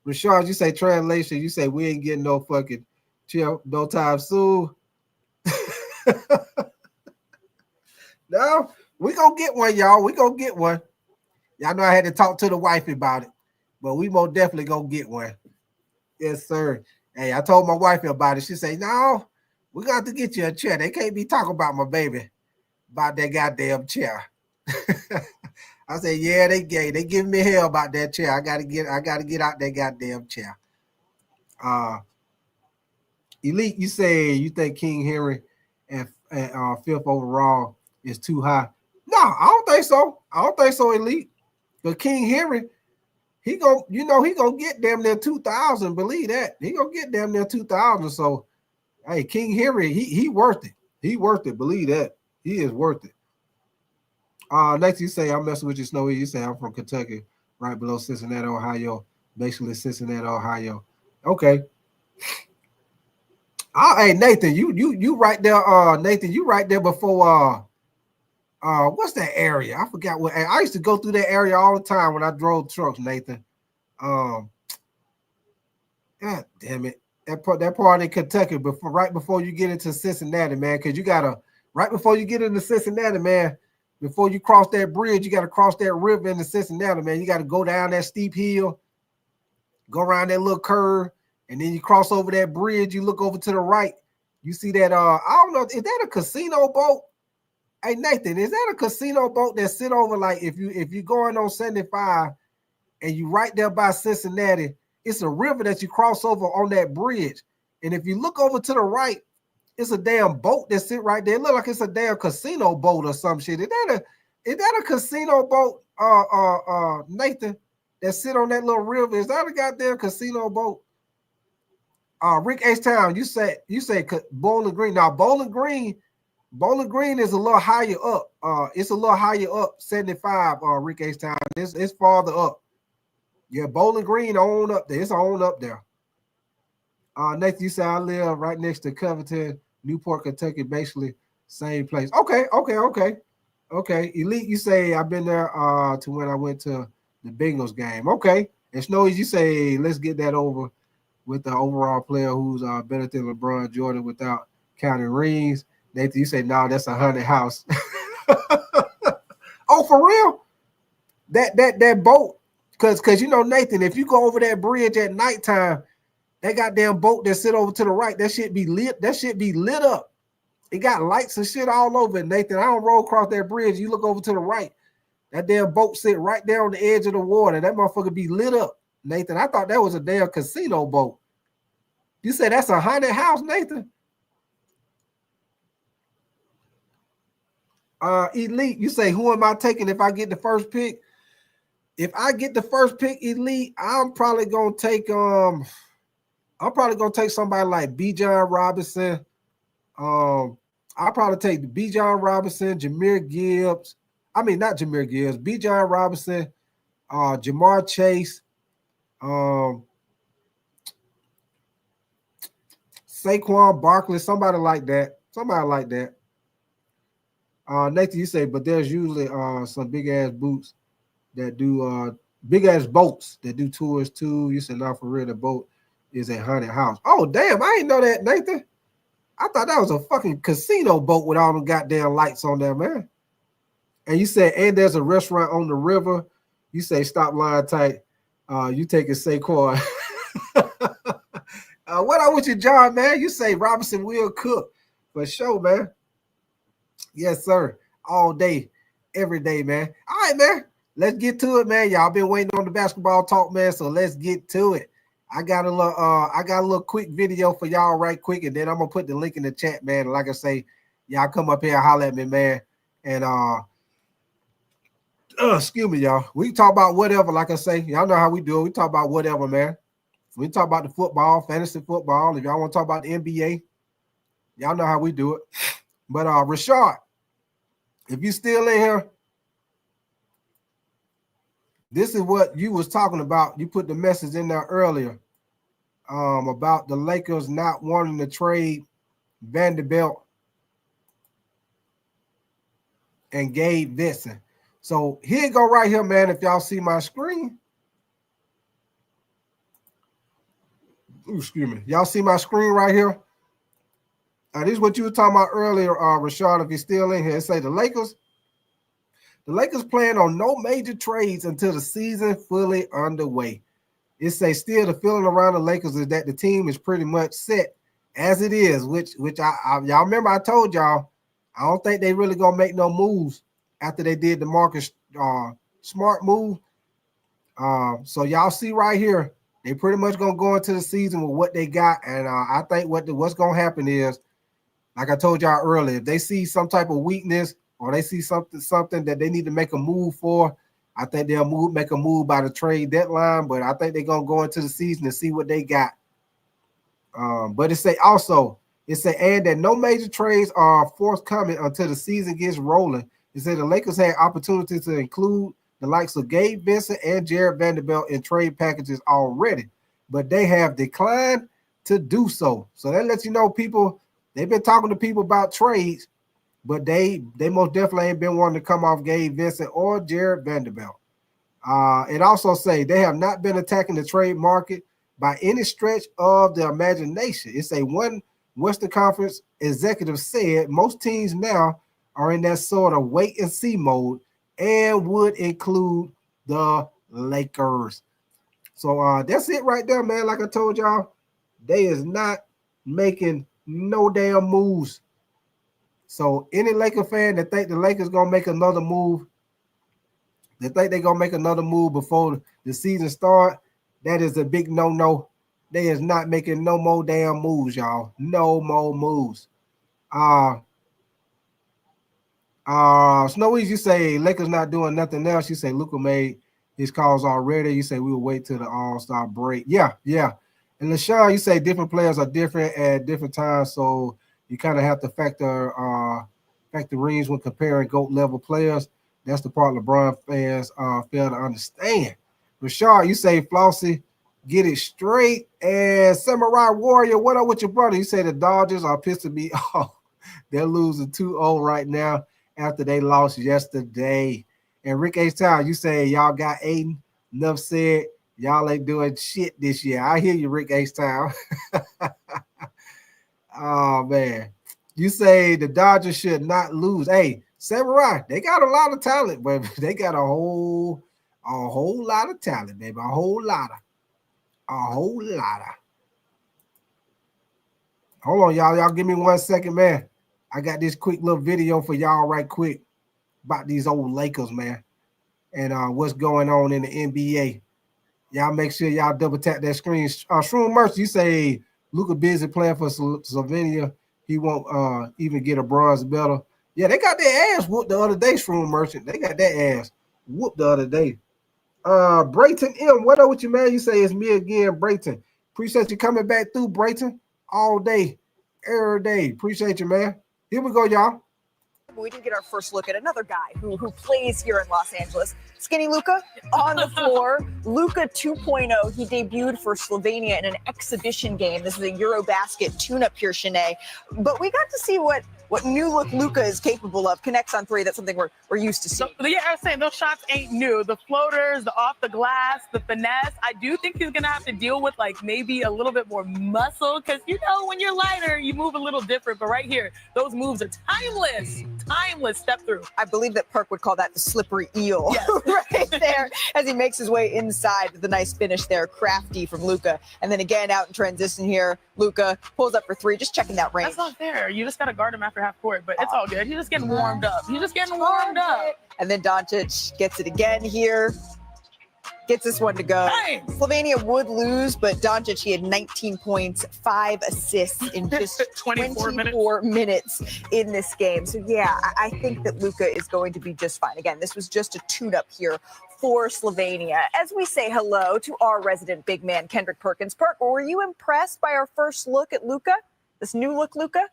Rashard, you say translation. You say we ain't getting no fucking chill no time soon. No, we gonna get one, y'all. We gonna get one. Y'all know I had to talk to the wife about it. But we most definitely gonna get one. Yes, sir. Hey, I told my wife about it. She said, no, we got to get you a chair. They can't be talking about my baby, about that goddamn chair. I said, yeah, they gay. They giving me hell about that chair. I gotta get out that goddamn chair. Elite, you say you think King Henry at fifth overall is too high. No, I don't think so. I don't think so, Elite. But King Henry, he gonna get damn near 2,000. Believe that. He gonna get damn near 2,000. So, hey, King Henry, he worth it. He worth it. Believe that. He is worth it. Next you say I'm messing with you, Snowy. You say I'm from Kentucky, right below Cincinnati, Ohio. Basically Cincinnati, Ohio. Okay. Hey Nathan, you right there. Nathan, you right there before. What's that area? I forgot what. I used to go through that area all the time when I drove trucks. Nathan. God damn it. That part in Kentucky, right before you get into Cincinnati, man. Because you gotta right before you get into Cincinnati, man. Before you cross that bridge, you got to cross that river into Cincinnati, man. You got to go down that steep hill, go around that little curve, and then you cross over that bridge. You look over to the right. You see that, I don't know, is that a casino boat? Hey, Nathan, is that a casino boat that sit over, like, if you're going on 75 and you right there by Cincinnati, it's a river that you cross over on that bridge. And if you look over to the right, it's a damn boat that sit right there. It look like it's a damn casino boat or some shit. Is that a casino boat, Nathan, that sit on that little river? Is that a goddamn casino boat? Rick H. Town, you say Bowling Green. Now Bowling Green is a little higher up. It's a little higher up, 75. Rick H. Town. It's farther up. Yeah, Bowling Green on up there. It's on up there. Nathan, you say I live right next to Covington, Newport, Kentucky, basically same place. Okay. Elite, you say I've been there to when I went to the Bengals game. Okay. And Snowy, you say let's get that over with the overall player who's better than LeBron Jordan without counting rings. Nathan, you say no, that's 100 house. Oh, for real? That boat, because Nathan, if you go over that bridge at nighttime, that goddamn boat that sit over to the right, that shit be lit. That shit be lit up. It got lights and shit all over it, Nathan. I don't roll across that bridge. You look over to the right. That damn boat sit right there on the edge of the water. That motherfucker be lit up, Nathan. I thought that was a damn casino boat. You say that's a haunted house, Nathan? Elite, you say, who am I taking if I get the first pick? If I get the first pick, Elite, I'm probably gonna take somebody like Bijan Robinson. I'll probably take the Bijan Robinson, Jahmyr Gibbs. I mean, not Jahmyr Gibbs, Bijan Robinson, Jamar Chase, Saquon Barkley, somebody like that. Nathan, you say, but there's usually some big ass boots that do big ass boats that do tours too. You said, not for real, the boat is a haunted house. Oh, damn, I didn't know that, Nathan. I thought that was a fucking casino boat with all the goddamn lights on there, man. And you said, and there's a restaurant on the river. You say, stop lying tight. You take a Saquon. What up with you, John, man? You say Robinson will cook. For sure, man. Yes, sir. All day, every day, man. All right, man. Let's get to it, man. Y'all been waiting on the basketball talk, man. So let's get to it. I got a little quick video for y'all right quick, and then I'm gonna put the link in the chat, man. Like I say, y'all come up here and holler at me, man. And excuse me, y'all. We can talk about whatever, like I say. Y'all know how we do it. We talk about whatever, man. We talk about the football, fantasy football. If y'all want to talk about the NBA, y'all know how we do it. But Rashard, if you still in here, this is what you was talking about. You put the message in there earlier about the Lakers not wanting to trade Vanderbilt and Gabe Vincent. So here you go right here, man. If y'all see my screen. Ooh, excuse me. Y'all see my screen right here? This is what you were talking about earlier, Rashard, if you're still in here. It say the Lakers plan on no major trades until the season fully underway. It say still the feeling around the Lakers is that the team is pretty much set as it is, which y'all remember I told y'all I don't think they really gonna make no moves after they did the Marcus Smart move. So y'all see right here, they pretty much gonna go into the season with what they got, and I think what's gonna happen is, like I told y'all earlier, if they see some type of weakness or they see something that they need to make a move for, I think they'll make a move by the trade deadline. But I think they're gonna go into the season and see what they got. But it say and that no major trades are forthcoming until the season gets rolling. It said the Lakers had opportunities to include the likes of Gabe Vincent and Jared Vanderbilt in trade packages already, but they have declined to do so. So that lets you know they've been talking to people about trades, but they most definitely ain't been wanting to come off Gabe Vincent or Jared Vanderbilt. It also say they have not been attacking the trade market by any stretch of the imagination. It's one Western Conference executive said most teams now are in that sort of wait and see mode, and would include the Lakers. So that's it right there, man. Like I told y'all, they is not making no damn moves. So any Laker fan that think the Lakers gonna make another move, they think they're gonna make another move before the season start, that is a big no-no. They is not making no more damn moves, y'all. No more moves. Snowies, you say Lakers not doing nothing else. You say Luka made his calls already. You say we will wait till the All-Star break. Yeah. And LaShawn, you say different players are different at different times, so you kind of have to factor rings when comparing GOAT level players. That's the part LeBron fans fail to understand. Rashard, you say Flossie, get it straight. And Samurai Warrior, what up with your brother? You say the Dodgers are pissed to be off. They're losing 2-0 right now after they lost yesterday. And Rick H-Town, you say y'all got Aiden. Enough said, y'all ain't doing shit this year. I hear you, Rick H-Town. Oh, man. You say the Dodgers should not lose. Hey, Samurai, they got a lot of talent, but they got a whole lot of talent, baby. A whole lot. Hold on, y'all. Y'all give me 1 second, man. I got this quick little video for y'all right quick about these old Lakers, man, and what's going on in the NBA. Y'all make sure y'all double tap that screen. Shroom Mercy, you say Luka busy playing for Slovenia. He won't even get a bronze medal. Yeah, they got their ass whooped the other day, Shroom Merchant. They got their ass whooped the other day. Brayton M, what up with you, man? You say it's me again, Brayton. Appreciate you coming back through, Brayton, all day, every day. Appreciate you, man. Here we go, y'all. We did get our first look at another guy who plays here in Los Angeles. Skinny Luka on the floor. Luka 2.0. He debuted for Slovenia in an exhibition game. This is a Eurobasket tune-up here, Shanae. But we got to see what new look Luka is capable of. Connects on three. That's something we're used to seeing. So, yeah, I was saying those shots ain't new. The floaters, the off the glass, the finesse. I do think he's gonna have to deal with like maybe a little bit more muscle, because when you're lighter, you move a little different. But right here, those moves are timeless. Timeless step through. I believe that Perk would call that the slippery eel. Yes. Right there as he makes his way inside with the nice finish there. Crafty from Luka. And then again out in transition here, Luka pulls up for three, just checking that range. That's not fair. You just got to guard him after half court, but it's all good. He's just getting warmed up. And then Doncic gets it again here. Gets this one to go. Nice. Slovenia would lose, but Doncic, he had 19 points, 5 assists in just 24 minutes in this game. So, yeah, I think that Luka is going to be just fine. Again, this was just a tune-up here for Slovenia. As we say hello to our resident big man, Kendrick Perkins. Perk, were you impressed by our first look at Luka? This new look, Luka?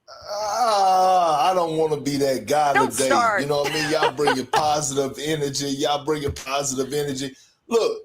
I don't want to be that guy Don't today. start. You know what I mean? Y'all bring your positive energy. Look,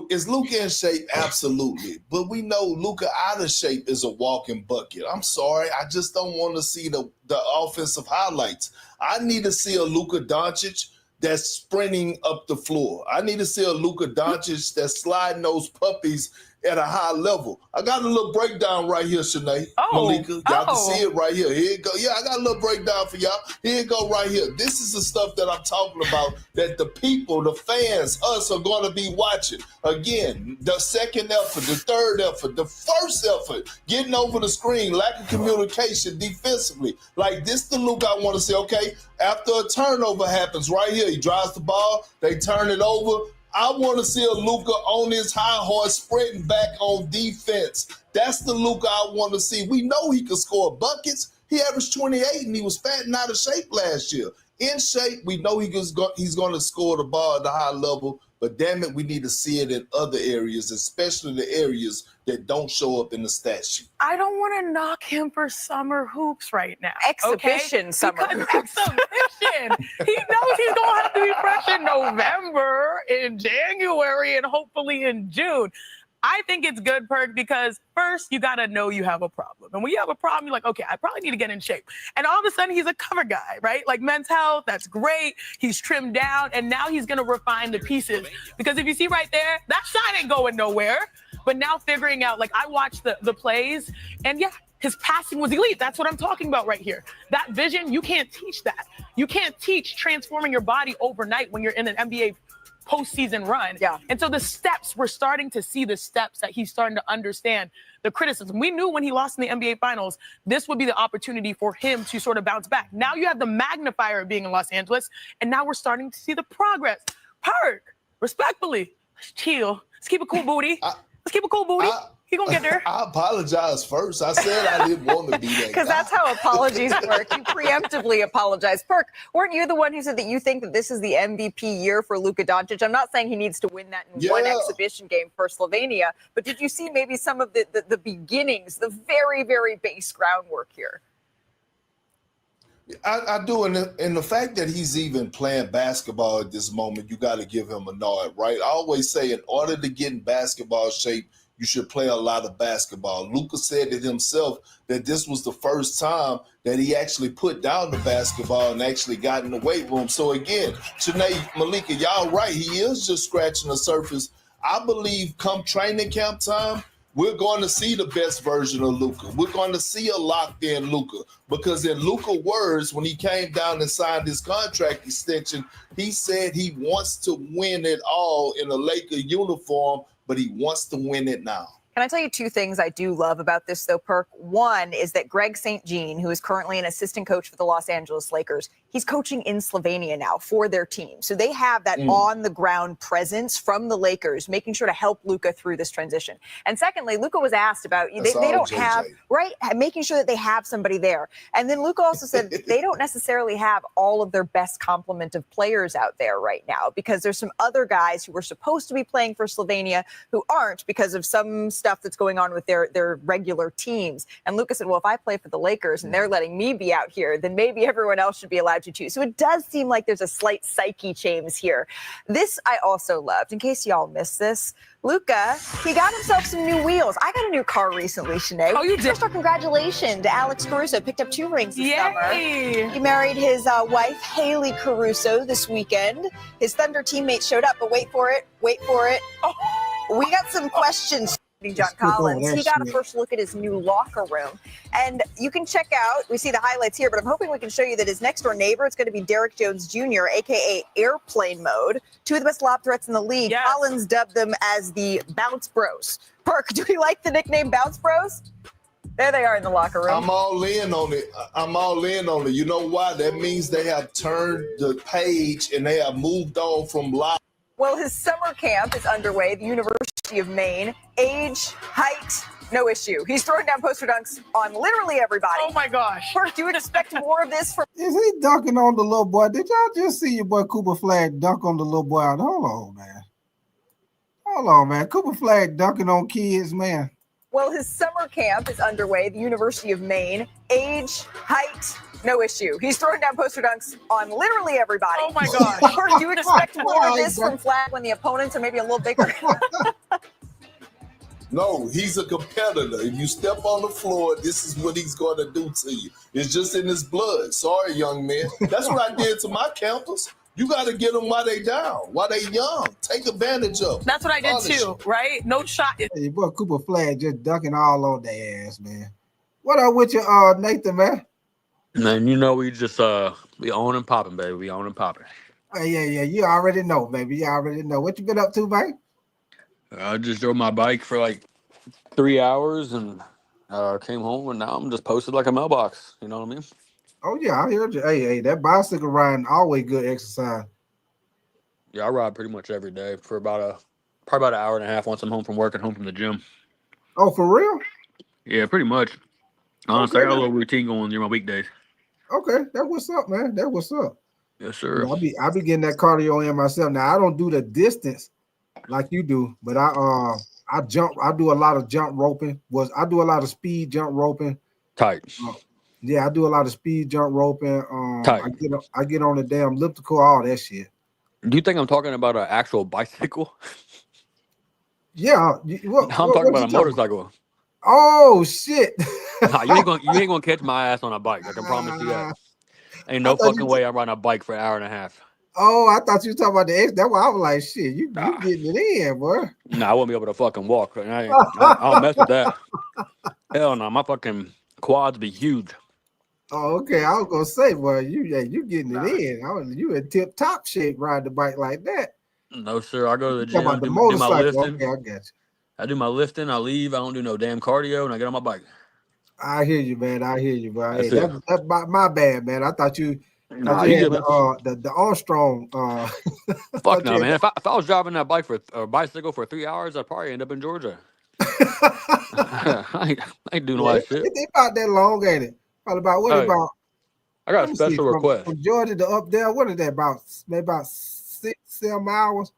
is Luka in shape? Absolutely. But we know Luka out of shape is a walking bucket. I'm sorry. I just don't want to see the offensive highlights. I need to see a Luka Doncic that's sprinting up the floor. I need to see a Luka Doncic that's sliding those puppies at a high level. I got a little breakdown right here, Shanae, Malika. Y'all can see it right here. Here it go. Yeah, I got a little breakdown for y'all. Here it go right here. This is the stuff that I'm talking about that the people, the fans, us are going to be watching. Again, the second effort, the third effort, the first effort, getting over the screen, lack of communication defensively. Like this the Luka I want to say, okay, after a turnover happens right here, he drives the ball, they turn it over. I want to see a Luka on his high horse sprinting back on defense. That's the Luka I want to see. We know he can score buckets. He averaged 28 and he was fat and out of shape last year. In shape, we know he's going to score the ball at the high level, but damn it, we need to see it in other areas, especially the areas that don't show up in the stat sheet. I don't want to knock him for summer hoops right now. Exhibition summer hoops. Exhibition. He knows he's going to have to be fresh in November, in January, and hopefully in June. I think it's good, Perk, because first you got to know you have a problem. And when you have a problem, you're like, okay, I probably need to get in shape. And all of a sudden he's a cover guy, right? Like Men's Health, that's great. He's trimmed down and now he's going to refine the pieces. Because if you see right there, that shot ain't going nowhere. But now figuring out, like I watched the plays and yeah, his passing was elite. That's what I'm talking about right here. That vision, you can't teach that. You can't teach transforming your body overnight when you're in an NBA postseason run. Yeah. And so the steps, we're starting to see the steps that he's starting to understand the criticism. We knew when he lost in the NBA Finals, this would be the opportunity for him to sort of bounce back. Now you have the magnifier of being in Los Angeles, and now we're starting to see the progress. Perk, respectfully, let's chill. Let's keep it cool, booty. Let's keep it cool, booty. He gonna get there. I apologize first. I said I didn't want to be that guy. Because that's how apologies work. You preemptively apologize. Perk, weren't you the one who said that you think that this is the MVP year for Luka Doncic? I'm not saying he needs to win that in one exhibition game for Slovenia, but did you see maybe some of the beginnings, the very, very base groundwork here? I do, and the fact that he's even playing basketball at this moment, you got to give him a nod, right? I always say in order to get in basketball shape, you should play a lot of basketball. Luka said it himself that this was the first time that he actually put down the basketball and actually got in the weight room. So again, Shanae, Malika, y'all right. He is just scratching the surface. I believe come training camp time, we're going to see the best version of Luka. We're going to see a locked-in Luka because in Luka's words, when he came down and signed his contract extension, he said he wants to win it all in a Laker uniform, but he wants to win it now. Can I tell you two things I do love about this, though, Perk? One is that Greg St. Jean, who is currently an assistant coach for the Los Angeles Lakers, he's coaching in Slovenia now for their team. So they have that on-the-ground presence from the Lakers, making sure to help Luka through this transition. And secondly, Luka was asked about, they don't have, right, making sure that they have somebody there. And then Luka also said they don't necessarily have all of their best complement of players out there right now because there's some other guys who were supposed to be playing for Slovenia who aren't because of some stuff that's going on with their regular teams. And Luka said, well, if I play for the Lakers and they're letting me be out here, then maybe everyone else should be allowed to too. So it does seem like there's a slight psyche change here. This I also loved. In case y'all missed this, Luka, he got himself some new wheels. I got a new car recently, Shanae. Oh, you did? First, our congratulations to Alex Caruso. Picked up 2 rings this summer. Yay! He married his wife, Haley Caruso, this weekend. His Thunder teammates showed up, but wait for it. Oh. We got some questions. John Collins. He got a first look at his new locker room. And you can check out, we see the highlights here, but I'm hoping we can show you that his next door neighbor, it's going to be Derrick Jones Jr., a.k.a. Airplane Mode. 2 of the best lob threats in the league. Yes. Collins dubbed them as the Bounce Bros. Perk, do we like the nickname Bounce Bros? There they are in the locker room. I'm all in on it. You know why? That means they have turned the page and they have moved on from lob. Well, his summer camp is underway, the University of Maine. Age, height, no issue. He's throwing down poster dunks on literally everybody. Oh, my gosh. Perk, do you expect more of this from... Is he dunking on the little boy? Did y'all just see your boy Cooper Flag dunk on the little boy? Hold on, man. Cooper Flag dunking on kids, man. Well, his summer camp is underway, the University of Maine. Age, height, no issue. He's throwing down poster dunks on literally everybody. Oh, my gosh. Perk, do you expect more of this from Flag when the opponents are maybe a little bigger? No, he's a competitor. If you step on the floor, this is what he's going to do to you. It's just in his blood. Sorry, young man. That's what I did to my campers. You got to get them while they down, while they young. Take advantage of them. That's what I did too, right? No shot. Hey, your boy Cooper Flag just ducking all on their ass, man. What up with you, Nathan, man? Man, you know we just we on and popping, baby. We on and popping. Yeah. You already know, baby. You already know. What you been up to, man? I just drove my bike for like 3 hours and came home, and now I'm just posted like a mailbox. You know what I mean? Oh yeah, I heard you. Hey, that bicycle riding always good exercise. Yeah, I ride pretty much every day for probably about an hour and a half once I'm home from work and home from the gym. Oh, for real? Yeah, pretty much. Honestly, Okay, I got a little routine going during my weekdays. Okay, that what's up, man. That what's up. Yes, sir. I be getting that cardio in myself. Now I don't do the distance like you do, but I jump. I do a lot of jump roping. I do a lot of speed jump roping. Tight. Yeah, I do a lot of speed jump roping. Tight. I get on the damn elliptical, all that shit. Do you think I'm talking about an actual bicycle? Yeah, I'm talking about a motorcycle. Oh shit! Nah, you ain't gonna catch my ass on a bike. I can promise you that. Ain't no fucking way I'm riding a bike for an hour and a half. Oh, I thought you were talking about the X. That's why I was like, shit, you getting it in, boy. Nah, I wouldn't be able to fucking walk. I don't mess with that. Hell no, my fucking quads be huge. Oh, okay. I was gonna say, boy, you getting it in. You in tip top shape riding the bike like that. No, sir. I go to the gym, About the do my lifting. Okay, I got you. I do my lifting. I leave. I don't do no damn cardio, and I get on my bike. I hear you, man. I hear you, bro. Hey, That's that's my bad, man. I thought you. Nah, you you had good, the Armstrong. Fuck no, man. If I was driving that bike or bicycle for 3 hours, I'd probably end up in Georgia. I ain't doing all that shit. It's about that long, ain't it? Probably about what about? I got a special request. From Georgia to up there. What is that about? Maybe about 6-7 hours.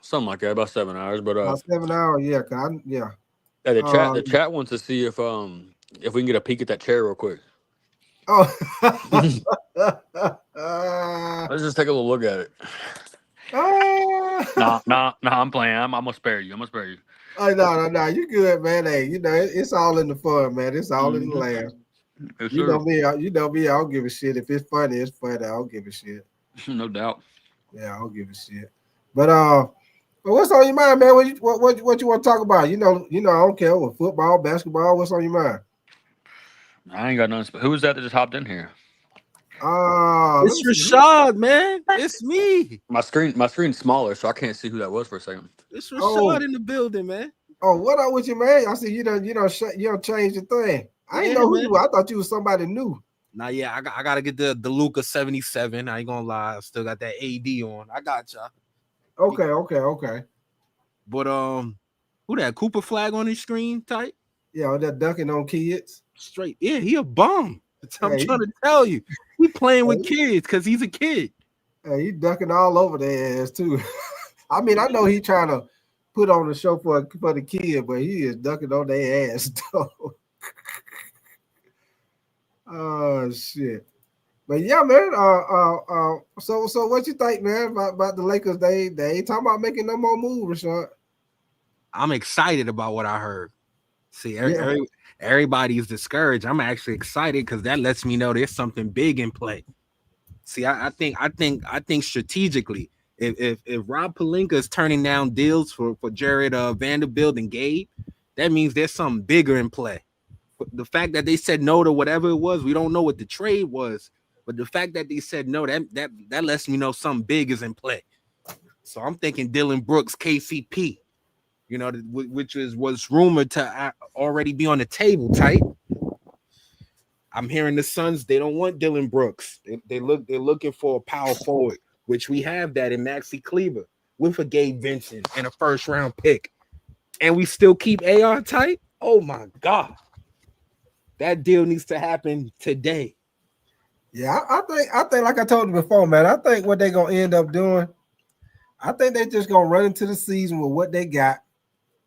Something like that, about 7 hours. But about 7 hours, yeah. Yeah. Hey, the chat wants to see if we can get a peek at that chair real quick. Oh, let's just take a little look at it. Nah, I'm playing. I'm gonna spare you. Oh, no, you good, man. Hey, it's all in the fun, man. It's all in the laugh. Yes, you know me. I don't give a shit. If it's funny, it's funny. I don't give a shit. No doubt. Yeah, I don't give a shit. But what's on your mind, man? What you want to talk about? I don't care what football, basketball. What's on your mind? I ain't got nothing. Who was that just hopped in here? It's Rashad, man. It's me. My screen's smaller, so I can't see who that was for a second. It's Rashad in the building, man. Oh, what up with you, man? I see you don't change the thing. I didn't know who you were. I thought you was somebody new. Nah, yeah, I gotta get the Luka 77. I ain't gonna lie, I still got that AD on. I got y'all. Okay. But who that Cooper Flag on his screen type? Yeah, that ducking on kids. Straight. Yeah, he a bum. I'm trying to tell you. He playing with kids because he's a kid. Hey, he ducking all over their ass too. I mean, I know he trying to put on a show for the kid, but he is ducking on their ass though. Oh shit. But yeah, man. So what you think, man, about the Lakers? They ain't talking about making no more moves, Rashad. I'm excited about what I heard. See, everybody's discouraged. I'm actually excited because that lets me know there's something big in play. See, I think strategically, if Rob Pelinka is turning down deals for Jared Vanderbilt and Gabe, that means there's something bigger in play. But the fact that they said no to whatever it was, we don't know what the trade was, but the fact that they said no, that lets me know something big is in play. So I'm thinking Dylan Brooks, KCP. Which was rumored to already be on the table, tight. I'm hearing the Suns, they don't want Dylan Brooks. They're looking for a power forward, which we have that in Maxi Kleber with a Gabe Vincent and a first round pick. And we still keep AR tight. Oh my God. That deal needs to happen today. Yeah, I think like I told you before, man, I think what they're gonna end up doing, I think they're just gonna run into the season with what they got.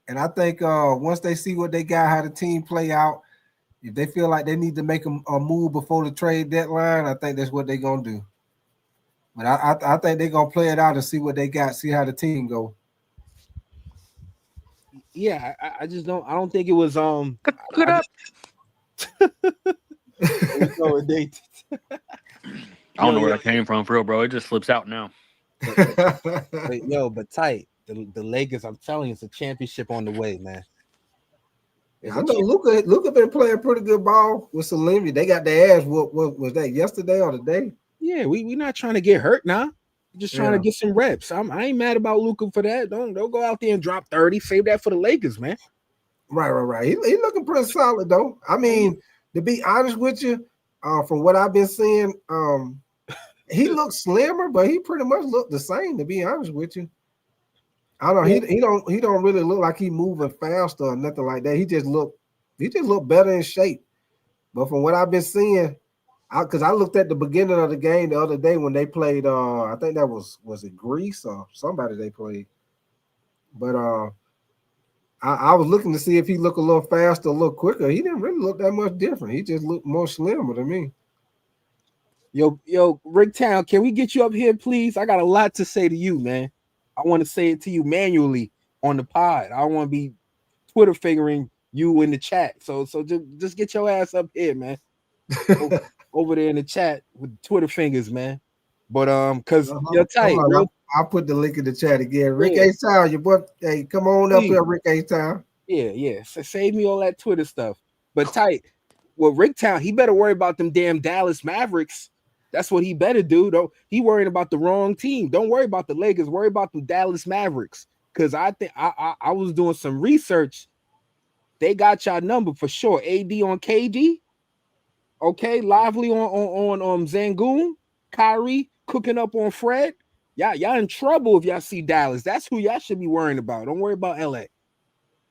And I think once they see what they got, how the team play out, if they feel like they need to make a move before the trade deadline, I think that's what they're going to do. But I think they're going to play it out and see what they got, see how the team go. Yeah, I don't think it was I don't know where that came from, for real, bro. It just slips out now. But tight. The Lakers, I'm telling you, it's a championship on the way, man. I know Luka been playing pretty good ball with Salimi. They got their ass. What was that yesterday or today? Yeah, we not trying to get hurt now. We're just trying to get some reps. I ain't mad about Luka for that. Don't go out there and drop 30. Save that for the Lakers, man. Right. He looking pretty solid though. I mean, to be honest with you, from what I've been seeing, he looks slimmer, but he pretty much looked the same. To be honest with you, I don't know. He don't really look like he moving faster or nothing like that. He just look better in shape. But from what I've been seeing, because I looked at the beginning of the game the other day when they played. I think that was it Greece or somebody they played. But I was looking to see if he looked a little faster, a little quicker. He didn't really look that much different. He just looked more slimmer to me. Yo, Ricktown, can we get you up here, please? I got a lot to say to you, man. I want to say it to you manually on the pod. I want to be Twitter figuring you in the chat. So just get your ass up here, man. Over there in the chat with Twitter fingers, man. But because you're tight, bro. I'll put the link in the chat again. Rick H-Town, your boy. Hey, come on up here, Rick H-Town. Yeah. So save me all that Twitter stuff. But tight. Well, Ricktown, he better worry about them damn Dallas Mavericks. That's what he better do, though. He worrying about the wrong team. Don't worry about the Lakers. Worry about the Dallas Mavericks. Because I think I was doing some research. They got y'all number for sure. AD on KD. Okay, Lively on Zangoon. Kyrie cooking up on Fred. Y'all in trouble if y'all see Dallas. That's who y'all should be worrying about. Don't worry about LA.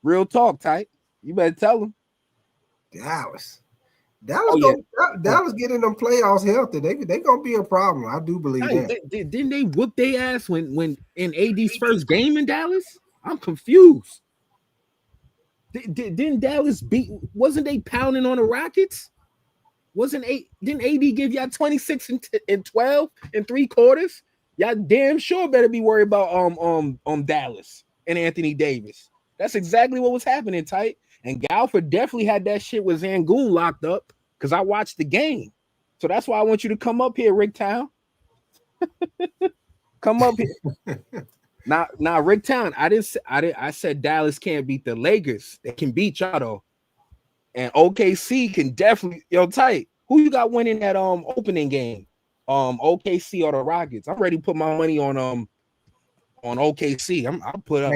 Real talk, tight. You better tell them. Dallas getting them playoffs healthy. They gonna be a problem. I do believe that. Didn't they whoop their ass when in AD's first game in Dallas? I'm confused. Didn't Dallas beat? Wasn't they pounding on the Rockets? Didn't AD give y'all 26 and 12 in 3 quarters? Y'all damn sure better be worried about Dallas and Anthony Davis. That's exactly what was happening, tight. And Galford definitely had that shit with Zangoon locked up because I watched the game. So that's why I want you to come up here, Ricktown. Come up here. Now, Ricktown, I said Dallas can't beat the Lakers. They can beat y'all though. And OKC can definitely, tight. Who you got winning that opening game? OKC or the Rockets? I'm ready to put my money on OKC. I'll put up.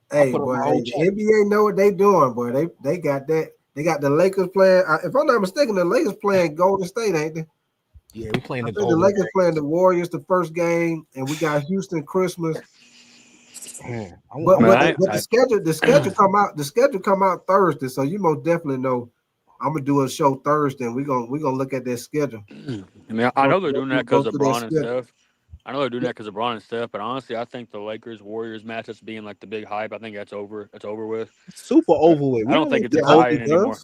The NBA know what they doing, boy. They got that. They got the Lakers playing. If I'm not mistaken, the Lakers playing Golden State, ain't they? Yeah, we playing the Lakers playing the Warriors the first game, and we got Houston Christmas. But the schedule come out. The schedule come out Thursday, so you most definitely know. I'm gonna do a show Thursday, and we're gonna look at that schedule. I mean, I know they're doing that because of Bron and Steph. I know they're doing that because of Bron and Steph, but honestly, I think the Lakers Warriors matchups being like the big hype. I think that's over. It's over with. Super over with. I don't think it's exciting anymore.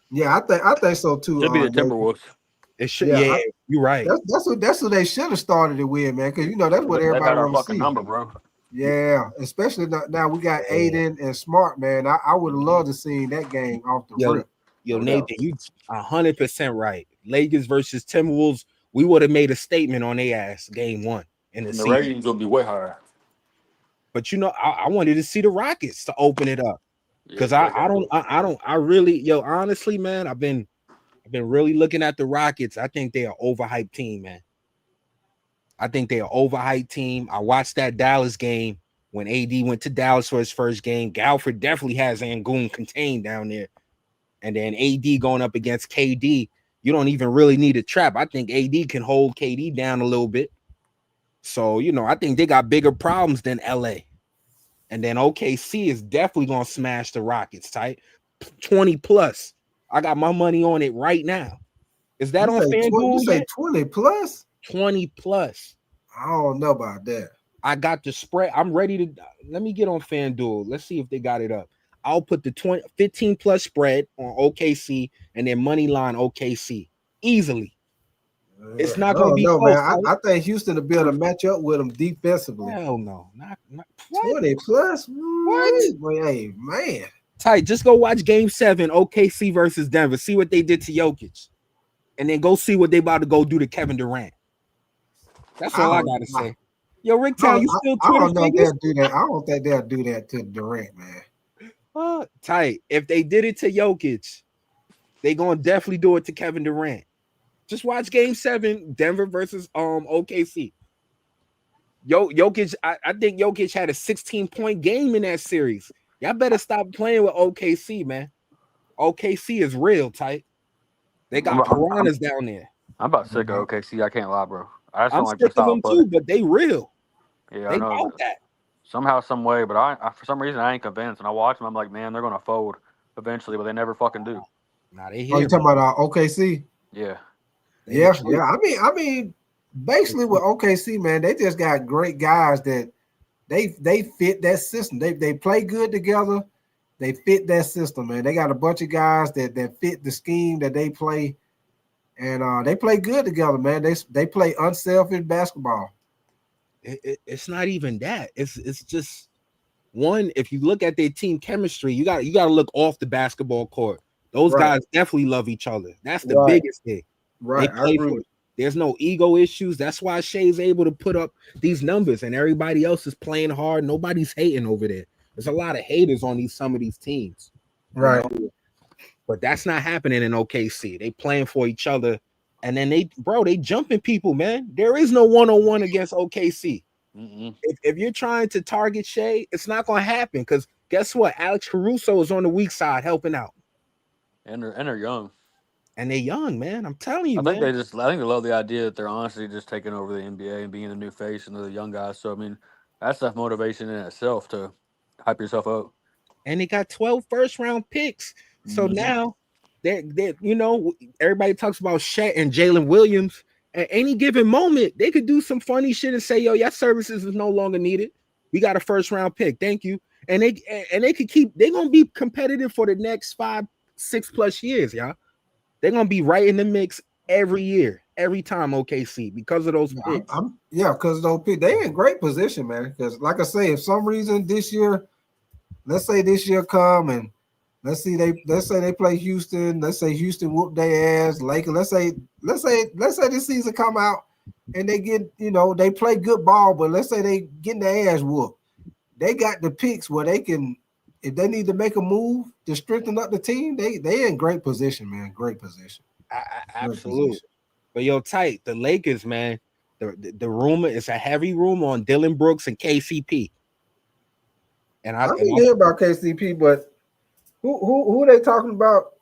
Yeah, I think so too. Should be the Timberwolves. It should. Yeah, you're right. That's what they should have started it with, man. Because that's what everybody wants to see. Number, bro. Yeah, especially now we got Aiden and Smart, man. I would love to see that game off the rip. Yo, Nathan, you 100% right. Lakers versus Timberwolves, we would have made a statement on their ass game 1 in the season. Ratings will be way higher. But I wanted to see the Rockets to open it up because I really honestly, man, I've been really looking at the Rockets. I think they're an overhyped team, man. I think they're an overhyped team. I watched that Dallas game when AD went to Dallas for his first game. Galford definitely has Zangoon contained down there. And then AD going up against KD, you don't even really need a trap. I think AD can hold KD down a little bit. So, I think they got bigger problems than LA. And then OKC is definitely going to smash the Rockets, tight. 20 plus. I got my money on it right now. Is that on FanDuel? You say 20 plus? 20 plus. I don't know about that. I got the spread. I'm ready to. Let me get on FanDuel. Let's see if they got it up. I'll put the 15 plus spread on OKC and then money line OKC easily. It's not going to be close, man. I think Houston will be able to match up with them defensively. Hell no, not 20 plus. What? Hey, man. Tight. Just go watch Game 7, OKC versus Denver. See what they did to Jokic. and then go see what they about to go do to Kevin Durant. That's all I gotta say. Yo, Ricktown, you still I don't Twitter know if fingers? they'll do that. I don't think they'll do that to Durant, man. Tight. If they did it to Jokic, they gonna definitely do it to Kevin Durant. Just watch Game 7, Denver versus OKC. Jokic, I think Jokic had a 16-point game in that series. Y'all better stop playing with OKC, man. OKC is real tight. They got piranhas down there. I'm about sick of OKC. I can't lie, bro. I just I'm don't like their sick of style them of play. too, but they real. Yeah, They I know about that. somehow, some way, but I for some reason I ain't convinced. And I watch them, I'm like, man, they're gonna fold eventually, but they never fucking do. Nah, they Oh, here. you talking about OKC? Yeah. Yeah. I mean, basically with OKC, man, they just got great guys that they fit that system. They play good together. They fit that system, man. They got a bunch of guys that fit the scheme that they play, and they play good together, man. They play unselfish basketball. It's not even that. It's just one. If you look at their team chemistry, you got to look off the basketball court. Those guys definitely love each other. That's the biggest thing. Right. They play for. There's no ego issues. That's why Shea's able to put up these numbers, and everybody else is playing hard. Nobody's hating over there. There's a lot of haters on some of these teams. Right. You know? But that's not happening in OKC. They playing for each other, and then they jumping people, man. There is no one-on-one against OKC. If you're trying to target Shea, it's not going to happen because guess what? Alex Caruso is on the weak side helping out. And they're young. And they're young, man. I'm telling you, I think man. they love the idea that they're honestly just taking over the NBA and being the new face and they're the young guys. So I mean, that's enough motivation in itself to hype yourself up. And they got 12 first-round picks. So now they're everybody talks about Shaq and Jalen Williams. At any given moment, they could do some funny shit and say, yo, your services is no longer needed. We got a first-round pick. Thank you. And they could they're gonna be competitive for the next 5-6+ years, y'all. They're gonna be right in the mix every year, every time OKC because of those picks. Because those picks, they in great position, man. Because like I say, if some reason this year, let's say this year come and let's say they play Houston, let's say Houston whoop their ass, Lakers, let's say this season come out and they get, they play good ball, but let's say they getting their ass whooped. They got the picks where they can, if they need to make a move to strengthen up the team, they in great position, man. Great position. Absolutely. But yo, tight, the Lakers, man, the rumor is a heavy rumor on Dylan Brooks and KCP. And I didn't hear about KCP, but who are they talking about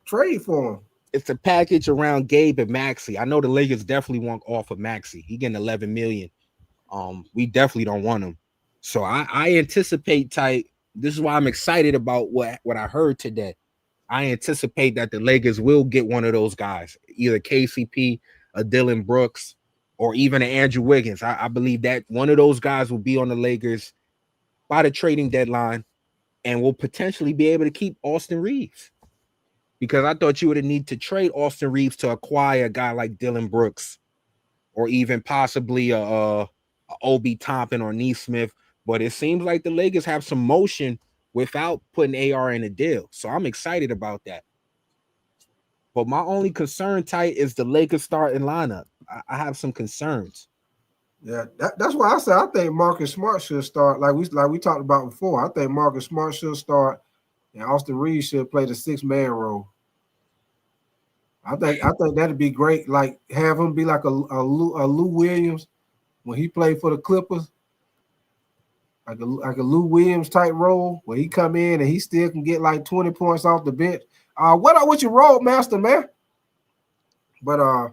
trade for him? It's a package around Gabe and Maxey. I know the Lakers definitely want off of Maxey. He getting $11 million. We definitely don't want him. So I anticipate, tight. This is why I'm excited about what I heard today. I anticipate that the Lakers will get one of those guys, either KCP, a Dylan Brooks, or even an Andrew Wiggins. I believe that one of those guys will be on the Lakers by the trading deadline and will potentially be able to keep Austin Reeves. Because I thought you would need to trade Austin Reeves to acquire a guy like Dylan Brooks or even possibly a Obi Toppin or Neesmith. But it seems like the Lakers have some motion without putting AR in a deal. So I'm excited about that. But my only concern, tight, is the Lakers starting lineup. I have some concerns. Yeah, that's why I said I think Marcus Smart should start. Like we talked about before. I think Marcus Smart should start, and Austin Reeves should play the 6-man role. I think that'd be great. Like have him be like a Lou Williams when he played for the Clippers, like a Lou Williams type role where he come in and he still can get like 20 points off the bench. What up with your role, master, man? But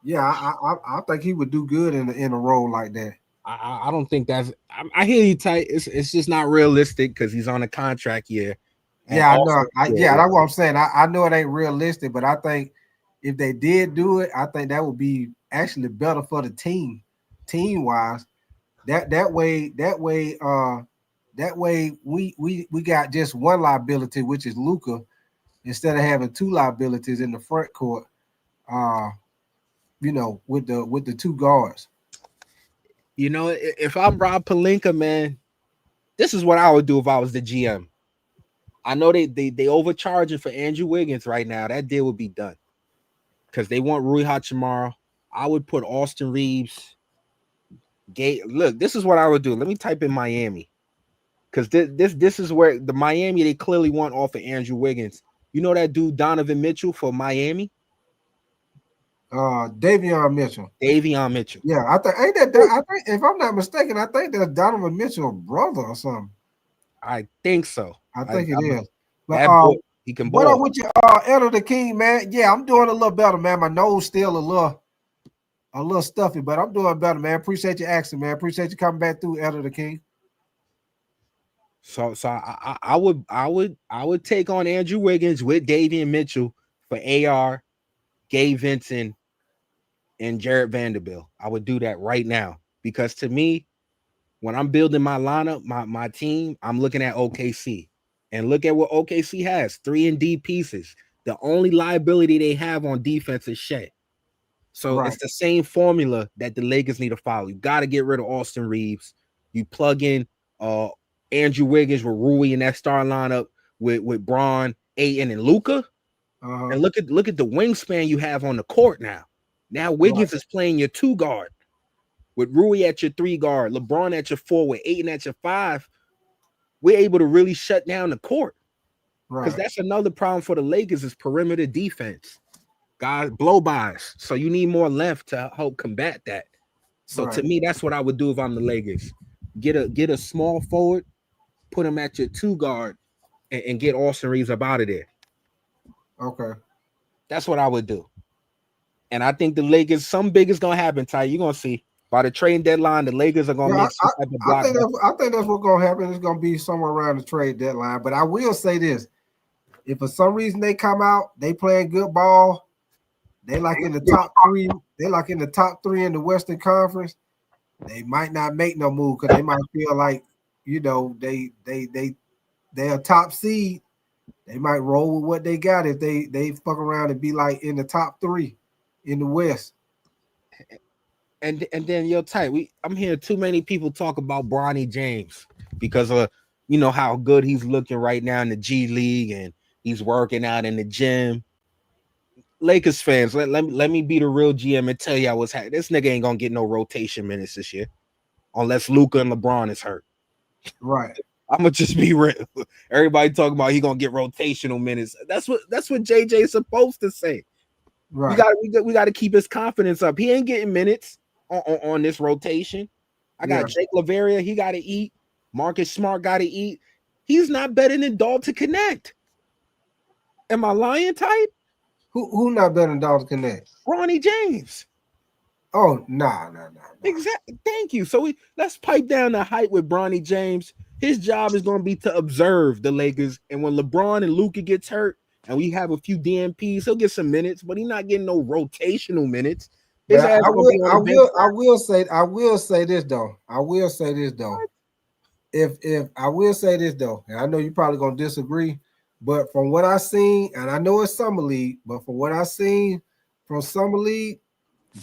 yeah, I think he would do good in a role like that. I don't think that's. I hear you, tight. It's just not realistic because he's on a contract year. Yeah, I know. That's what I'm saying. I know it ain't realistic, but I think if they did do it, I think that would be actually better for the team wise. That way we got just one liability, which is Luka, instead of having two liabilities in the front court. With the two guards. If I'm Rob Pelinka, man, this is what I would do if I was the GM. I know they overcharging for Andrew Wiggins right now. That deal would be done. because they want Rui Hachimura. I would put Austin Reeves. Look, this is what I would do. Let me type in Miami, because this is where the Miami they clearly want off of Andrew Wiggins. You know that dude Donovan Mitchell for Miami? Davion Mitchell. Yeah, I think if I'm not mistaken, I think that's Donovan Mitchell's brother or something. I think so. I think it is. But that boy, he can ball. What up with you, Enter the King, man? Yeah, I'm doing a little better, man. My nose still a little stuffy, but I'm doing better, man. Appreciate you asking, man. Appreciate you coming back through, Enter the King. So I would take on Andrew Wiggins with Davion Mitchell for AR, Gabe Vincent, and Jared Vanderbilt. I would do that right now, because to me, when I'm building my lineup, my team, I'm looking at OKC, and look at what OKC has: 3-and-D pieces. The only liability they have on defense is Shea. So It's the same formula that the Lakers need to follow. You got to get rid of Austin Reeves. You plug in Andrew Wiggins with Rui in that star lineup with Bron, Ayton, and Luka. And look at the wingspan you have on the court now. Now Wiggins is playing your 2 guard with Rui at your 3 guard, LeBron at your 4, with Ayton at your 5. We're able to really shut down the court. Because that's another problem for the Lakers is perimeter defense. Guys, blow-bys. So you need more length to help combat that. So to me, that's what I would do if I'm the Lakers. Get a small forward, put him at your 2 guard, and get Austin Reeves up out of there. Okay. That's what I would do. And I think the Lakers, something big is going to happen, Ty. You're going to see. By the trade deadline, the Lakers are going to make some type of block. I think that's what's going to happen. It's going to be somewhere around the trade deadline. But I will say this. If for some reason they come out, they playing good ball, they like in the top 3, they like in the top 3 in the Western Conference, they might not make no move because they might feel like, you know, they're a top seed. They might roll with what they got if they fuck around and be like in the top 3 in the West. And then I'm hearing too many people talk about Bronny James because of how good he's looking right now in the G League and he's working out in the gym. Lakers fans, let me be the real GM and tell y'all what's happening. This nigga ain't gonna get no rotation minutes this year unless Luka and LeBron is hurt. Right. I'm gonna just be real. Everybody talking about he gonna get rotational minutes. That's what JJ is supposed to say. Right. We got to keep his confidence up. He ain't getting minutes on this rotation. I got Jake LaVeria. He got to eat. Marcus Smart got to eat. He's not better than Dalton Connect. Am I lying, type? Who not better than Dalton Connect? Bronny James. Oh, nah. Exactly. Thank you. So let's pipe down the hype with Bronny James. His job is going to be to observe the Lakers. And when LeBron and Luka gets hurt and we have a few DMPs, he'll get some minutes, but he's not getting no rotational minutes. I will say this though. If I will say this though, and I know you're probably gonna disagree, but from what I seen, and I know it's summer league, but from what I seen from summer league,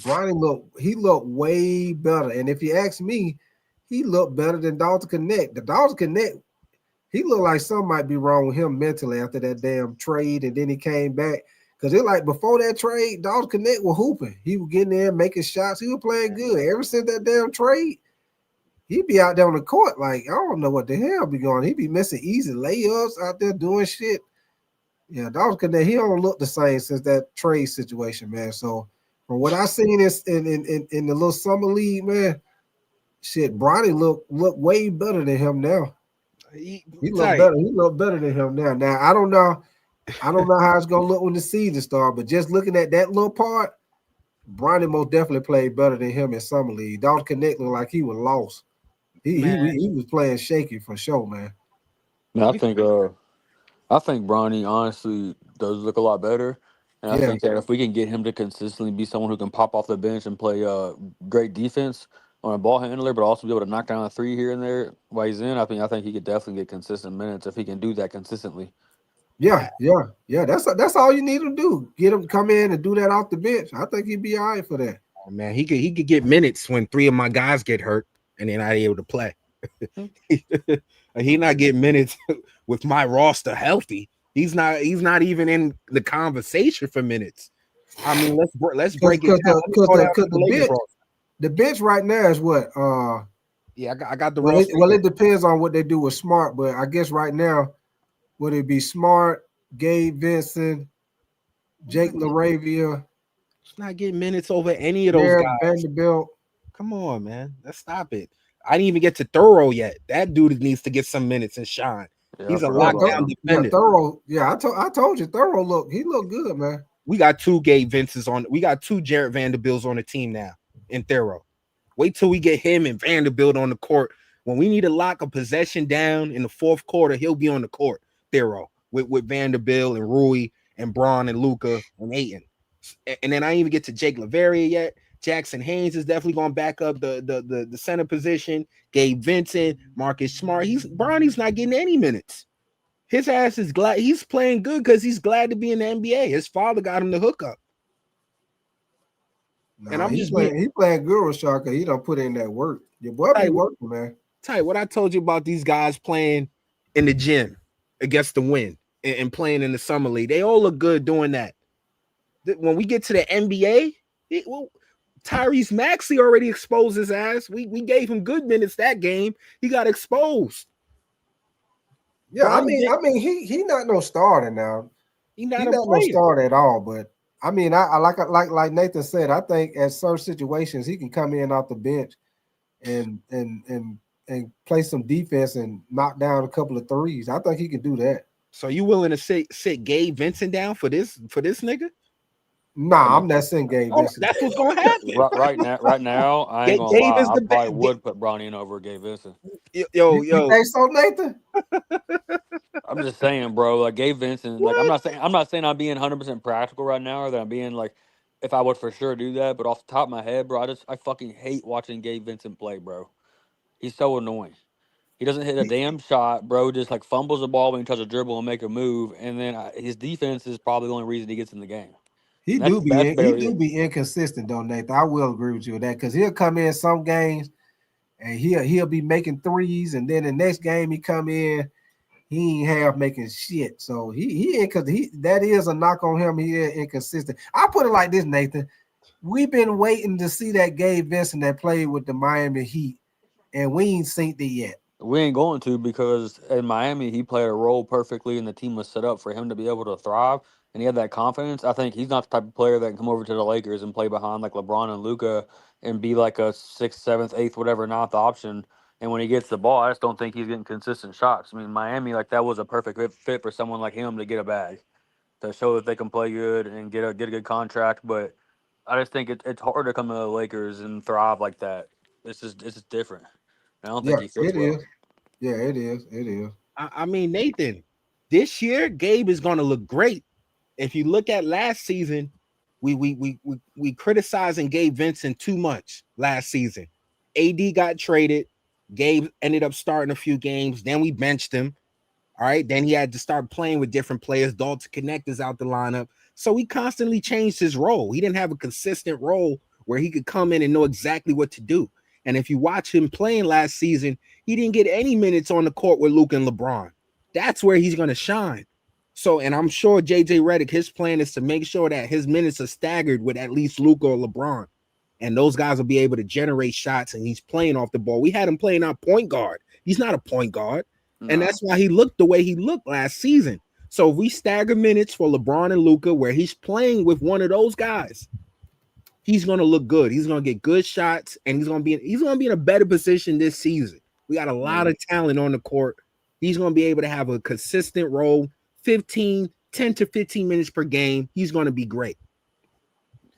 Bronny looked way better. And if you ask me, he looked better than Dalton Connect. The Dalton Connect, he looked like something might be wrong with him mentally after that damn trade, and then he came back. Because it like before that trade, Dalton Connect was hooping. He was getting there, making shots. He was playing good. Ever since that damn trade, he'd be out there on the court like, I don't know what the hell be going. He'd be missing easy layups out there doing shit. Yeah, Dalton Connect, he don't look the same since that trade situation, man. So from what I seen in the little summer league, man, shit, Bronny look way better than him now. He look better. He look better than him now. Now I don't know how it's gonna look when the season starts, but just looking at that little part, Bronny most definitely played better than him in summer league. Dalton Connect looked like he was lost. He was playing shaky for sure, man. I think Bronny honestly does look a lot better, and I think that if we can get him to consistently be someone who can pop off the bench and play great defense on a ball handler, but also be able to knock down a 3 here and there while he's in, I think he could definitely get consistent minutes if he can do that consistently. Yeah. That's all you need to do. Get him come in and do that off the bench. I think he'd be all right for that. Oh, man, he could get minutes when 3 of my guys get hurt and they're not able to play. He not getting minutes with my roster healthy. He's not even in the conversation for minutes. I mean, let's break it down. The bench right now is what? Yeah, I got the well, it depends on what they do with Smart, but I guess right now, would it be Smart, Gabe Vincent, Jake LaRavia? It's not getting minutes over any of those guys. Vanderbilt. Come on, man. Let's stop it. I didn't even get to Thorough yet. That dude needs to get some minutes and shine. Yeah, he's a lockdown defender. Thorough. Yeah, I told you, Thorough he looked good, man. We got 2 Gabe Vinces on. We got 2 Jarrett Vanderbilts on the team now in Thorough. Wait till we get him and Vanderbilt on the court. When we need to lock a possession down in the fourth quarter, he'll be on the court. Thorough with Vanderbilt and Rui and Braun and Luka and Ayton. And then I didn't even get to Jake LaVaria yet. Jackson Haynes is definitely going to back up the center position. Gabe Vincent, Marcus Smart. Bronny's not getting any minutes. His ass is glad he's playing good because he's glad to be in the NBA. His father got him the hookup. And he playing good, Rashad, because he don't put in that work. Your boy be working, man. Ty, what I told you about these guys playing in the gym against the wind and playing in the summer league. They all look good doing that. When we get to the NBA, Tyrese Maxey already exposed his ass. We gave him good minutes that game. He got exposed. Yeah, I mean, he not no starter now. He not no starter at all. But I mean, I like Nathan said. I think at certain situations he can come in off the bench and play some defense and knock down a couple of threes. I think he can do that. So you willing to sit Gabe Vincent down for this nigga? Nah, I'm not saying Gabe Vincent. That's what's gonna happen. Right now, I ain't gonna lie. I probably would put Bronny in over Gabe Vincent. You think so, Nathan? I'm just saying, bro. Like Gabe Vincent. Like I'm not saying I'm being 100% practical right now, or that I'm being like, if I would for sure do that. But off the top of my head, bro, I fucking hate watching Gabe Vincent play, bro. He's so annoying. He doesn't hit a damn shot, bro. Just like fumbles the ball when he tries to dribble and make a move, and then his defense is probably the only reason he gets in the game. He do be inconsistent, though, Nathan. I will agree with you with that because he'll come in some games and he'll be making threes, and then the next game he come in, he ain't half making shit. So he that is a knock on him. He is inconsistent. I put it like this, Nathan. We've been waiting to see that Gabe Vincent that played with the Miami Heat, and we ain't seen it yet. We ain't going to because in Miami he played a role perfectly, and the team was set up for him to be able to thrive. And he had that confidence. I think he's not the type of player that can come over to the Lakers and play behind like LeBron and Luka and be like a 6th, 7th, 8th, whatever, 9th option. And when he gets the ball, I just don't think he's getting consistent shots. I mean, Miami, like that was a perfect fit for someone like him to get a bag, to show that they can play good and get a good contract. But I just think it's hard to come to the Lakers and thrive like that. It's just different. I don't think he fits well. Yeah, it is. It is. I mean, Nathan, this year Gabe is going to look great. If you look at last season, we criticizing Gabe Vincent too much last season. AD got traded. Gabe ended up starting a few games. Then we benched him. All right. Then he had to start playing with different players. Dalton Connect is out the lineup. So he constantly changed his role. He didn't have a consistent role where he could come in and know exactly what to do. And if you watch him playing last season, he didn't get any minutes on the court with Luka and LeBron. That's where he's going to shine. So, and I'm sure JJ Redick, his plan is to make sure that his minutes are staggered with at least Luka or LeBron. And those guys will be able to generate shots, and he's playing off the ball. We had him playing out point guard. He's not a point guard. No. And that's why he looked the way he looked last season. So if we stagger minutes for LeBron and Luka where he's playing with one of those guys, he's going to look good. He's going to get good shots, and he's going to be in a better position this season. We got a lot of talent on the court. He's going to be able to have a consistent role, 10 to 15 minutes per game. He's going to be great.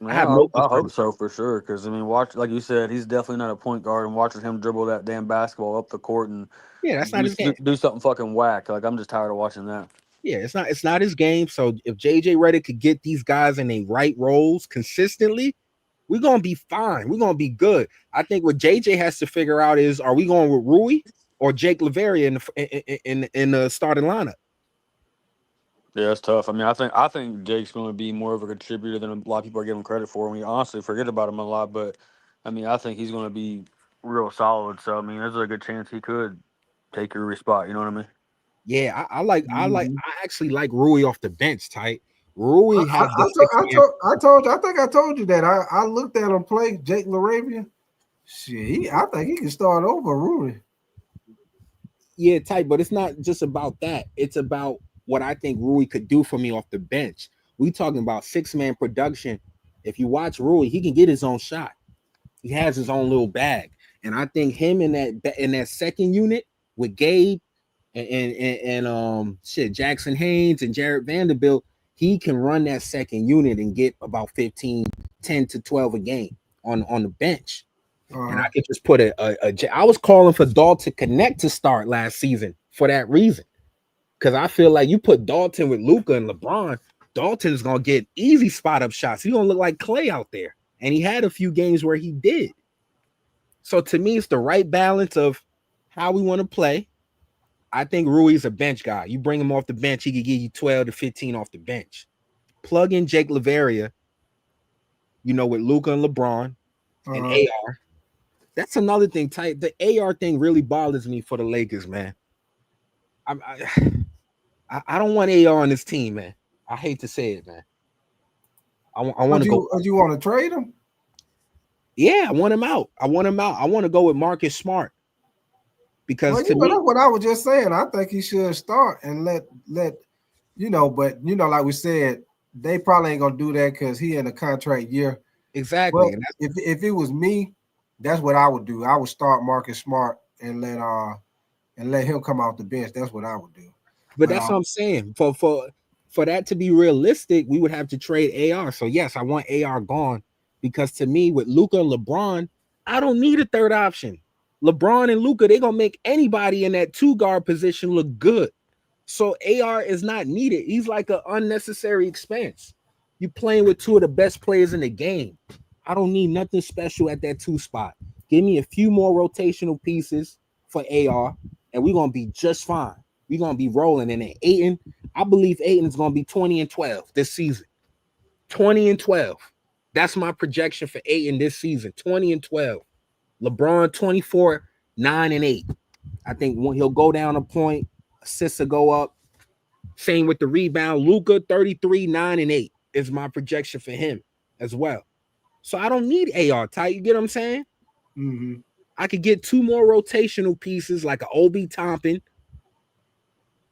I hope so for sure. Because I mean, watch, like you said, he's definitely not a point guard. And watching him dribble that damn basketball up the court and that's not his game. Do something fucking whack. Like I'm just tired of watching that. Yeah, it's not his game. So if JJ Redick could get these guys in the right roles consistently, we're gonna be fine. We're gonna be good. I think what JJ has to figure out is, are we going with Rui or Jake LaVaria in the starting lineup? Yeah, it's tough. I mean, I think Jake's going to be more of a contributor than a lot of people are giving him credit for. And we honestly forget about him a lot. But, I mean, I think he's going to be real solid. So, I mean, there's a good chance he could take your spot. You know what I mean? Yeah, I actually like Rui off the bench, tight. Rui has the I told you. I think I told you that. I looked at him play Jake LaRavia. Shit, I think he can start over Rudy. Yeah, tight, but it's not just about that. It's about what I think Rui could do for me off the bench. We talking about 6-man production. If you watch Rui, he can get his own shot. He has his own little bag, and I think him in that second unit with Gabe and Jackson Haynes and Jared Vanderbilt, he can run that second unit and get about 10 to 12 a game on the bench. And I could just put I was calling for Dalton Connect to start last season for that reason. Because I feel like you put Dalton with Luka and LeBron, Dalton's going to get easy spot up shots. He's going to look like Clay out there. And he had a few games where he did. So to me, it's the right balance of how we want to play. I think Rui's a bench guy. You bring him off the bench, he could give you 12 to 15 off the bench. Plug in Jake LaVaria, with Luka and LeBron and AR. That's another thing, tight. The AR thing really bothers me for the Lakers, man. I don't want AR on this team, man. I hate to say it, man. I want to go. You want to trade him? Yeah, I want him out. I want to go with Marcus Smart because that's what I was just saying. I think he should start and let but like we said, they probably ain't gonna do that because he in a contract year. Exactly. If it was me, that's what I would do. I would start Marcus Smart and let him come off the bench. That's what I would do. But that's what I'm saying. For that to be realistic, we would have to trade AR. So yes, I want AR gone because to me, with Luka and LeBron, I don't need a third option. LeBron and Luka, they're gonna make anybody in that 2-guard position look good. So AR is not needed. He's like an unnecessary expense. You're playing with 2 of the best players in the game. I don't need nothing special at that 2 spot. Give me a few more rotational pieces for AR, and we're gonna be just fine. We're gonna be rolling. And then Ayton, I believe Ayton is gonna be 20 and 12 this season. 20 and 12. That's my projection for Ayton this season. 20 and 12. LeBron 24, 9 and 8. I think when he'll go down a point, assists will go up. Same with the rebound. Luka 33, 9 and 8 is my projection for him as well. So I don't need AR tight. You get what I'm saying? Mm-hmm. I could get 2 more rotational pieces like an Obi Toppin,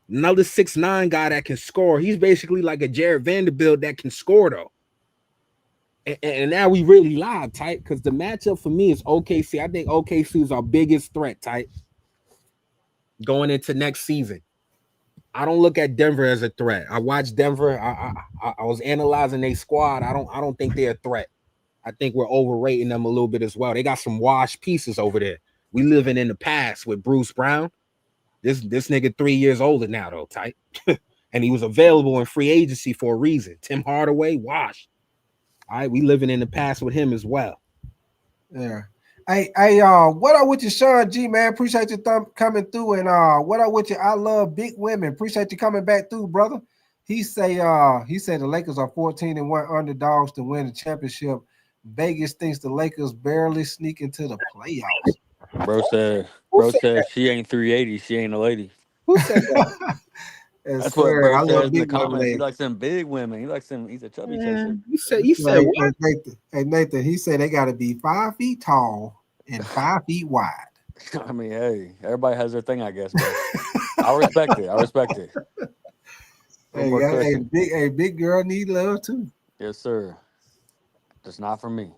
another 6'9" guy that can score. He's basically like a Jared Vanderbilt that can score though. And now we really live tight because the matchup for me is OKC. I think OKC is our biggest threat tight going into next season. I don't look at Denver as a threat. I watched Denver. I was analyzing their squad. I don't think they're a threat. I think we're overrating them a little bit as well. They got some washed pieces over there. We living in the past with Bruce Brown. This nigga 3 years older now though, tight. And he was available in free agency for a reason. Tim Hardaway, washed. All right, we living in the past with him as well. Yeah. Hey, what up with you, Sean G, man? Appreciate you coming through. And what up with you? I love big women. Appreciate you coming back through, brother. He said the Lakers are 14-1 underdogs to win the championship. Vegas thinks the Lakers barely sneak into the playoffs. Bro said she ain't 380. She ain't a lady. Who said that? That's what bro says in the comments. He likes them big women. He likes them. He's a chubby chaser. You said what? Hey, Nathan, he said they got to be 5 feet tall and 5 feet wide. I mean, hey, everybody has their thing, I guess. But I respect it. Big girl need love too. Yes, sir. Just not for me.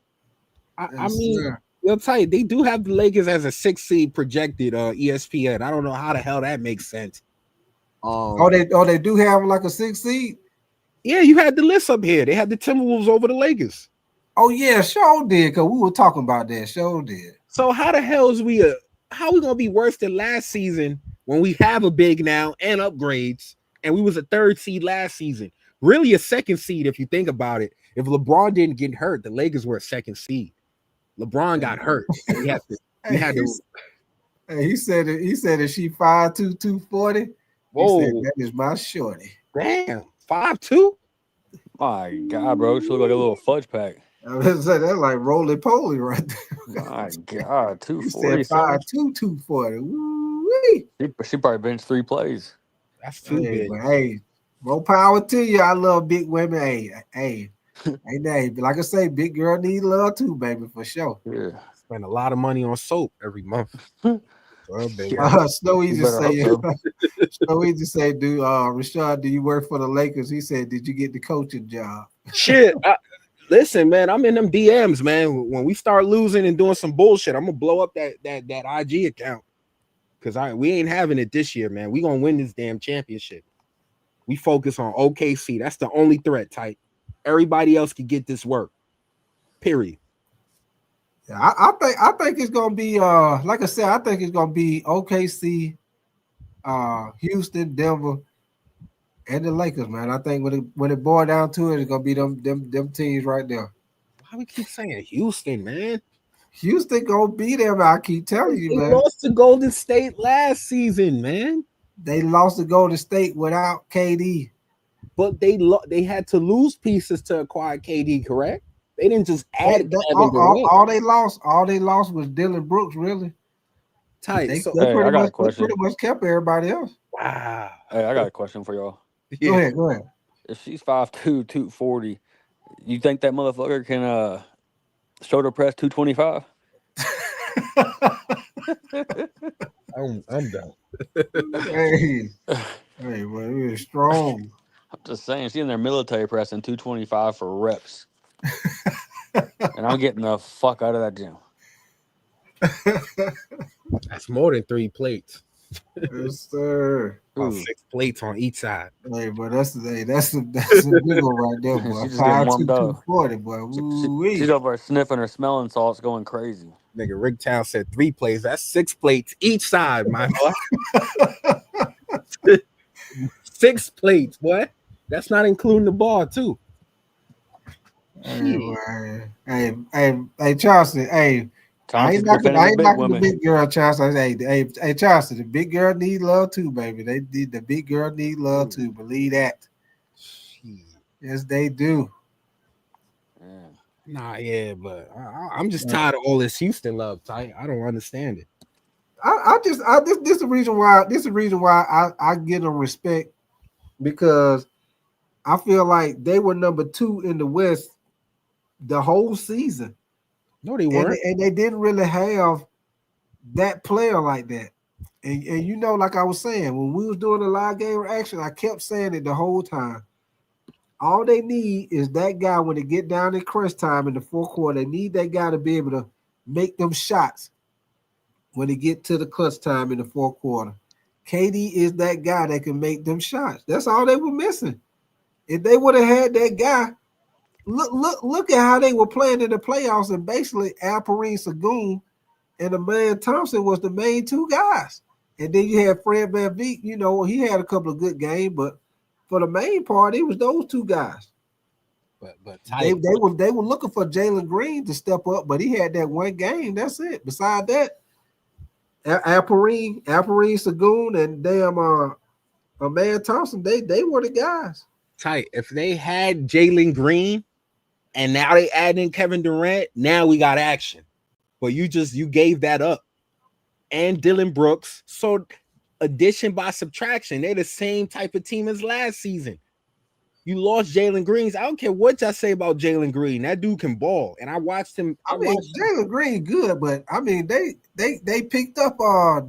I mean, you'll tell you, they do have the Lakers as a 6 seed projected ESPN. I don't know how the hell that makes sense. They do have like a 6 seed. Yeah, you had the list up here. They had the Timberwolves over the Lakers. Oh yeah, sure did. Because we were talking about that. Sure did. So how the hell is how are we gonna be worse than last season when we have a big now and upgrades, and we was a 3rd seed last season? Really a 2nd seed if you think about it. If LeBron didn't get hurt, the Lakers were a 2nd seed. LeBron got hurt. We had to. He said that she 5'2", 240. Whoa, he said, that is my shorty. Damn, 5'2". My God, bro, she look like a little fudge pack. I was saying that's like roly poly right there. My God, 240. He said 5'2", 240. Woo-wee. She probably benched 3 plays. That's too big. Hey, More power to you. I love big women. Hey, like I say, big girl need love too, baby, for sure. Yeah. Spend a lot of money on soap every month. Well, baby. Snowy You just better say, hope Snowy just say, Rashad, do you work for the Lakers? He said, did you get the coaching job? Shit. Listen, man, I'm in them DMs, man. When we start losing and doing some bullshit, I'm gonna blow up that IG account. Cause we ain't having it this year, man. We gonna win this damn championship. We focus on OKC. That's the only threat type. Everybody else can get this work. Period. Yeah, I think it's gonna be like I said, I think it's gonna be OKC, Houston, Denver, and the Lakers, man. I think when it boils down to it, it's gonna be them teams right there. Why we keep saying Houston, man? Houston gonna be there, man. I keep telling you, They man. lost to Golden State last season, man. They lost to Golden State without KD. But they had to lose pieces to acquire KD, correct? They didn't just add Kevin Durant. All they lost was Dylan Brooks, really. Tight. They I got a question. pretty much kept everybody else. Wow. Hey, I got a question for y'all. Yeah. Go ahead. If she's 5'2", 240, you think that motherfucker can shoulder press 225? I'm done. Hey, well, he was strong. I'm just saying, she's in there military pressing 225 for reps. And I'm getting the fuck out of that gym. That's more than 3 plates. Yes, sir. About 6 plates on each side. Hey, but that's a big one right there, boy. She's just getting warmed up. 240, boy. She's over there sniffing her smelling salts, going crazy. Nigga, Rick Town said 3 plates. That's 6 plates each side, my boy. 6 plates, boy. That's not including the bar, too. Hey, Charleston. Hey, I ain't knocking the big girl, Charleston. Hey, Charleston. The big girl need love too, baby. The big girl need love too. Believe that. Yes, they do. Nah, yeah, but I'm just tired of all this Houston love. I don't understand it. This is the reason why. This is the reason why I give them respect, because I feel like they were number 2 in the West the whole season. No, they weren't. And they didn't really have that player like that. And you know, like I was saying, when we was doing the live game reaction, I kept saying it the whole time. All they need is that guy when they get down in crunch time in the fourth quarter. They need that guy to be able to make them shots when they get to the clutch time in the fourth quarter. KD is that guy that can make them shots. That's all they were missing. If they would have had that guy, look at how they were playing in the playoffs, and basically Alperen Sengun and Amen Thompson was the main 2 guys. And then you had Fred VanVleet. You know, he had a couple of good games, but for the main part, it was those 2 guys. But they were looking for Jalen Green to step up, but he had that one game. That's it. Beside that, Alperen Sengun and damn Amen Thompson, they were the guys. Tight. If they had Jalen Green and now they add in Kevin Durant, now we got action. But you gave that up. And Dylan Brooks. So addition by subtraction, they're the same type of team as last season. You lost Jalen Green. I don't care what y'all say about Jalen Green. That dude can ball. And I watched him. Jalen Green good, but I mean they picked up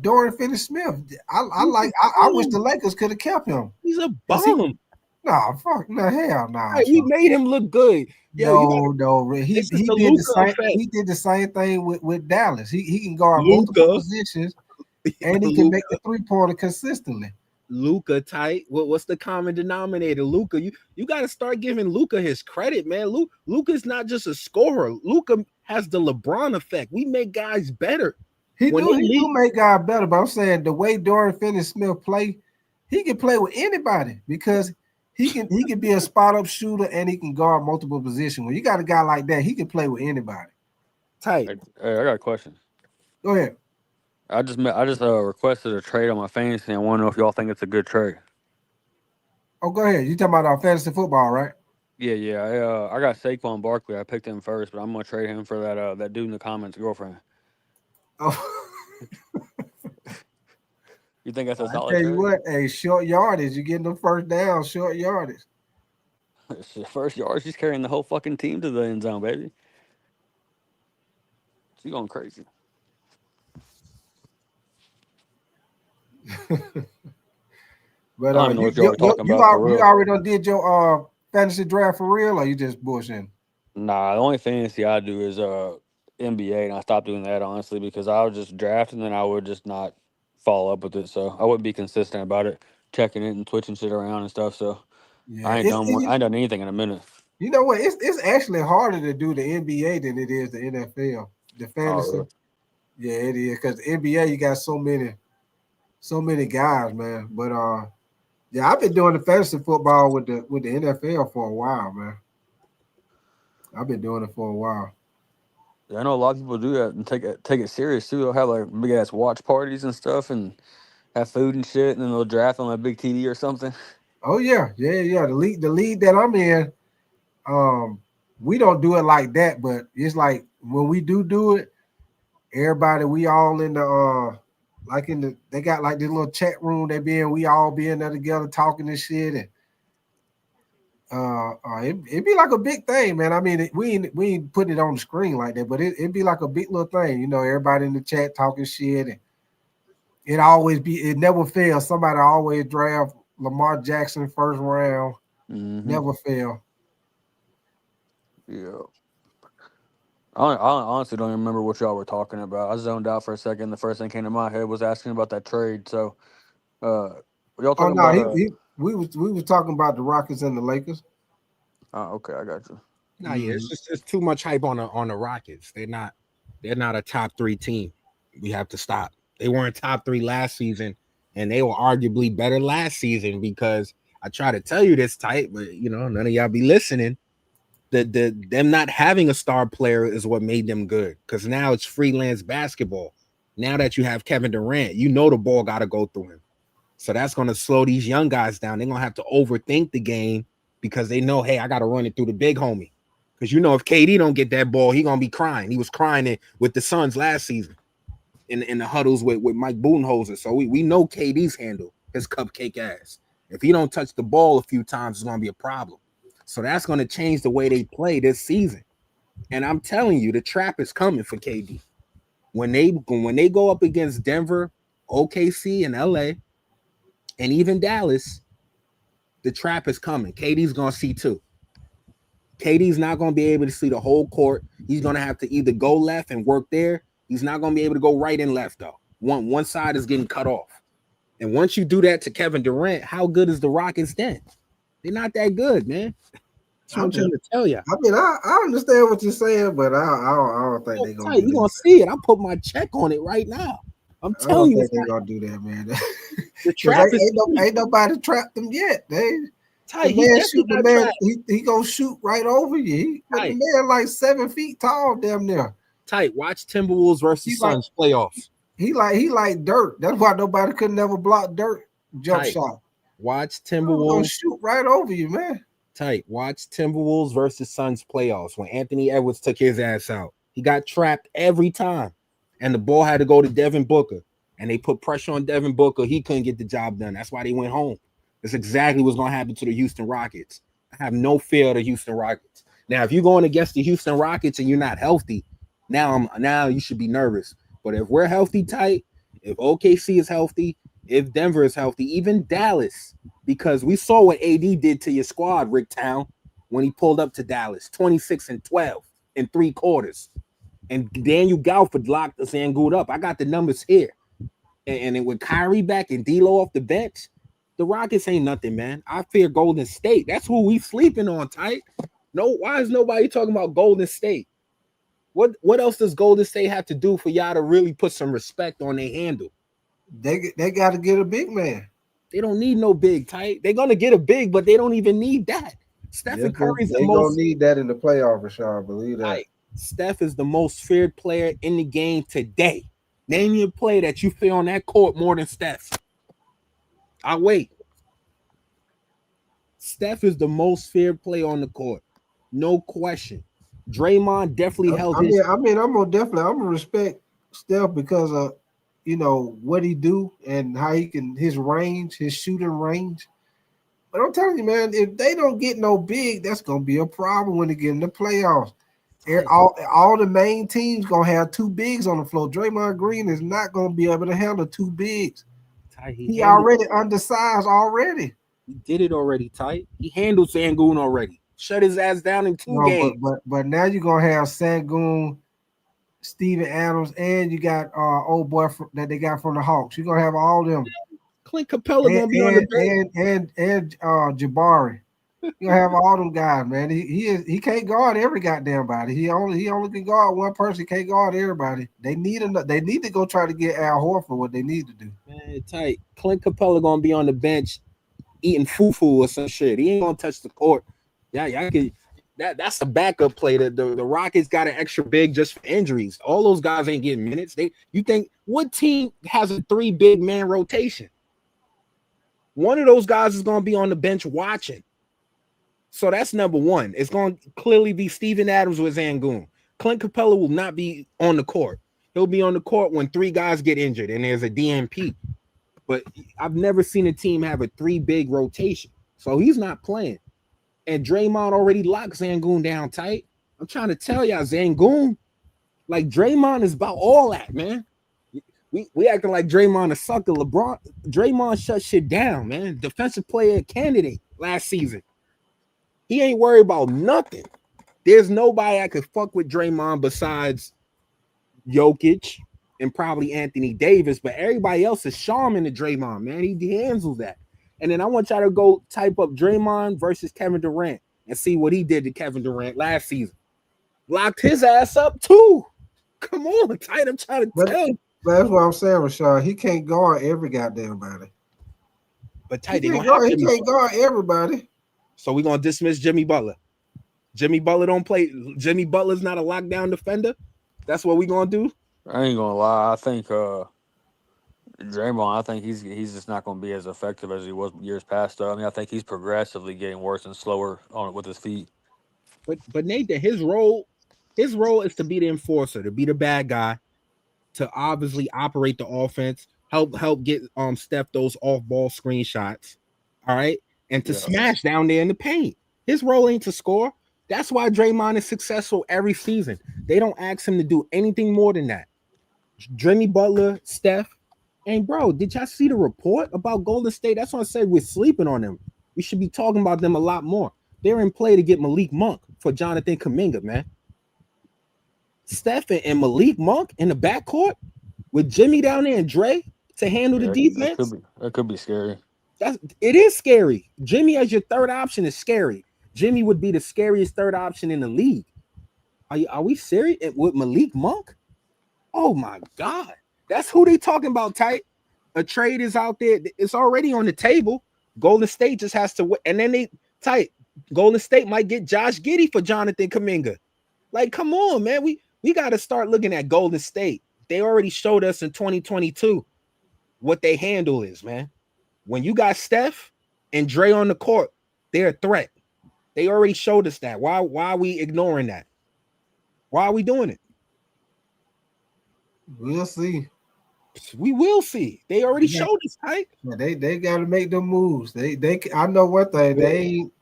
Dorian Finney-Smith. I wish the Lakers could have kept him. He's a bum. Hell no. Hey, we made him look good. No. He did the same thing with Dallas. He can guard multiple positions, and he can make the 3-pointer consistently. Luka tight. What's the common denominator? Luka, you got to start giving Luka his credit, man. Luka's not just a scorer. Luka has the LeBron effect. We make guys better. He do make guys better, but I'm saying the way Dorian Finney-Smith play, he can play with anybody because he can be a spot up shooter and he can guard multiple positions. When you got a guy like that, he can play with anybody. Tight. Hey, I got a question. Go ahead. I just requested a trade on my fantasy. I want to know if y'all think it's a good trade. Oh, go ahead. You talking about our fantasy football, right? Yeah. I got Saquon Barkley. I picked him first, but I'm gonna trade him for that dude in the comments, girlfriend. Oh. You think that's a I solid tell you trade? what, hey, short yardage. You getting the first down, short yardage. First yard, she's carrying the whole fucking team to the end zone, baby. She's going crazy. But I don't even know what y'all were talking about for you real. already done did your fantasy draft for real, or you just bullshitting? Nah, the only fantasy I do is NBA, and I stopped doing that honestly because I would just draft and then I would just not follow up with it. So I wouldn't be consistent about it, checking it and twitching shit around and stuff. So Yeah, I ain't done anything in a minute. you know what? It's actually harder to do the NBA than it is the NFL. The Oh, fantasy, really? yeah, it is because the NBA you got so many guys, man. But yeah, I've been doing the fantasy football with the NFL for a while, man. I've been doing it for a while. Yeah, I know a lot of people do that and take it serious too. They'll have like big ass watch parties and stuff and have food and shit, and then they'll draft on a big TV or something. Oh yeah. The league that I'm in, we don't do it like that, but it's like when we do it, everybody we all in the like in the they got like this little chat room they be in, we all be in there together talking and shit, and it'd be like a big thing, man. I mean, we ain't putting it on the screen like that, but it'd be like a big little thing, everybody in the chat talking shit, and it never fails. Somebody always draft Lamar Jackson first round, never fail. Yeah. I honestly don't even remember what y'all were talking about. I zoned out for a second. The first thing came to my head was asking about that trade. So, y'all Oh talking no, about we was talking about the Rockets and the Lakers. Oh, okay, I got you. Nah, yeah, it's too much hype on the Rockets. They're not a top 3 team. We have to stop. They weren't top 3 last season, and they were arguably better last season because I try to tell you this tight, but none of y'all be listening. Them not having a star player is what made them good because now it's freelance basketball. Now that you have Kevin Durant, the ball got to go through him. So that's going to slow these young guys down. They're going to have to overthink the game because they know, hey, I got to run it through the big homie. Because if KD don't get that ball, he going to be crying. He was crying with the Suns last season in the huddles with Mike Budenholzer. So we know KD's handle, his cupcake ass. If he don't touch the ball a few times, it's going to be a problem. So that's going to change the way they play this season. And I'm telling you, the trap is coming for KD. When they go up against Denver, OKC, and LA, and even Dallas, the trap is coming. KD's going to see too. KD's not going to be able to see the whole court. He's going to have to either go left and work there. He's not going to be able to go right and left, though. One side is getting cut off. And once you do that to Kevin Durant, how good is the Rockets then? They're not that good, man. That's what I'm trying to tell you. I mean, I understand what you're saying, but I don't think they're gonna do that. You're gonna see it. I put my check on it right now. I'm telling you, they're gonna do that, man. The trap ain't nobody trapped them yet. The man he gonna shoot right over you. But the man like 7 feet tall, damn near. Tight. Watch Timberwolves versus Suns playoffs. He like dirt. That's why nobody could never block dirt jump shot. Watch Timberwolves gonna shoot right over you, man. Tight. Watch Timberwolves versus Suns playoffs when Anthony Edwards took his ass out. He got trapped every time, and the ball had to go to Devin Booker, and they put pressure on Devin Booker. He couldn't get the job done. That's why they went home. That's exactly what's going to happen to the Houston Rockets. I have no fear of the Houston Rockets. Now, if you're going against the Houston Rockets and you're not healthy, now you should be nervous. But if we're healthy, tight, if OKC is healthy, if Denver is healthy, even Dallas, because we saw what AD did to your squad, Rick Town, when he pulled up to Dallas, 26-12 in 3 quarters. And Daniel Galford locked us and good up. I got the numbers here. And then with Kyrie back and D'Lo off the bench, the Rockets ain't nothing, man. I fear Golden State. That's who we sleeping on, tight. No, why is nobody talking about Golden State? What else does Golden State have to do for y'all to really put some respect on their handle? They got to get a big man. They don't need no big, tight. They're gonna get a big, but they don't even need that. Stephen Curry's the most. They gonna need that in the playoff, Rashad. Believe that. Tight. Steph is the most feared player in the game today. Name me a player that you fear on that court more than Steph. I'll wait. Steph is the most feared player on the court. No question. Draymond definitely held his. I'm gonna respect Steph because what he do and how he can his shooting range. But I'm telling you, man, if they don't get no big, that's gonna be a problem when they get in the playoffs. All the main teams gonna have two bigs on the floor. Draymond Green is not gonna be able to handle two bigs. He already undersized already. He did it already, Tight. He handled Sengun already. Shut his ass down in 2 games. But now you're gonna have Sengun, Steven Adams, and you got old boy that they got from the Hawks. You're gonna have all them. Clint Capella gonna be on the bench. And Jabari. You have all them guys, man. He can't guard every goddamn body. He only can guard one person. He can't guard everybody. They need to go try to get Al Horford what they need to do. Man, Tight. Clint Capella gonna be on the bench eating fufu or some shit. He ain't gonna touch the court. Yeah, that's a backup play. The Rockets got an extra big just for injuries. All those guys ain't getting minutes. You think what team has a 3 big man rotation? One of those guys is gonna be on the bench watching. So that's number one. It's going to clearly be Steven Adams with Sengun. Clint Capella will not be on the court. He'll be on the court when 3 guys get injured and there's a DNP. But I've never seen a team have a 3 big rotation. So he's not playing. And Draymond already locked Sengun down tight. I'm trying to tell y'all, Sengun, like Draymond is about all that, man. We acting like Draymond a sucker. Draymond shut shit down, man. Defensive player candidate last season. He ain't worried about nothing. There's nobody I could fuck with Draymond besides Jokic and probably Anthony Davis, but everybody else is Shaman to Draymond, man. He handles that. And then I want y'all to go type up Draymond versus Kevin Durant and see what he did to Kevin Durant last season. Locked his ass up too. Come on, Tight. I'm trying to tell you. That's what I'm saying, Rashad. He can't guard every goddamn body. But Tight, he can't guard everybody. So we're going to dismiss Jimmy Butler. Jimmy Butler don't play. Jimmy Butler's not a lockdown defender. That's what we're going to do. I ain't going to lie. I think Draymond, I think he's just not going to be as effective as he was years past. I mean, I think he's progressively getting worse and slower on it with his feet. But Nathan, his role is to be the enforcer, to be the bad guy, to obviously operate the offense, help get Steph those off-ball screenshots. All right. And to smash down there in the paint. His role ain't to score. That's why Draymond is successful every season. They don't ask him to do anything more than that. Jimmy Butler, Steph. And bro, did y'all see the report about Golden State? That's what I said we're sleeping on them. We should be talking about them a lot more. They're in play to get Malik Monk for Jonathan Kuminga, man. Steph and Malik Monk in the backcourt with Jimmy down there and Dre to handle the defense. That could be scary. It is scary. Jimmy as your third option is scary. Jimmy would be the scariest third option in the league. Are we serious with Malik Monk? Oh my God. That's who they talking about, Tight. A trade is out there. It's already on the table. Golden State just has to win. And then Golden State might get Josh Giddey for Jonathan Kuminga. Like, come on, man. We got to start looking at Golden State. They already showed us in 2022 what they handle is, man. When you got Steph and Dre on the court, they're a threat. They already showed us that. Why are we ignoring that? Why are we doing it? We'll see. We will see. They already showed us, right? Yeah, they got to make them moves. They I know one thing. They ain't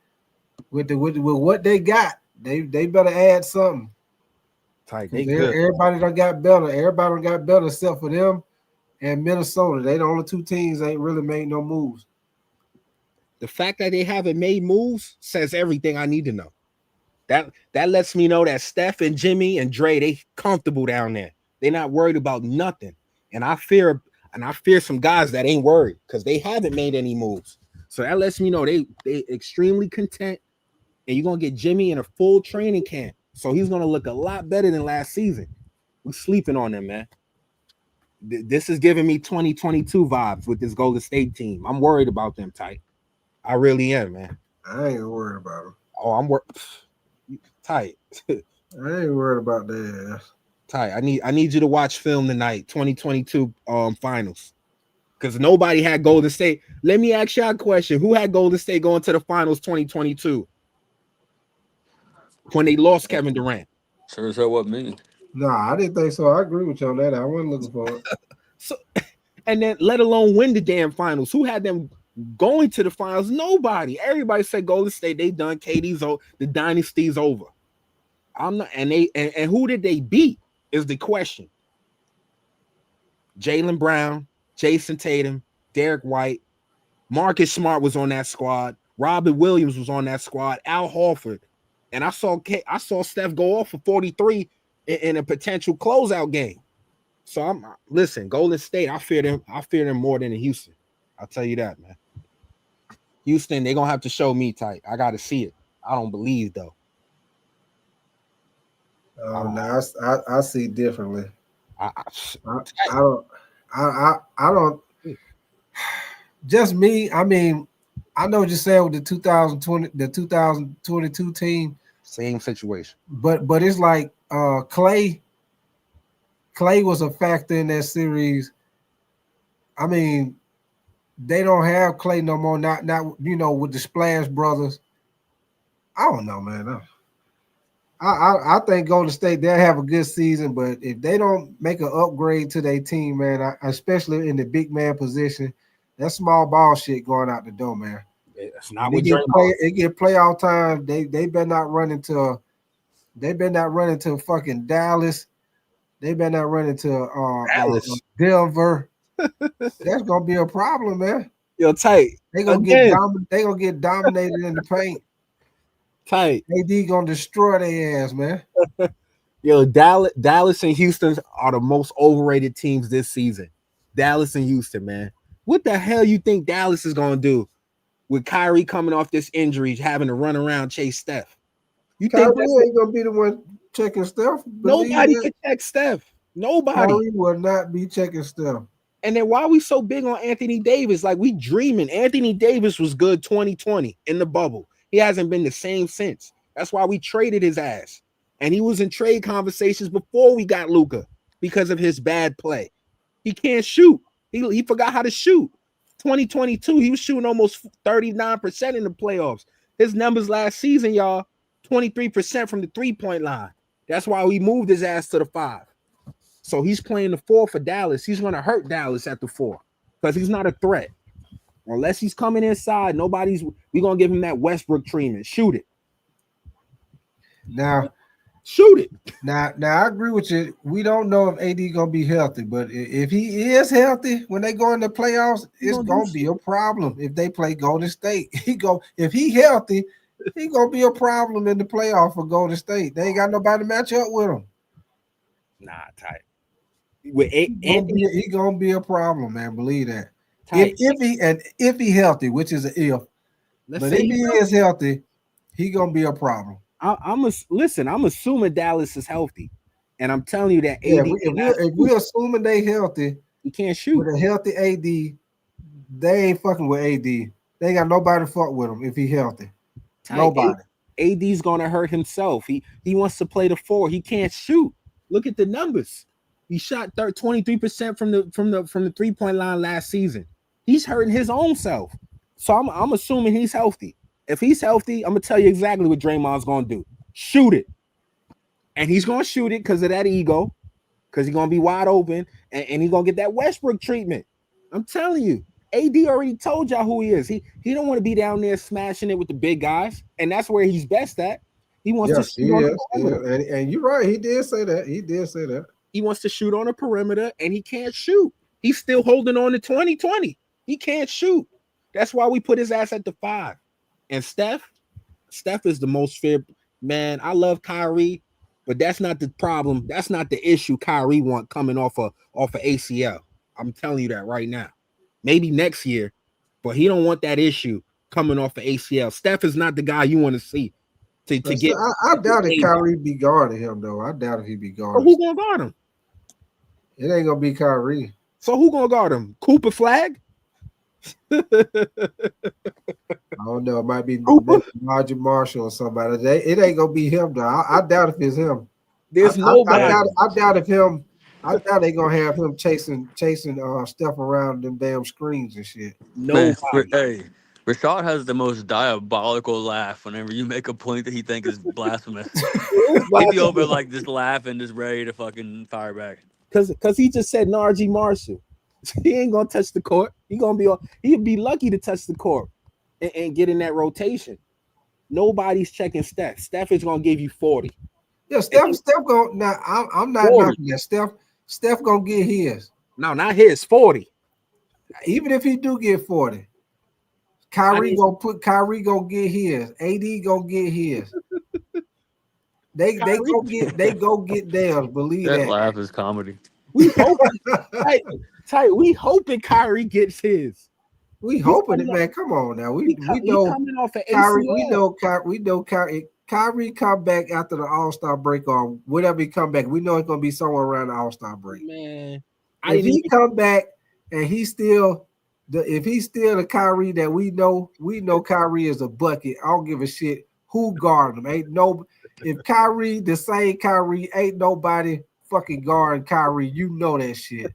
with what they got. They better add something. Tight. Everybody done got better. Everybody done got better except for them and Minnesota. They the only 2 teams ain't really made no moves. The fact that they haven't made moves says everything I need to know. That lets me know that Steph and Jimmy and Dre, they comfortable down there. They're not worried about nothing. And I fear some guys that ain't worried because they haven't made any moves. So that lets me know they extremely content. And you're gonna get Jimmy in a full training camp. So he's gonna look a lot better than last season. We're sleeping on him, man. This is giving me 2022 vibes with this Golden State team. I'm worried about them, Tight. I really am, man. I ain't worried about them. Oh, I'm worried. Tight. I ain't worried about that. Tight. I need you to watch film tonight, 2022 finals. Because nobody had Golden State. Let me ask y'all a question. Who had Golden State going to the finals 2022? When they lost Kevin Durant. Sure as hell wasn't me. Nah, I didn't think so. I agree with you on that. I wasn't looking for it. and then let alone win the damn finals. Who had them going to the finals? Nobody. Everybody said Golden State, they done. KD's over, the dynasty's over. I'm not, and who did they beat is the question. Jaylen Brown, Jason Tatum, Derek White, Marcus Smart was on that squad. Robert Williams was on that squad. Al Horford, and I saw Steph go off for 43 in a potential closeout game. So listen, Golden State. I fear them more than in Houston. I'll tell you that, man. Houston, they're gonna have to show me tight. I gotta see it. I don't believe though. No, I see differently. I don't. Just me. I mean, I know what you're saying with the 2022 team. Same situation. But it's like Clay was a factor in that series. I mean, they don't have Clay no more. Not with the Splash Brothers. I don't know, man. I think Golden State, they'll have a good season, but if they don't make an upgrade to their team, man, especially in the big man position, that small ball shit going out the door, man. It's not what they get playoff time. They better not run into fucking Dallas. They better not run into Denver. That's gonna be a problem, man. Yo, tight. They gonna get dominated in the paint. Tight. AD gonna destroy their ass, man. Yo, Dallas and Houston are the most overrated teams this season. Dallas and Houston, man. What the hell you think Dallas is gonna do with Kyrie coming off this injury, having to run around chase Steph? You Kyrie think ain't gonna be the one checking Steph? Nobody can check Steph. Nobody. Kyrie will not be checking Steph. And then why are we so big on Anthony Davis? Like, we dreaming. Anthony Davis was good 2020 in the bubble. He hasn't been the same since. That's why we traded his ass. And he was in trade conversations before we got Luka because of his bad play. He can't shoot. He forgot how to shoot. 2022, he was shooting almost 39% in the playoffs. His numbers last season, y'all, 23% from the three-point line. That's why we moved his ass to the 5. So he's playing the 4 for Dallas. He's going to hurt Dallas at the 4 because he's not a threat. Unless he's coming inside, we're going to give him that Westbrook treatment. Shoot it. Now, shoot it. Now I agree with you. We don't know if AD going to be healthy, but if he is healthy when they go in the playoffs, it's going to be a problem if they play Golden State. If he healthy, he going to be a problem in the playoff for Golden State. They ain't got nobody to match up with him. Nah, tight. He gonna be a problem, man. Believe that. If he healthy, which is an if, but if he is healthy, he gonna be a problem. I'm assuming Dallas is healthy, and I'm telling you that if we're assuming they healthy, he can't shoot. With a healthy AD, they ain't fucking with AD. They ain't got nobody to fuck with him if he healthy. Nobody. AD's gonna hurt himself. He wants to play the 4. He can't shoot. Look at the numbers. He shot 23% from the three-point line last season. He's hurting his own self. So I'm assuming he's healthy. If he's healthy, I'm gonna tell you exactly what Draymond's gonna do. Shoot it. And he's gonna shoot it because of that ego, because he's gonna be wide open and he's gonna get that Westbrook treatment. I'm telling you, AD already told y'all who he is. He don't want to be down there smashing it with the big guys, and that's where he's best at. He wants to shoot on the perimeter. And you're right. He did say that. He wants to shoot on a perimeter, and he can't shoot. He's still holding on to 2020. He can't shoot. That's why we put his ass at the 5. And Steph is the most feared man. I love Kyrie, but that's not the problem. That's not the issue Kyrie want coming off of ACL. I'm telling you that right now. Maybe next year, but he don't want that issue coming off of ACL. Steph is not the guy you want to see. To get. I doubt if Kyrie be guarding him though. I doubt if he be guarding. Who gonna guard him? It ain't gonna be Kyrie. So who gonna guard him? Cooper Flag? I don't know. It might be Roger Marshall or somebody. It ain't gonna be him though. I doubt if it's him. There's nobody. I doubt if him. I doubt they gonna have him chasing stuff around them damn screens and shit. No. Hey, Rashad has the most diabolical laugh whenever you make a point that he thinks is blasphemous. He'd be over like just laughing, just ready to fucking fire back. Because he just said Najee Marshall. He ain't gonna touch the court. He'd be lucky to touch the court and get in that rotation. Nobody's checking Steph. Steph is gonna give you 40. Yeah, Steph going now. I'm not 40. knocking that. Steph gonna get his. No, not his 40. Even if he do get 40, Kyrie gonna get his. AD gonna get his. They go get theirs. Believe That that. laugh is comedy. We hoping tight. We hoping Kyrie gets his. We hoping it, man. Come on now. We know coming off an Kyrie. ACL. We know Kyrie come back after the All-Star break or whatever he come back. We know it's gonna be somewhere around the All-Star break. Man, if he come back and he's still the Kyrie that we know Kyrie is a bucket. I don't give a shit who guard him. If Kyrie the same Kyrie, ain't nobody fucking guarding Kyrie. You know that shit.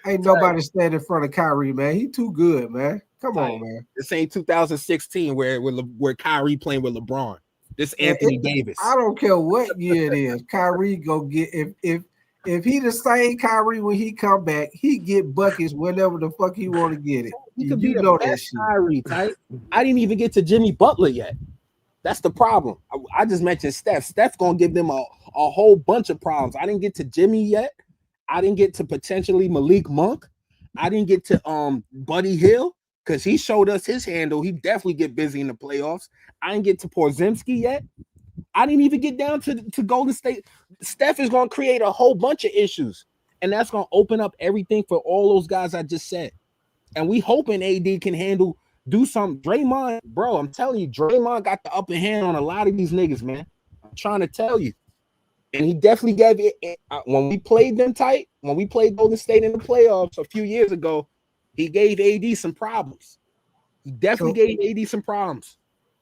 Ain't nobody standing in front of Kyrie, man. He too good, man. Come on, man. This ain't 2016 where Kyrie playing with LeBron. This Anthony Davis. I don't care what year it is. Kyrie go get if he the same Kyrie when he come back, he get buckets whenever the fuck he want to get it. He could be the best Kyrie, tight. I didn't even get to Jimmy Butler yet. That's the problem. I just mentioned Steph. Steph gonna give them a whole bunch of problems. I didn't get to Jimmy yet. I didn't get to potentially Malik Monk. I didn't get to Buddy Hill because he showed us his handle. He definitely get busy in the playoffs. I didn't get to Porzingis yet. I didn't even get down to Golden State. Steph is gonna create a whole bunch of issues, and that's gonna open up everything for all those guys I just said. And we hoping AD can do something. Draymond, bro, I'm telling you, Draymond got the upper hand on a lot of these niggas, man. I'm trying to tell you. And he definitely gave it when we played them tight, when we played Golden State in the playoffs a few years ago, he gave AD some problems. He definitely gave AD some problems.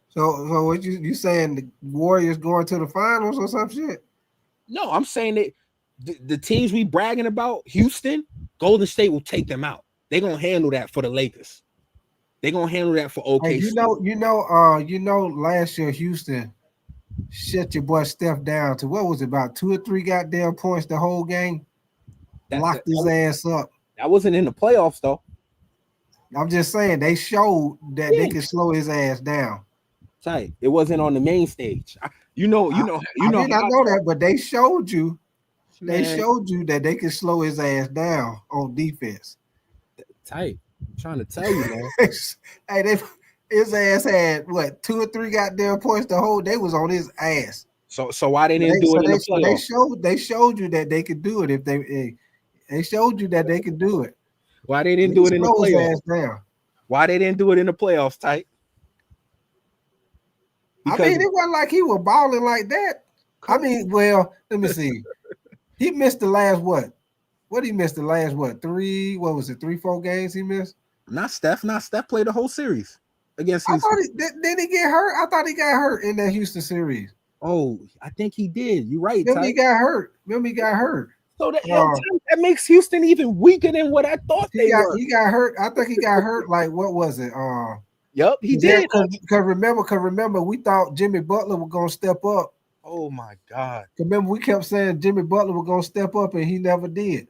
So what you saying the Warriors going to the finals or some shit? No, I'm saying that the teams we bragging about, Houston, Golden State will take them out. They're gonna handle that for the Lakers. They're gonna handle that for OKC. Hey, you know, last year Houston shut your boy Steph down to what was it, about 2 or 3 goddamn points the whole game? Locked his ass up. That wasn't in the playoffs though. I'm just saying they showed that they could slow his ass down. Tight. It wasn't on the main stage. I know that, but they showed you. They showed you that they could slow his ass down on defense. Tight. I'm trying to tell you, man. Hey, his ass had what 2 or 3 goddamn points the whole day was on his ass. So why they didn't do it in the playoffs? They showed you that they could do it if they showed you that they could do it. Why they didn't do it in the playoffs? Why they didn't do it in the playoffs, tight? Because, I mean, it wasn't like he was balling like that. I mean, well, let me see. He missed the last what? What he missed the last what? 3? What was it? 3-4 games he missed? Not Steph. Steph played the whole series against Houston. Did he get hurt? I thought he got hurt in that Houston series. Oh, I think he did. You're right. He got hurt. So that makes Houston even weaker than what I thought they were. He got hurt. I think he got hurt. Like what was it? Yep, he did. Because remember, we thought Jimmy Butler was gonna step up. Oh my God! Remember, we kept saying Jimmy Butler was gonna step up, and he never did.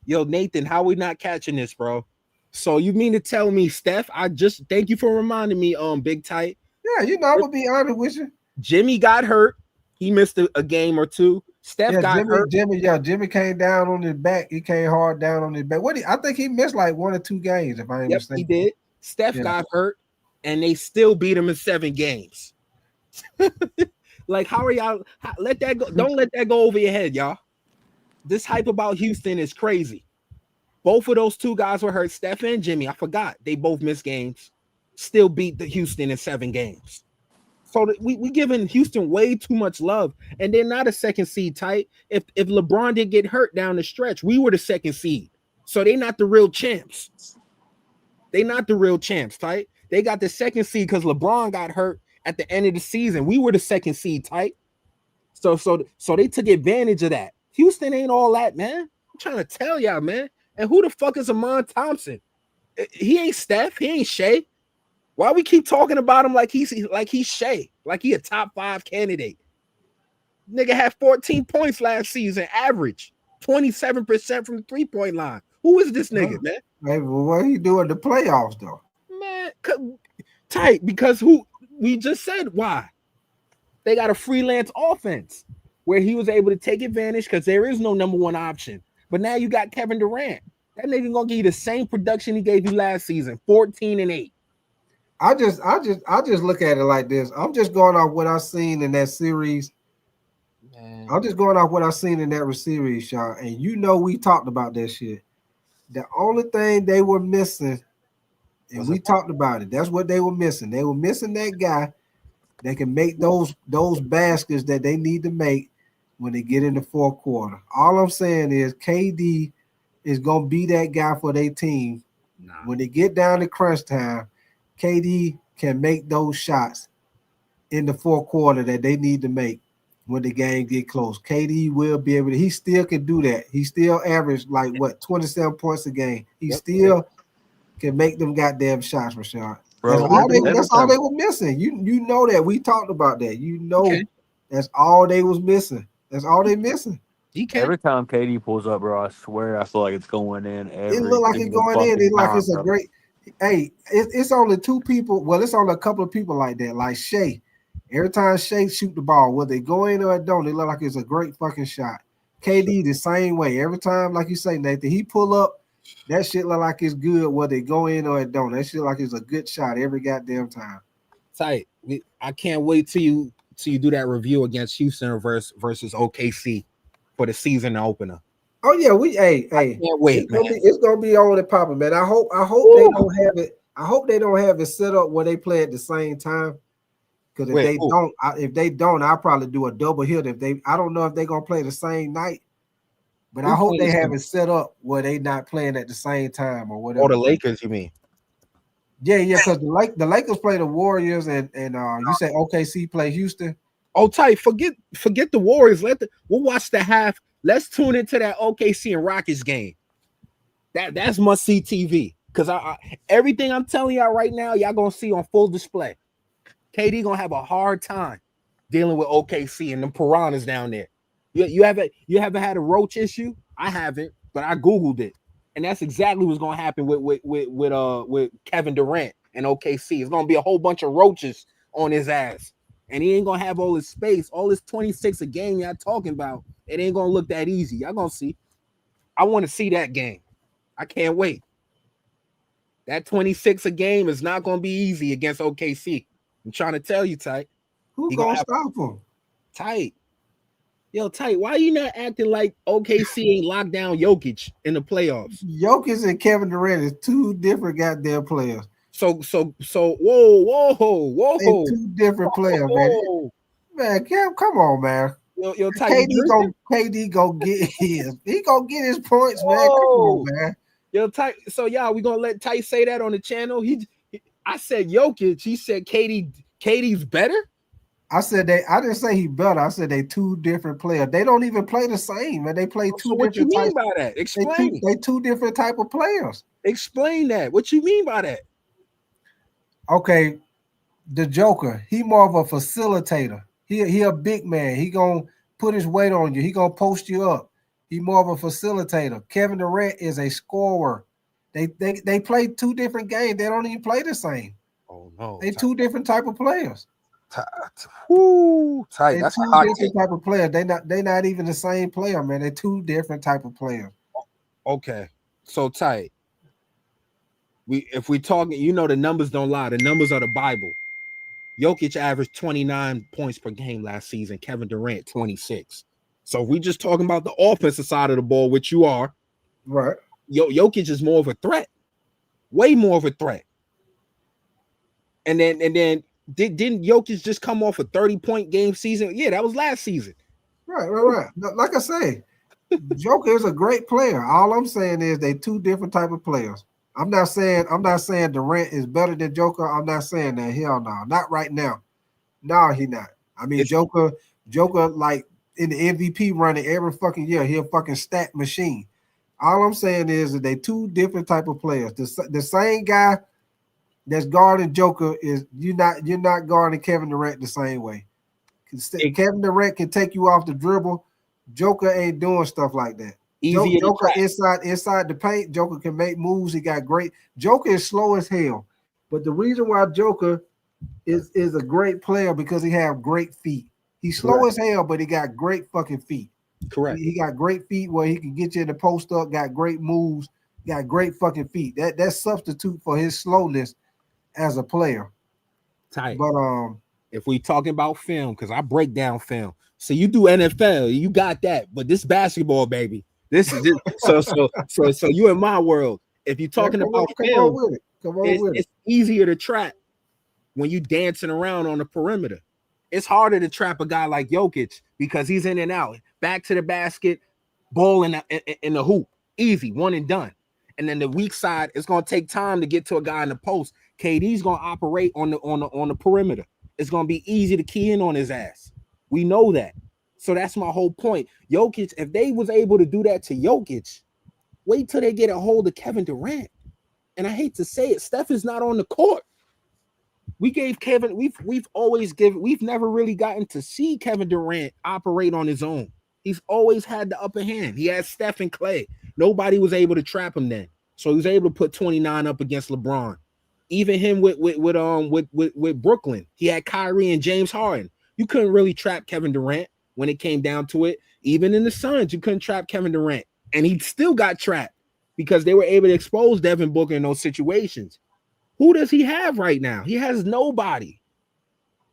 Yo, Nathan, how we not catching this, bro? So you mean to tell me, Steph? I just thank you for reminding me, Big Tight. Yeah, I'm gonna be honest with you. Jimmy got hurt. He missed a game or two. Steph got hurt. Jimmy came down on his back. He came hard down on his back. I think he missed like 1 or 2 games, if I ain't mistaken. He did. Steph got hurt, and they still beat him in 7 games. Like, how are y'all? Let that go. Don't let that go over your head, y'all. This hype about Houston is crazy. Both of those 2 guys were hurt. Steph and Jimmy. I forgot. They both missed games. Still beat the Houston in 7 games. So we giving Houston way too much love, and they're not a second seed, tight. If LeBron did get hurt down the stretch, we were the second seed. So they're not the real champs. They not the real champs, tight. They got the second seed because LeBron got hurt at the end of the season. We were the second seed, tight. So they took advantage of that. Houston ain't all that, man. I'm trying to tell y'all, man. And who the fuck is Amon Thompson? He ain't Steph. He ain't Shea. Why we keep talking about him like he's Shea, like he a top 5 candidate? Nigga had 14 points last season, average 27% from the 3-point line. Who is this nigga, man? Maybe what he doing the playoffs though? Man, tight, because who we just said why. They got a freelance offense where he was able to take advantage because there is no number one option. But now you got Kevin Durant. That nigga gonna give you the same production he gave you last season, 14-8. I just look at it like this. I'm just going off what I seen in that series. Man. I'm just going off what I seen in that series, Sean. And you know we talked about that shit. The only thing they were missing, and we talked about it, that's what they were missing. They were missing that guy that can make those baskets that they need to make when they get in the fourth quarter. All I'm saying is KD is going to be that guy for their team. When they get down to crunch time, KD can make those shots in the fourth quarter that they need to make when the game get close. KD will be able to – he still can do that. He still averaged 27 points a game. He still can make them goddamn shots, Rashad. That's all they were missing. You know that. We talked about that. You know that's all they was missing. That's all they missing. Every time KD pulls up, bro, I swear I feel like it's going in. It look like it's going in. It like it's a great. Hey, it's only two people. Well, it's only a couple of people like that. Like Shea. Every time Shea shoot the ball, whether they go in or it don't, it look like it's a great fucking shot. KD the same way. Every time, like you say, Nathan, he pull up, that shit look like it's good whether they go in or it don't. That shit like it's a good shot every goddamn time. Tight. I can't wait till you do that review against Houston versus OKC for the season opener. Oh yeah, I can't wait, it's gonna be on and popping, man. I hope they don't have it. I hope they don't have it set up where they play at the same time. Because if they don't, I'll probably do a double hit. I don't know if they're gonna play the same night, but I hope they have it set up where they not playing at the same time or whatever. Or the Lakers, you mean? Yeah, because the Lakers play the Warriors and you say OKC play Houston. Oh, tight. Forget the Warriors. We'll watch the half. Let's tune into that OKC and Rockets game. That's must see TV. Because everything I'm telling y'all right now, y'all gonna see on full display. KD gonna have a hard time dealing with OKC and them piranhas down there. You haven't had a roach issue? I haven't, but I googled it, and that's exactly what's gonna happen with Kevin Durant and OKC. It's gonna be a whole bunch of roaches on his ass, and he ain't gonna have all his space, all his 26 a game y'all talking about. It ain't gonna look that easy. Y'all gonna see. I want to see that game. I can't wait. That 26 a game is not gonna be easy against OKC. I'm trying to tell you, Tight. Who gonna stop him? Tight. Yo, Tight, why are you not acting like OKC ain't locked down Jokic in the playoffs? Jokic and Kevin Durant is two different goddamn players. So whoa. They're two different players, man. Man, come on, man. Yo, Tight, KD go get his. He gonna get his points, man. Come on, man. Yo, Tight. So y'all, we gonna let Tight say that on the channel. I said Jokic. He said KD's better. I said I didn't say he better. I said they two different players. They don't even play the same, man. They play two different. What you mean by that? Explain. They two different type of players. Explain that. What you mean by that? Okay, the Joker. He more of a facilitator. He a big man. He gonna put his weight on you. He gonna post you up. He more of a facilitator. Kevin Durant is a scorer. They play two different games. They don't even play the same. Oh no, they two different type of players. Tight. That's two different type of players. They not even the same player, man. They're two different type of players. Okay, so Tight. If we talking, the numbers don't lie. The numbers are the Bible. Jokic averaged 29 points per game last season. Kevin Durant 26. So if we just talking about the offensive side of the ball, which you are, right? Jokic is more of a threat, way more of a threat. And then didn't Jokic just come off a 30-point game season? Yeah, that was last season. Right. Like I say, Joker is a great player. All I'm saying is they two different type of players. I'm not saying Durant is better than Joker. I'm not saying that. Hell no, not right now. No, he not. I mean, Joker like in the MVP running every fucking year, he a fucking stat machine. All I'm saying is that they two different type of players. The same guy that's guarding Joker is you're not guarding Kevin Durant the same way. Kevin Durant can take you off the dribble. Joker ain't doing stuff like that. Easier to Joker track. inside the paint. Joker can make moves. He got great. Joker is slow as hell, but the reason why Joker is a great player because he have great feet. He's slow Correct. as hell, but he got great fucking feet. Correct. He got great feet where he can get you in the post up. Got great moves. Got great fucking feet. That's substitute for his slowness as a player. Tight. But if we talking about film, because I break down film. So you do NFL, you got that, but this basketball, baby, this is just so you in my world. If you're talking about film, it's easier to trap when you dancing around on the perimeter. It's harder to trap a guy like Jokic because he's in and out, back to the basket, ball in the hoop, easy, one and done. And then the weak side, it's gonna take time to get to a guy in the post. KD's gonna operate on the perimeter. It's gonna be easy to key in on his ass. We know that. So that's my whole point. Jokic, if they was able to do that to Jokic, wait till they get a hold of Kevin Durant. And I hate to say it, Steph is not on the court. We gave Kevin, we've never really gotten to see Kevin Durant operate on his own. He's always had the upper hand. He had Steph and Clay. Nobody was able to trap him then. So he was able to put 29 up against LeBron. Even him with Brooklyn, he had Kyrie and James Harden. You couldn't really trap Kevin Durant when it came down to it. Even in the Suns, you couldn't trap Kevin Durant, and he still got trapped because they were able to expose Devin Booker in those situations. Who does he have right now? He has nobody.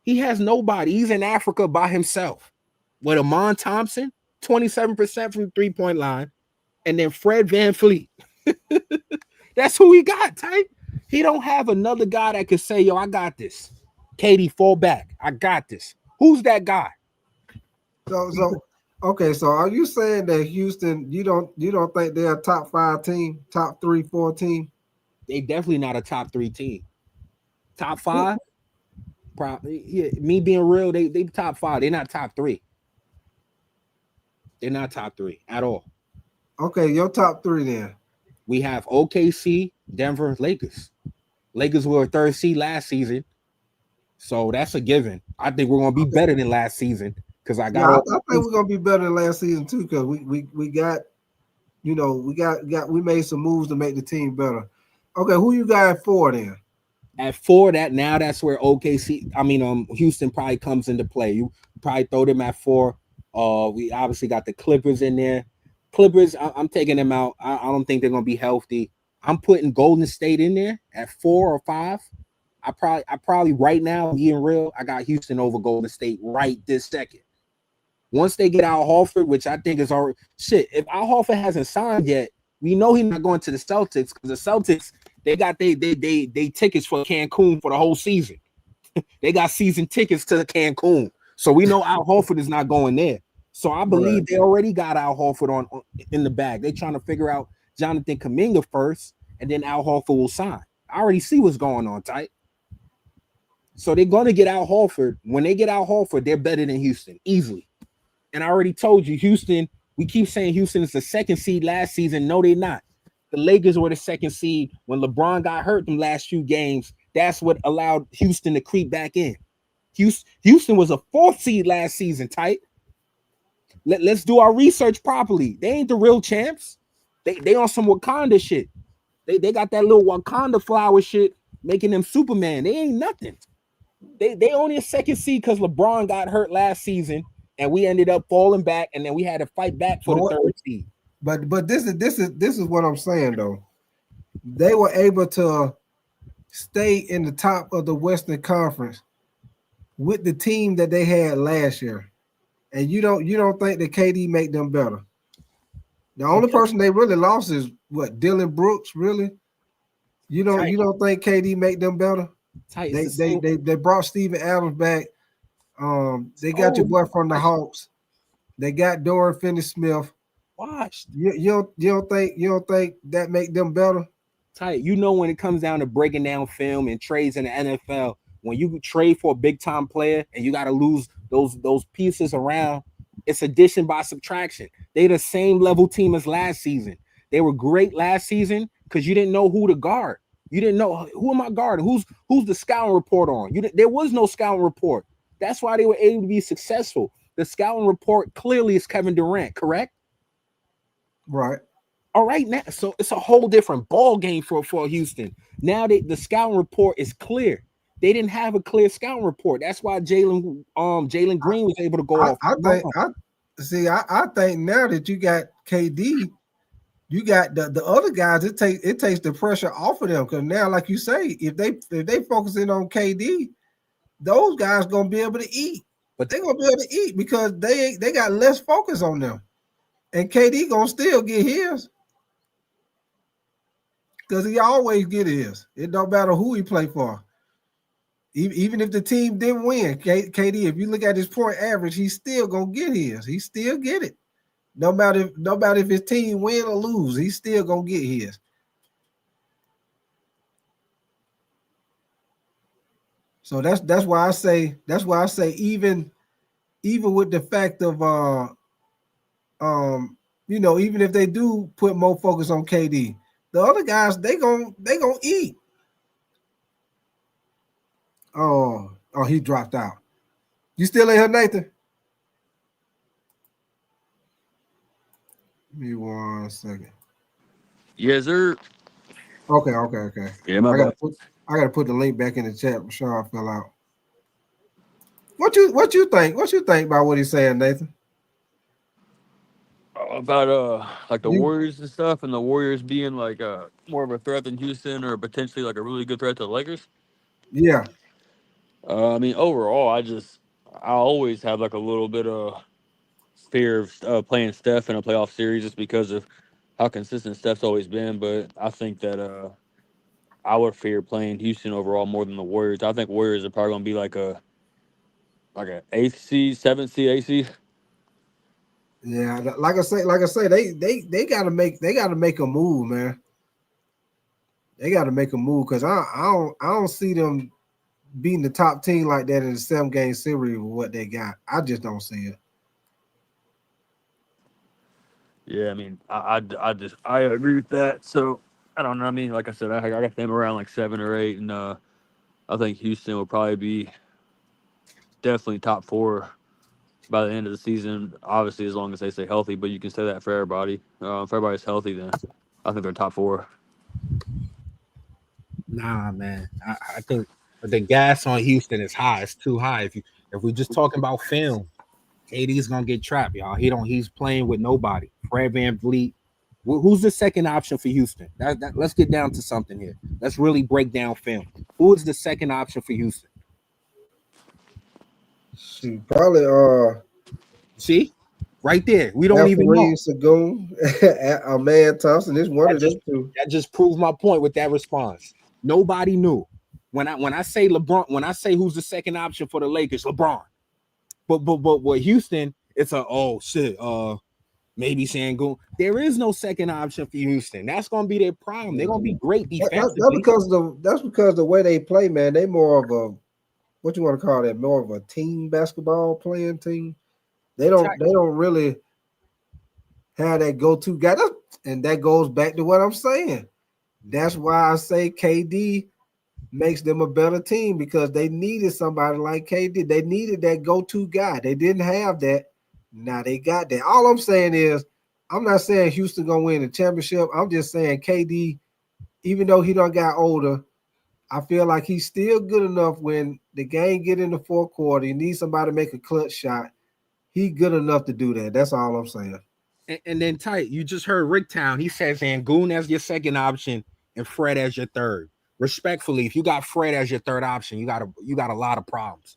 He has nobody. He's in Africa by himself with Amon Thompson, 27% from the three-point line, and then Fred VanVleet. That's who he got, Type. He don't have another guy that could say, yo, I got this. Katie, fall back. I got this. Who's that guy? So are you saying that Houston, you don't think they're a top 5 team, top 3, 4 team? They definitely not a top 3 team. Top 5? Probably. Yeah, me being real, they top 5. They're not top 3. They're not top 3 at all. Okay, your top 3 then. We have OKC, Denver, Lakers. Lakers were a 3rd seed last season. So that's a given. I think we're going to be better than last season because I think we're going to be better than last season too because we got, we made some moves to make the team better. Okay, who you got at 4 then? At 4, that's where Houston probably comes into play. You probably throw them at 4. We obviously got the Clippers in there. Clippers, I'm taking them out. I don't think they're going to be healthy. I'm putting Golden State in there at 4 or 5. I probably right now, being real, I got Houston over Golden State right this second. Once they get Al Horford, which I think is already shit. If Al Horford hasn't signed yet, we know he's not going to the Celtics because the Celtics, they got they tickets for Cancun for the whole season. They got season tickets to Cancun. So we know Al Horford is not going there. So I believe they already got Al Horford on in the bag. They're trying to figure out Jonathan Kuminga first, and then Al Horford will sign. I already see what's going on, Type. So they're going to get Al Horford. When they get Al Horford, they're better than Houston, easily. And I already told you, Houston, we keep saying Houston is the 2nd seed last season. No, they're not. The Lakers were the 2nd seed. When LeBron got hurt in the last few games, that's what allowed Houston to creep back in. Houston was a 4th seed last season, Type. Let's do our research properly. They ain't the real champs. They on some Wakanda shit. They got that little Wakanda flower shit making them Superman. They ain't nothing. They only a 2nd seed because LeBron got hurt last season and we ended up falling back, and then we had to fight back for the 3rd seed. But this is what I'm saying though. They were able to stay in the top of the Western Conference with the team that they had last year. And you don't think that KD make them better? The only person they really lost is what, Dylan Brooks, really? You don't think KD make them better? They brought Steven Adams back. They got your boy from the Hawks. They got Dorian Finney-Smith. Watch. You don't think that make them better? Tight. When it comes down to breaking down film and trades in the NFL, when you trade for a big time player and you got to lose those pieces around, it's addition by subtraction. They're the same level team as last season. They were great last season because you didn't know who to guard. You didn't know who am I guarding? Who's the scouting report on? There was no scouting report. That's why they were able to be successful. The scouting report clearly is Kevin Durant, correct? Right. All right, now, so it's a whole different ball game for Houston. Now the scouting report is clear. They didn't have a clear scouting report. That's why Jalen Green was able to go off. I think now that you got KD, you got the other guys. It takes the pressure off of them, because now, like you say, if they focusing on KD, those guys gonna be able to eat. But they're gonna be able to eat because they got less focus on them, and KD gonna still get his. Because he always get his. It don't matter who he play for. Even if the team didn't win, KD, if you look at his point average, he's still gonna get his. He still get it. No matter if his team win or lose, he's still gonna get his. So that's why I say even with the fact of even if they do put more focus on KD, the other guys they gonna eat. Oh, he dropped out. You still in here, Nathan? Give me 1 second. Yes, sir. Okay. Yeah, my bad. I gotta put the link back in the chat. I'm sure I fell out. What you think? What you think about what he's saying, Nathan? About like the Warriors and stuff, and the Warriors being like more of a threat than Houston, or potentially like a really good threat to the Lakers. Yeah. I mean, overall, I always have like a little bit of fear of playing Steph in a playoff series just because of how consistent Steph's always been. But I think that I would fear playing Houston overall more than the Warriors. I think Warriors are probably gonna be like a 8th seed, 7th seed, 8th seed. Yeah, like I say, they gotta make a move, man. They gotta make a move, because I don't see them beating the top team like that in a 7-game series with what they got. I just don't see it. Yeah, I mean, I agree with that. So I don't know. I mean, like I said, I got them around like 7 or 8, and I think Houston will probably be definitely top 4 by the end of the season. Obviously, as long as they stay healthy, but you can say that for everybody. If everybody's healthy, then I think they're top 4. Nah, man. I think the gas on Houston is high. It's too high. If we just talking about film, KD's gonna get trapped, y'all. He's playing with nobody. Fred VanVleet. Who's the second option for Houston? Let's get down to something here. Let's really break down film. Who is the second option for Houston? Shoot, probably see right there. We don't even know. Sagoon, man Thompson. This one of them two. That just proved my point with that response. Nobody knew. When I say LeBron, when I say who's the second option for the Lakers, LeBron. But with Houston, it's maybe Sangoon. There is no second option for Houston. That's gonna be their problem. They're gonna be great defensively. That's because the way they play, man. They more of a, what you want to call that? More of a team basketball playing team. They don't really have that go-to guy. And that goes back to what I'm saying. That's why I say KD makes them a better team, because they needed somebody like KD. They needed that go-to guy. They didn't have that. Now they got that. All I'm saying is, I'm not saying Houston gonna win the championship. I'm just saying KD, even though he done got older, I feel like he's still good enough when the game get in the fourth quarter. You need somebody to make a clutch shot. He good enough to do that. That's all I'm saying. And then Tight, you just heard Rick Town. He says Angoon as your second option and Fred as your third. Respectfully, if you got Fred as your third option, you got a lot of problems.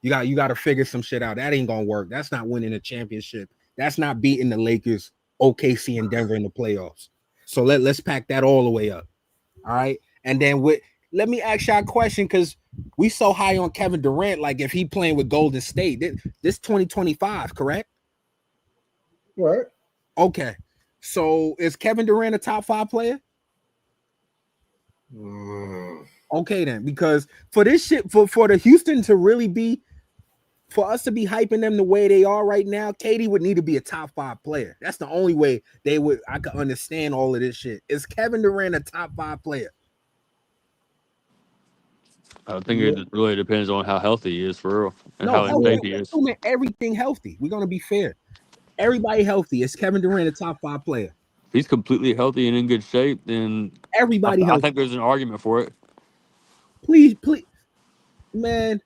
You got to figure some shit out. That ain't gonna work. That's not winning a championship. That's not beating the Lakers, OKC, and Denver in the playoffs. So let's pack that all the way up. All right. And then let me ask y'all a question, because we so high on Kevin Durant. Like, if he playing with Golden State, this 2025, correct? Right. Okay. So is Kevin Durant a top 5 player? Okay, then, because for this shit, for the Houston to really be, for us to be hyping them the way they are right now, KD would need to be a top 5 player. That's the only way I could understand all of this shit. Is Kevin Durant a top 5 player? I think it really depends on how healthy he is, for real, and how in shape he is. Everything healthy. We're gonna be fair. Everybody healthy. Is Kevin Durant a top 5 player? If he's completely healthy and in good shape, then Everybody I healthy. think there's an argument for it. Please, man.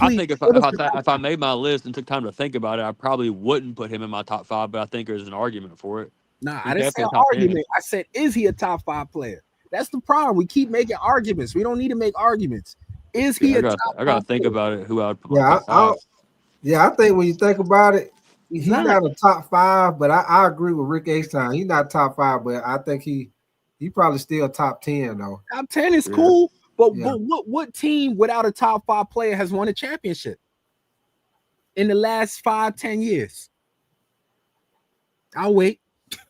I Please. think if I made my list and took time to think about it, I probably wouldn't put him in my top 5. But I think there's an argument for it. Nah, He's I didn't say an definitely top 10. argument. I said, is he a top 5 player? That's the problem. We keep making arguments. We don't need to make arguments. Is he I a top 5 gotta, I gotta think player? about it. Who I would put my Yeah, top 5. I think when you think about it, He's not a top 5. But I agree with Rick H-Town. He's not top 5, but I think he probably still top 10 though. Top 10 is cool, but what team without a top 5 player has won a championship in the last 5-10 years? I'll wait.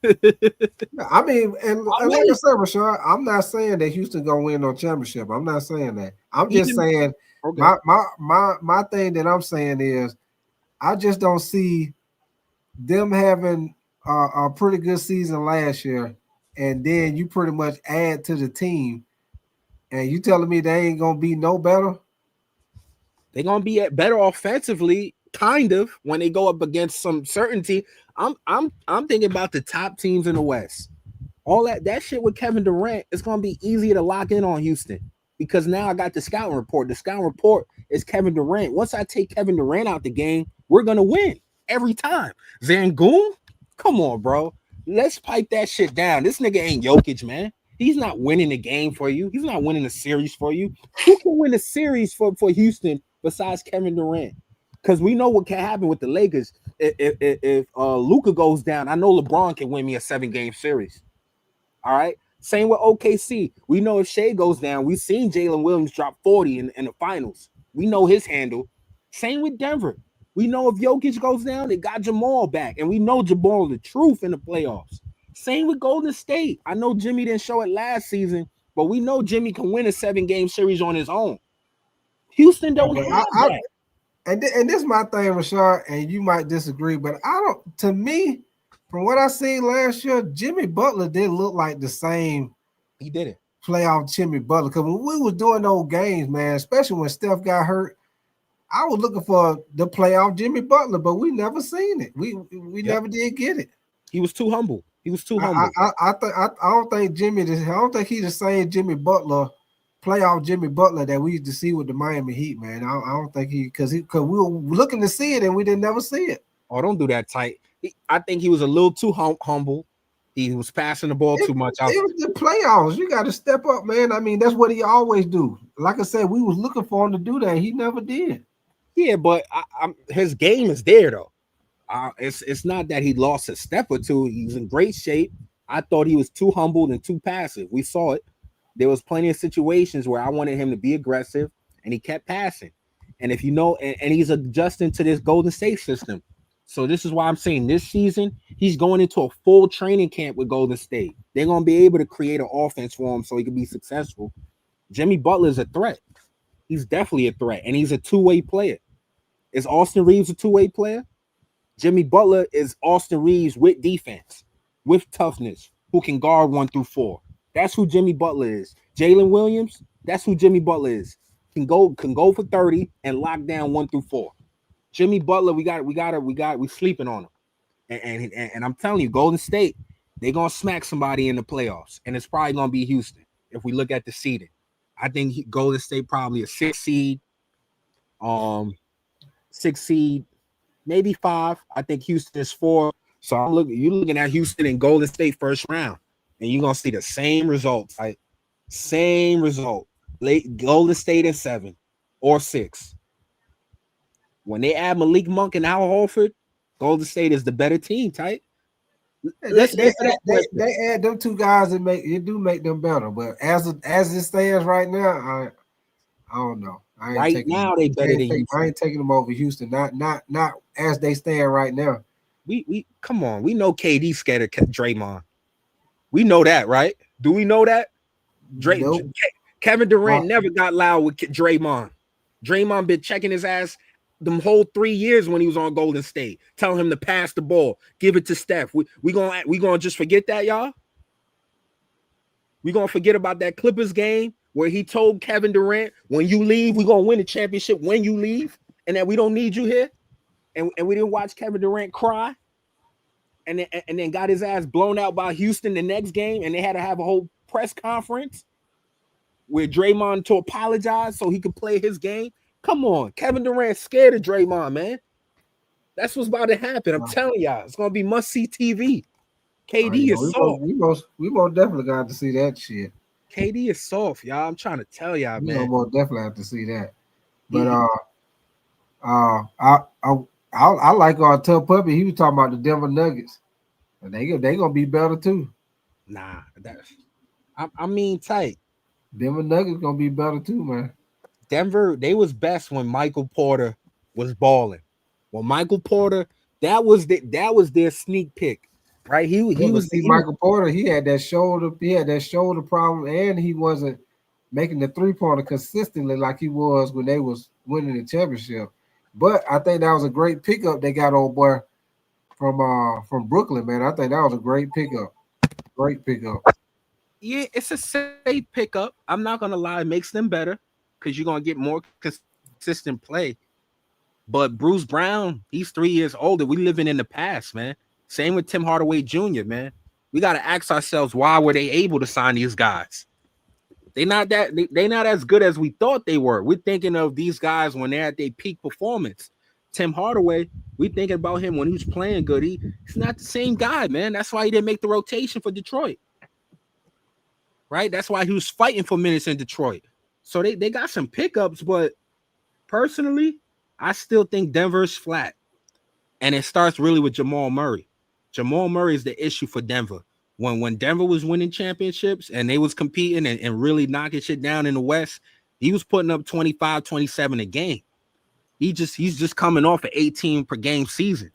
I mean, and like I said, Rashad, I'm not saying that Houston gonna win no championship. I'm not saying that. I'm just saying my thing that I'm saying is I just don't see them having a pretty good season last year, and then you pretty much add to the team, and you telling me they ain't gonna be no better? They're gonna be better offensively, kind of, when they go up against some certainty. I'm thinking about the top teams in the West. All that shit with Kevin Durant, it's gonna be easier to lock in on Houston because now I got the scouting report. The scouting report is Kevin Durant. Once I take Kevin Durant out the game, we're gonna win every time. Zangoon, come on, bro. Let's pipe that shit down. This nigga ain't Jokic, man. He's not winning the game for you. He's not winning the series for you. Who can win a series for Houston besides Kevin Durant? Because we know what can happen with the Lakers. If Luka goes down, I know LeBron can win me a 7-game series. All right. Same with OKC. We know if Shea goes down, we've seen Jalen Williams drop 40 in the finals. We know his handle. Same with Denver. We know if Jokic goes down, they got Jamal back. And we know Jamal the truth in the playoffs. Same with Golden State. I know Jimmy didn't show it last season, but we know Jimmy can win a 7-game series on his own. Houston don't have that. And this is my thing, Rashad, and you might disagree, but to me, from what I seen last year, Jimmy Butler didn't look like the same. He didn't. Playoff Jimmy Butler. Because when we was doing those games, man, especially when Steph got hurt, I was looking for the playoff Jimmy Butler, but we never seen it. We never did get it. He was too humble. I don't think he's the same Jimmy Butler, playoff Jimmy Butler that we used to see with the Miami Heat, man. I don't think because we were looking to see it and we didn't never see it. Oh, don't do that tight. I think he was a little too humble. He was passing the ball too much. It was the playoffs. You got to step up, man. I mean, that's what he always do. Like I said, we was looking for him to do that. He never did. Yeah, but his game is there though. It's not that he lost a step or two. He's in great shape. I thought he was too humbled and too passive. We saw it. There was plenty of situations where I wanted him to be aggressive, and he kept passing. And if you know, and he's adjusting to this Golden State system. So this is why I'm saying this season, he's going into a full training camp with Golden State. They're going to be able to create an offense for him so he can be successful. Jimmy Butler is a threat. He's definitely a threat, and he's a two-way player. Is Austin Reeves a two-way player? Jimmy Butler is Austin Reeves with defense, with toughness, who can guard 1 through 4. That's who Jimmy Butler is. Jalen Williams, that's who Jimmy Butler is. Can go for 30 and lock down 1 through 4. Jimmy Butler, we sleeping on him. And I'm telling you, Golden State, they're gonna smack somebody in the playoffs, and it's probably gonna be Houston if we look at the seeding. I think Golden State probably a 6 seed, 6 seed, maybe 5. I think Houston is 4. So you're looking at Houston and Golden State first round, and you're gonna see the same results, right? Same result. Late Golden State in 7 or 6. When they add Malik Monk and Al Horford, Golden State is the better team, tight. They add them two guys and make them better. But as it stands right now, I don't know. Right now they better than Houston. I ain't taking them over Houston. Not as they stand right now. We come on. We know KD scared of Draymond. We know that, right? Do we know that? Nope. Kevin Durant never got loud with Draymond. Draymond been checking his ass them whole 3 years when he was on Golden State, telling him to pass the ball, give it to Steph. We gonna just forget that, y'all? We gonna forget about that Clippers game where he told Kevin Durant, when you leave, we gonna win the championship when you leave, and that we don't need you here, and we didn't watch Kevin Durant cry. and then got his ass blown out by Houston the next game, and they had to have a whole press conference where Draymond to apologize so he could play his game. Come on, Kevin Durant's scared of Draymond, man. That's what's about to happen. I'm telling y'all, it's gonna be must-see TV. KD is soft. We most definitely got to see that shit. KD is soft, y'all. I'm trying to tell y'all, man. We most definitely have to see that. But I like Tough Puppy. He was talking about the Denver Nuggets, and they gonna be better too. Nah, I mean tight. Denver Nuggets gonna be better too, man. Denver, they was best when Michael Porter was balling. Well, Michael Porter, that was their sneak pick, right? He was Michael Porter. He had that shoulder problem, and he wasn't making the 3-pointer consistently like he was when they was winning the championship. But I think that was a great pickup they got old boy from Brooklyn, man. I think that was a great pickup. Great pickup. Yeah, it's a safe pickup. I'm not gonna lie, it makes them better because you're gonna get more consistent play. But Bruce Brown, he's 3 years older. We living in the past, man. Same with Tim Hardaway Jr., man. We gotta ask ourselves, why were they able to sign these guys? They're not as good as we thought they were. We're thinking of these guys when they're at their peak performance. Tim Hardaway, we thinking about him when he was playing good. He's not the same guy, man. That's why he didn't make the rotation for Detroit. Right? That's why he was fighting for minutes in Detroit. So they got some pickups, but personally, I still think Denver's flat. And it starts really with Jamal Murray. Jamal Murray is the issue for Denver. When Denver was winning championships and they was competing and really knocking shit down in the West, he was putting up 25, 27 a game. He's just coming off an 18 per game season.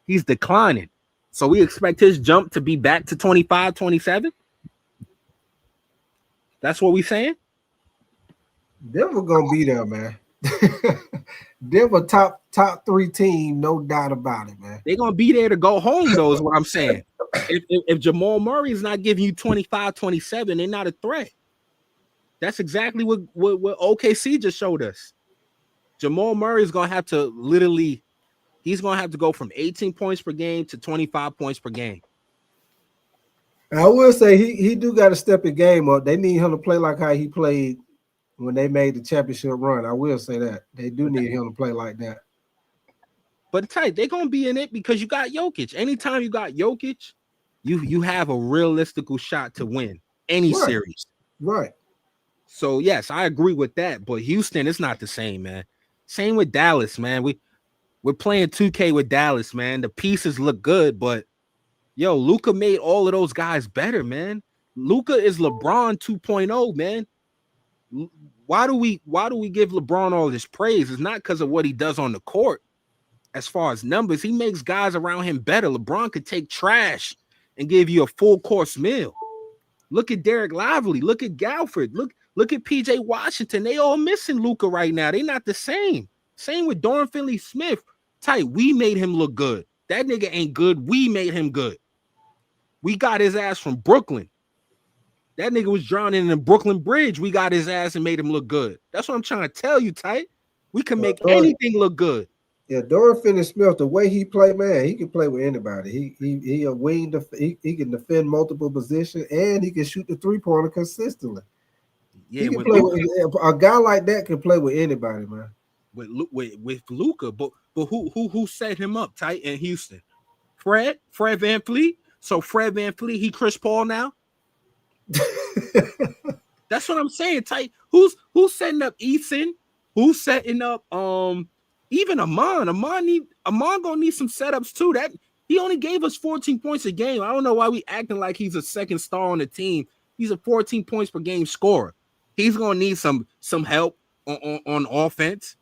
He's declining. So we expect his jump to be back to 25, 27. That's what we saying? Denver gonna be there, man. Denver top 3 team, no doubt about it, man. They're gonna be there to go home, though, is what I'm saying. If Jamal Murray is not giving you 25, 27, they're not a threat. That's exactly what OKC just showed us. Jamal Murray is gonna have to he's gonna have to go from 18 points per game to 25 points per game. I will say he do got to step his game up. They need him to play like how he played when they made the championship run. I will say that. They do need him to play like that. But tight, they're gonna be in it because you got Jokic. Anytime you got Jokic, you have a realistical shot to win any series. Right. So yes, I agree with that. But Houston, it's not the same, man. Same with Dallas, man. We're playing 2K with Dallas, man. The pieces look good, but yo, Luka made all of those guys better, man. Luka is LeBron 2.0, man. Why do we give LeBron all this praise? It's not because of what he does on the court. As far as numbers, he makes guys around him better. LeBron could take trash and give you a full course meal. Look at Derek Lively. Look at Galford. Look at PJ Washington. They all missing Luka right now. They not the same. Same with Dorian Finney-Smith. Tight, we made him look good. That nigga ain't good. We made him good. We got his ass from Brooklyn. That nigga was drowning in the Brooklyn Bridge. We got his ass and made him look good. That's what I'm trying to tell you, Tight. We can make anything look good. Yeah, Dorian Finney-Smith, the way he play, man, he can play with anybody. He a wing. He can defend multiple positions and he can shoot the 3-pointer consistently. Yeah, he can play with, a guy like that can play with anybody, man. With Luka, but who set him up, Tight, in Houston? Fred VanVleet. So Fred VanVleet, he Chris Paul now. That's what I'm saying, Tight. Who's setting up Eason? Who's setting up even Amon? Amon gonna need some setups too. That he only gave us 14 points a game. I don't know why we acting like he's a second star on the team. He's a 14 points per game scorer. He's gonna need some help on offense.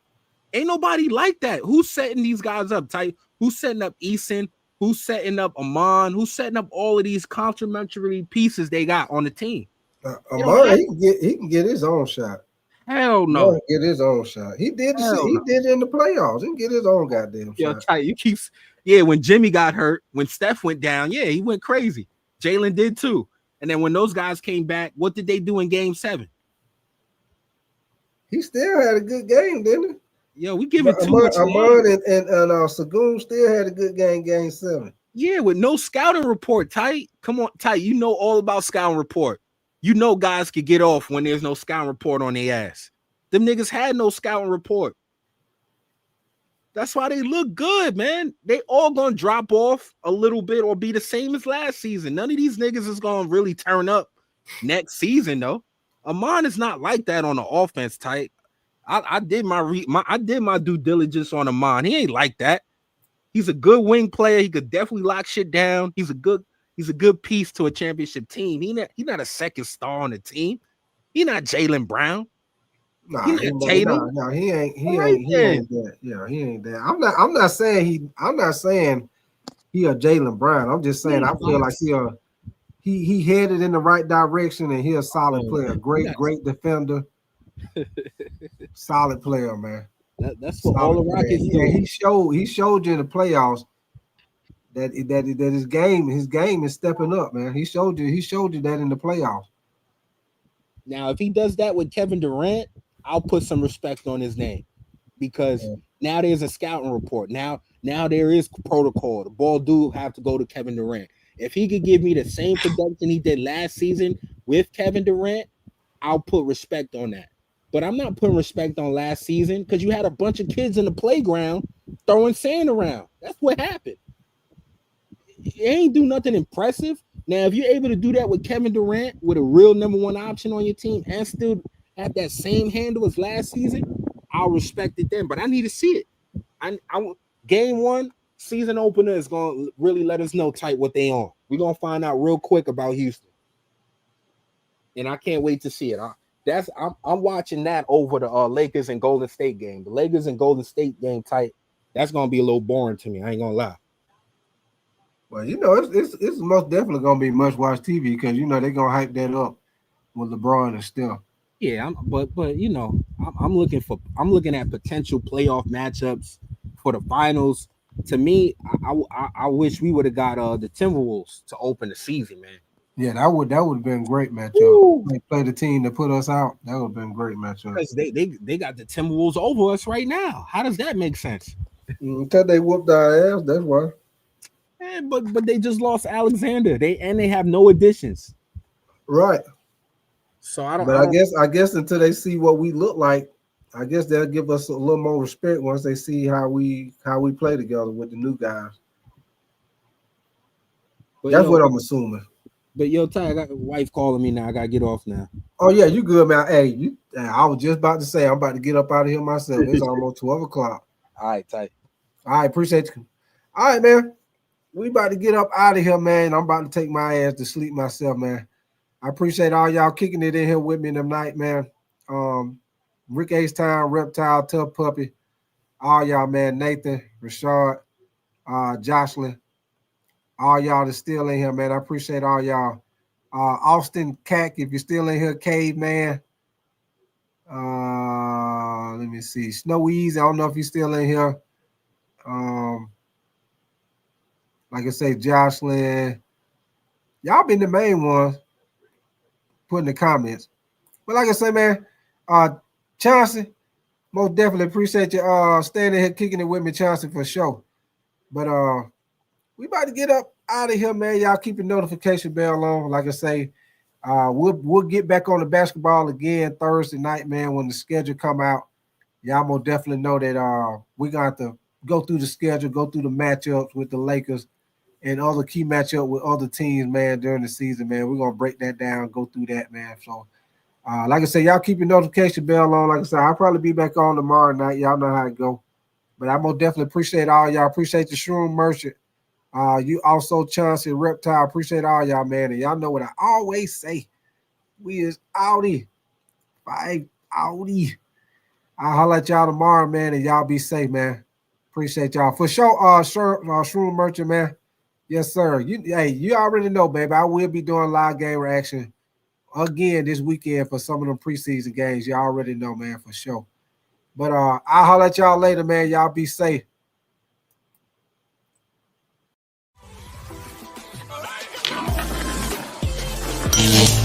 Ain't nobody like that. Who's setting these guys up, Tight? Who's setting up Eason? Who's setting up Amon? Who's setting up all of these complementary pieces they got on the team? Amon, he can get his own shot. Hell no. He can get his own shot. He did it in the playoffs. He can get his own goddamn shot. Tight, when Jimmy got hurt, when Steph went down, he went crazy. Jalen did too. And then when those guys came back, what did they do in game 7? He still had a good game, didn't he? Yo, we give it too much. Amon and Sagoon still had a good game 7. Yeah, with no scouting report, Tight. Come on, Tight. You know all about scouting report. You know guys could get off when there's no scouting report on their ass. Them niggas had no scouting report. That's why they look good, man. They all gonna drop off a little bit or be the same as last season. None of these niggas is gonna really turn up next season, though. Amon is not like that on the offense, Tight. I did my due diligence on Amon. He ain't like that. He's a good wing player. He could definitely lock shit down. He's a good piece to a championship team. He not a second star on the team. He not Jaylen Brown. Nah, he ain't that. Yeah, he ain't that. I'm not saying he a Jaylen Brown. I'm just saying I feel like he headed in the right direction and he a solid player. Great defender. Solid player, man. That's what all the Rockets do. He showed you in the playoffs that his game is stepping up, man. He showed you that in the playoffs. Now, if he does that with Kevin Durant, I'll put some respect on his name because now there's a scouting report. Now there is protocol. The ball do have to go to Kevin Durant. If he could give me the same production he did last season with Kevin Durant, I'll put respect on that. But I'm not putting respect on last season because you had a bunch of kids in the playground throwing sand around. That's what happened. You ain't do nothing impressive. Now, if you're able to do that with Kevin Durant, with a real number one option on your team, and still have that same handle as last season, I'll respect it then. But I need to see it. I game one, season opener is going to really let us know Tight what they on. We're going to find out real quick about Houston. And I can't wait to see it. I'm watching that over the Lakers and Golden State game. The Lakers and Golden State game, Tight. That's gonna be a little boring to me. I ain't gonna lie. Well, it's most definitely gonna be must watch TV because they're gonna hype that up with LeBron and Steph. Yeah, but I'm looking at potential playoff matchups for the finals. To me, I wish we would have got the Timberwolves to open the season, man. Yeah, that would have been a great matchup. They play the team to put us out. That would have been a great matchup. Because they got the Timberwolves over us right now. How does that make sense? Because they whooped our ass. That's why. But they just lost Alexander. They have no additions. Right. So I don't. But I guess until they see what we look like, I guess they'll give us a little more respect once they see how we play together with the new guys. But that's what I'm assuming. But Ty, I got a wife calling me now. I gotta get off now. Oh yeah, you good, man. Hey, I was just about to say I'm about to get up out of here myself. It's almost 12 o'clock. All right, Ty. All right, appreciate you. All right, man. We about to get up out of here, man. I'm about to take my ass to sleep myself, man. I appreciate all y'all kicking it in here with me tonight, man. Rick Ace Town, Reptile, Tough Puppy, all y'all, man. Nathan, Rashard, Jocelyn. All y'all that's still in here, man. I appreciate all y'all. Austin Cack, if you're still in here, Caveman. Let me see. Snow Easy, I don't know if you're still in here. Like I say, Jocelyn. Y'all been the main ones putting the comments. But like I say, man, Chauncey, most definitely appreciate you standing here kicking it with me, Chauncey, for sure. But we about to get up out of here, man. Y'all keep your notification bell on. Like I say, we'll get back on the basketball again Thursday night, man, when the schedule come out. Y'all most definitely know that we're going to have to go through the schedule, go through the matchups with the Lakers and other key matchup with other teams, man, during the season, man. We're going to break that down, go through that, man. So, like I say, y'all keep your notification bell on. Like I said, I'll probably be back on tomorrow night. Y'all know how it go. But I most definitely appreciate all y'all. Appreciate the Shroom Merchant. You also, Chauncey, Reptile. Appreciate all y'all, man. And y'all know what I always say. We is outie. 5 outie. I'll holler at y'all tomorrow, man, and y'all be safe, man. Appreciate y'all. For sure, Shroom Merchant, man. Yes, sir. You already know, baby. I will be doing live game reaction again this weekend for some of them preseason games. You already know, man, for sure. But I'll holler at y'all later, man. Y'all be safe. Yeah.